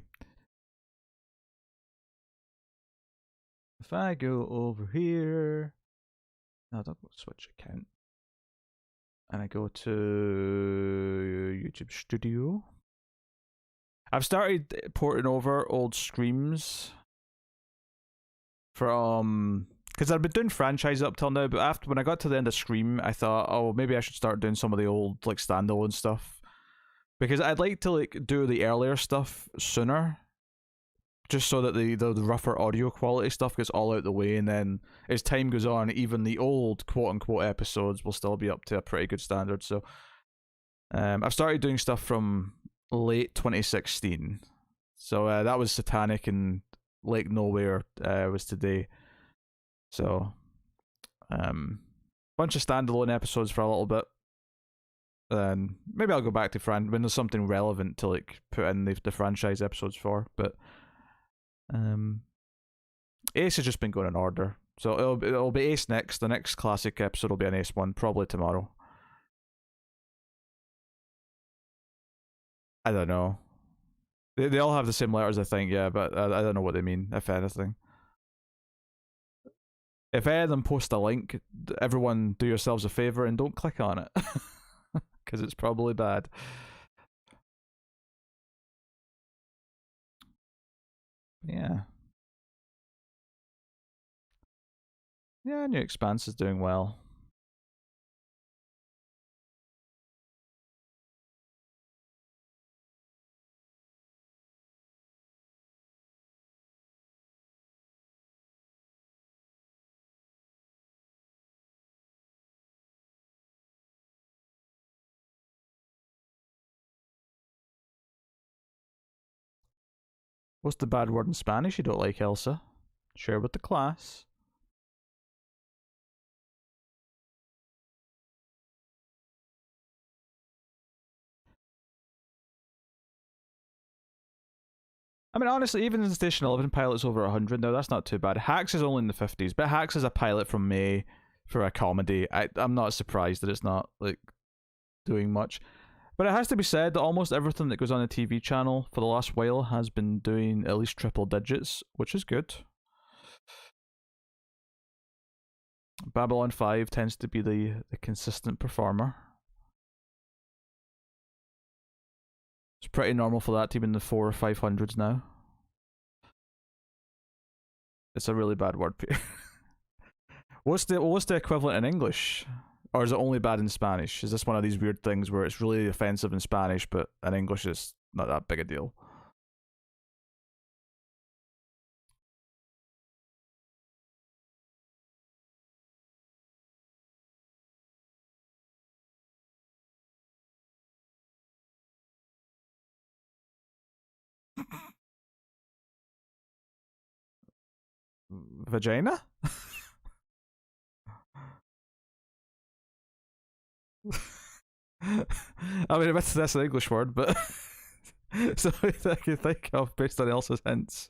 If I go over here, no, don't go switch account, and I go to YouTube Studio. I've started porting over old streams from because I've been doing franchise up till now, but after when I got to the end of Scream, I thought, oh, maybe I should start doing some of the old like standalone stuff because I'd like to like do the earlier stuff sooner, just so that the rougher audio quality stuff gets all out the way, and then as time goes on, even the old quote unquote episodes will still be up to a pretty good standard. So, I've started doing stuff from late 2016. So that was Satanic and Lake Nowhere was today. So, bunch of standalone episodes for a little bit. Then maybe I'll go back to when there's something relevant to like put in the franchise episodes for. But Ace has just been going in order, so it'll be Ace next. The next classic episode will be an Ace one, probably tomorrow. I don't know. They all have the same letters, I think. Yeah, but I don't know what they mean. If anything. If any of them post a link, everyone do yourselves a favor and don't click on it. Because it's probably bad. Yeah. Yeah, New Expanse is doing well. What's the bad word in Spanish you don't like, Elsa? Share with the class. I mean, honestly, even in Station 11 pilot's over 100 now, that's not too bad. Hacks is only in the 50s, but Hacks is a pilot from May for a comedy. I'm not surprised that it's not, like, doing much. But it has to be said that almost everything that goes on the TV channel for the last while has been doing at least triple digits, which is good. Babylon 5 tends to be the consistent performer. It's pretty normal for that to be in the 400 or 500s now. It's a really bad word. What's the equivalent in English? Or is it only bad in Spanish? Is this one of these weird things where it's really offensive in Spanish, but in English it's not that big a deal? Vagina? I mean, that's an English word, but something that I can think of based on Elsa's hints.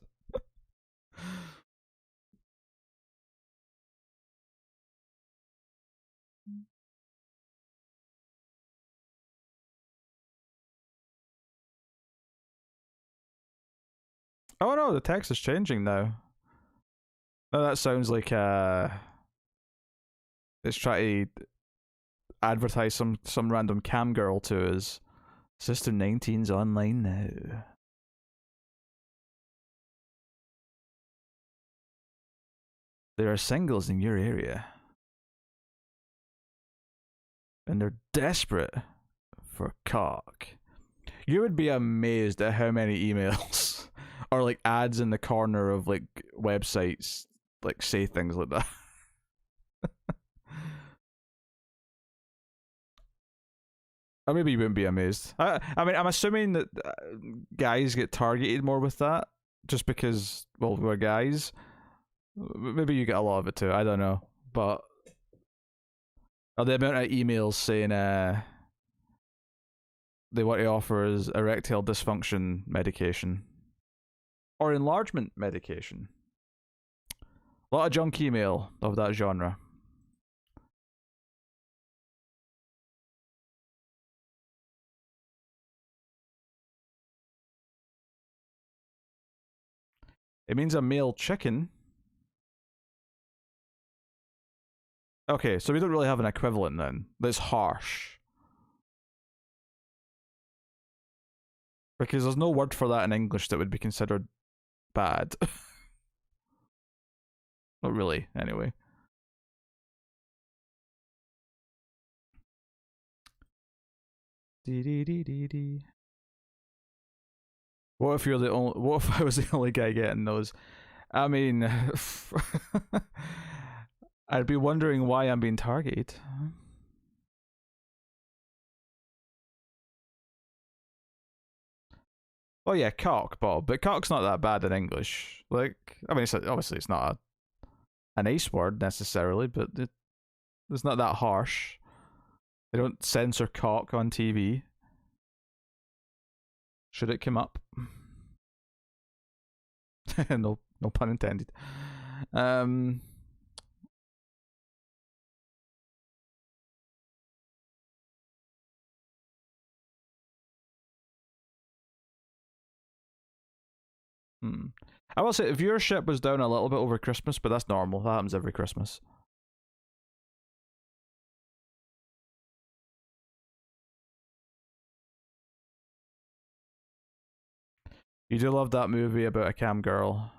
Oh no, the text is changing now. No, that sounds like it's trying to advertise some random cam girl to us. Sister 19's online now. There are singles in your area. And they're desperate for cock. You would be amazed at how many emails or like ads in the corner of like websites like say things like that. Or maybe you wouldn't be amazed. I mean, I'm assuming that guys get targeted more with that, just because, well, we're guys. Maybe you get a lot of it too. I don't know, but the amount of emails saying they want to offer us erectile dysfunction medication or enlargement medication. A lot of junk email of that genre. It means a male chicken. Okay, so we don't really have an equivalent then. That's harsh. Because there's no word for that in English that would be considered bad. Not really, anyway. Dee. What if you're the only? What if I was the only guy getting those? I mean, I'd be wondering why I'm being targeted. Oh yeah, cock, Bob, but cock's not that bad in English. Like, I mean, obviously it's not a nice word necessarily, but it's not that harsh. They don't censor cock on TV. Should it come up? No pun intended. I will say viewership was down a little bit over Christmas, but that's normal. That happens every Christmas. You do love that movie about a cam girl.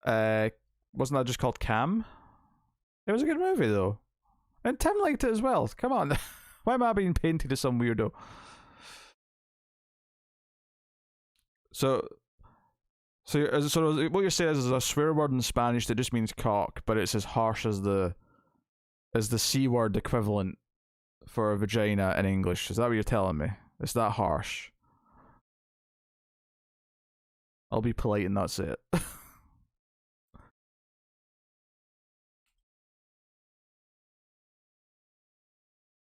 Wasn't that just called Cam? It was a good movie though, and Tim liked it as well. Come on, why am I being painted as some weirdo? So, what you're saying is a swear word in Spanish that just means cock, but it's as harsh as the c word equivalent for a vagina in English. Is that what you're telling me? It's that harsh. I'll be polite and that's it.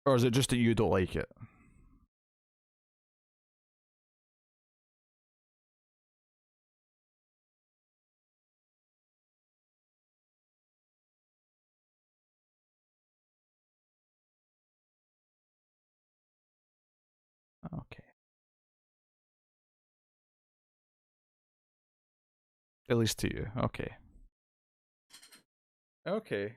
Or is it just that you don't like it? Okay. At least to you. Okay. Okay.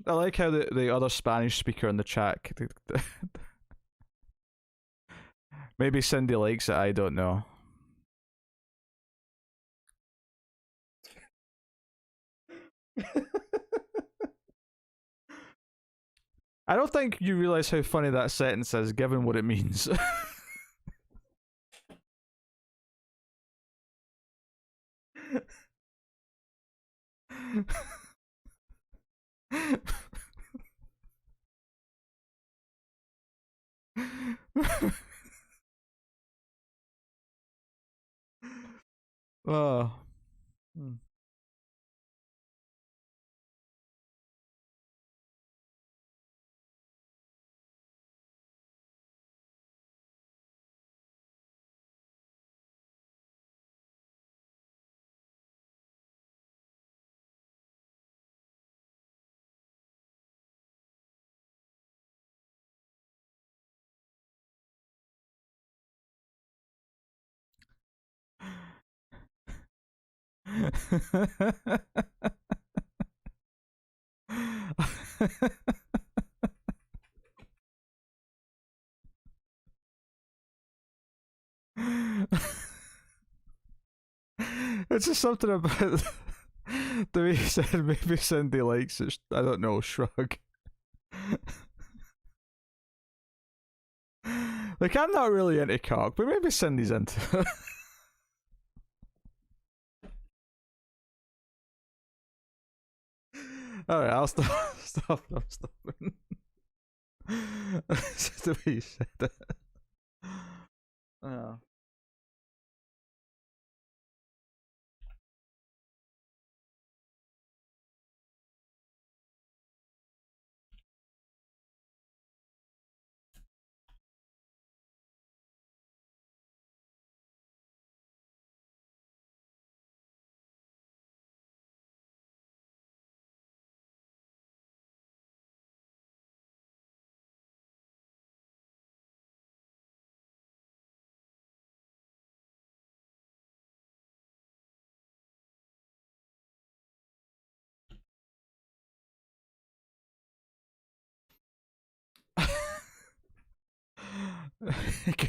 I like how the other Spanish speaker in the chat. Maybe Cindy likes it, I don't know. I don't think you realize how funny that sentence is, given what it means. Oh. Hmm. It's just something about the way he said maybe Cindy likes it. I don't know, shrug. Like, I'm not really into cock, but maybe Cindy's into it. Alright, I'll stop. I'm stopping. It's just the way you said it. Oh.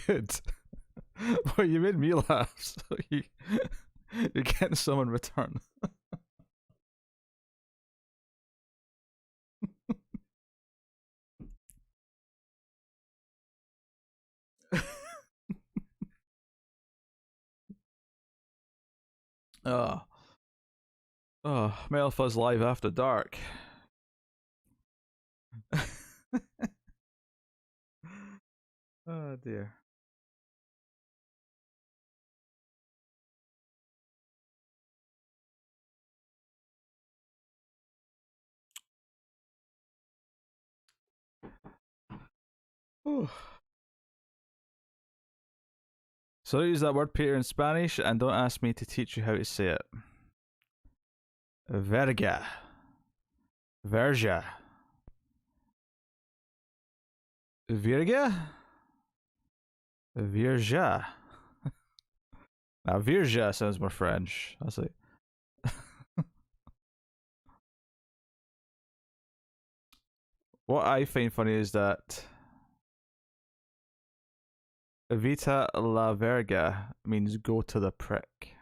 Good. Well, you made me laugh, so you're getting some in return. Oh. Oh, Melfuzz live after dark. Oh dear. Ooh. So use that word, Peter, in Spanish, and don't ask me to teach you how to say it. Verga. Verja. Virga? Virja. Now, Virja sounds more French. I'll say. What I find funny is that Vita la verga means go to the prick.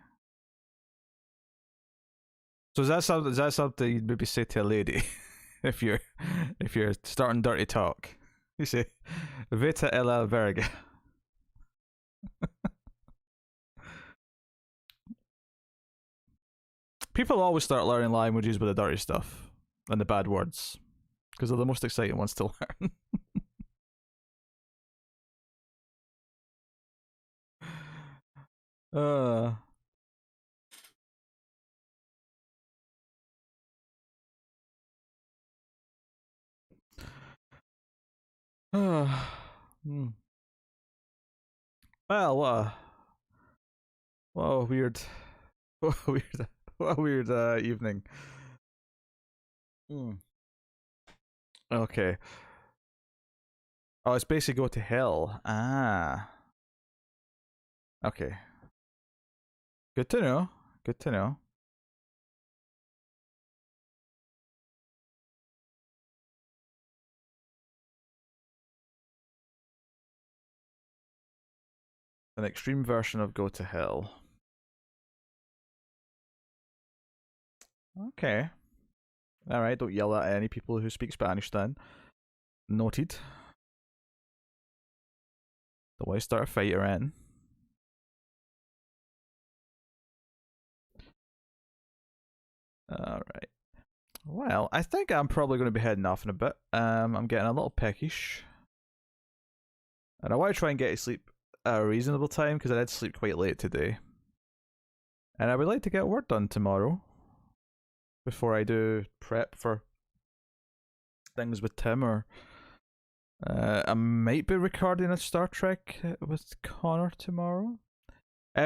So is that something you'd maybe say to a lady if you're starting dirty talk? You say Vita la verga. People always start learning languages with the dirty stuff and the bad words because they're the most exciting ones to learn. uh hmm. Well, what a weird, what a weird, what a weird evening. Hmm. Okay. Oh, it's basically go to hell. Ah. Okay. Good to know. Good to know. An extreme version of go to hell. Okay. Alright, don't yell at any people who speak Spanish then. Noted. Don't want to start a fight or anything. Alright. Well, I think I'm probably going to be heading off in a bit. I'm getting a little peckish. And I want to try and get to sleep at a reasonable time because I did sleep quite late today. And I would like to get work done tomorrow before I do prep for things with Tim, or I might be recording a Star Trek with Connor tomorrow.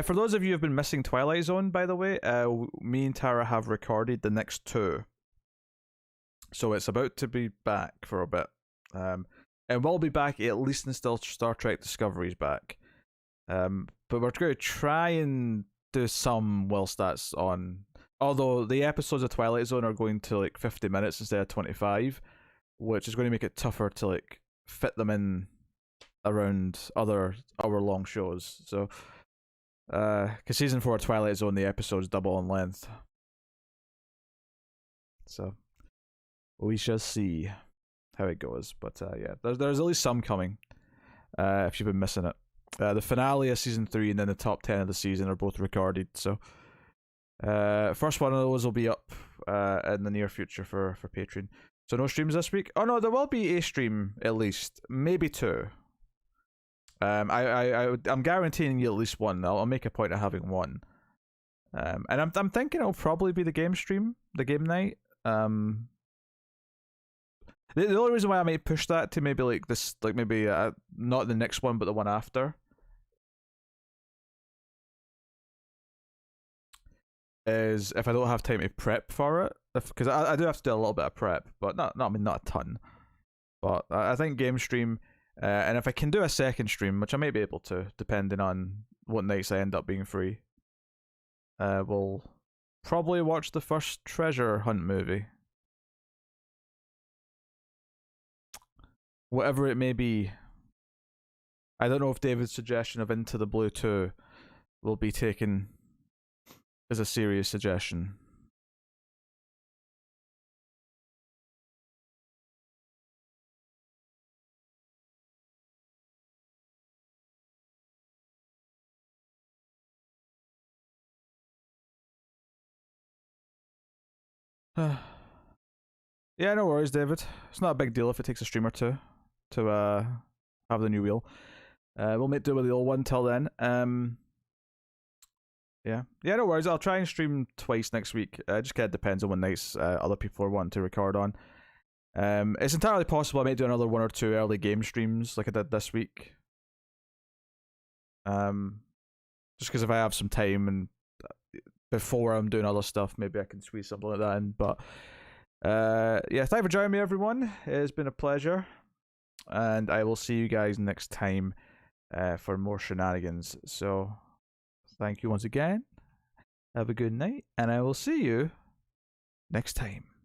For those of you who have been missing Twilight Zone, by the way, me and Tara have recorded the next two. So it's about to be back for a bit. And we'll be back at least until Star Trek Discovery's back. But we're going to try and do some whilst that's on. Although the episodes of Twilight Zone are going to like 50 minutes instead of 25, which is going to make it tougher to like fit them in around other hour-long shows. So, because season 4 of Twilight Zone, the episodes double in length. So, we shall see how it goes. But yeah, there's at least some coming. If you've been missing it, the finale of season 3 and then the top 10 of the season are both recorded. So, first one of those will be up in the near future for Patreon. So no streams this week. Oh no, there will be a stream at least, maybe 2. I'm guaranteeing you at least one. I'll make a point of having one. And I'm thinking it'll probably be the game stream, the game night. The only reason why I might push that to maybe like this, like maybe not the next one, but the one after, is if I don't have time to prep for it. Because I do have to do a little bit of prep, but not a ton. But I think game stream, and if I can do a second stream, which I may be able to, depending on what nights I end up being free, we'll probably watch the first Treasure Hunt movie. Whatever it may be. I don't know if David's suggestion of Into the Blue 2 will be taken as a serious suggestion. Yeah, no worries, David. It's not a big deal if it takes a stream or two to have the new wheel. We'll make do with the old one till then. Yeah, no worries. I'll try and stream twice next week. Just kind of depends on what nights other people are wanting to record on. It's entirely possible I may do another 1 or 2 early game streams like I did this week. Just because if I have some time and before I'm doing other stuff, maybe I can squeeze something like that in. But yeah, thank you for joining me, everyone. It's been a pleasure, and I will see you guys next time for more shenanigans. So thank you once again. Have a good night, and I will see you next time.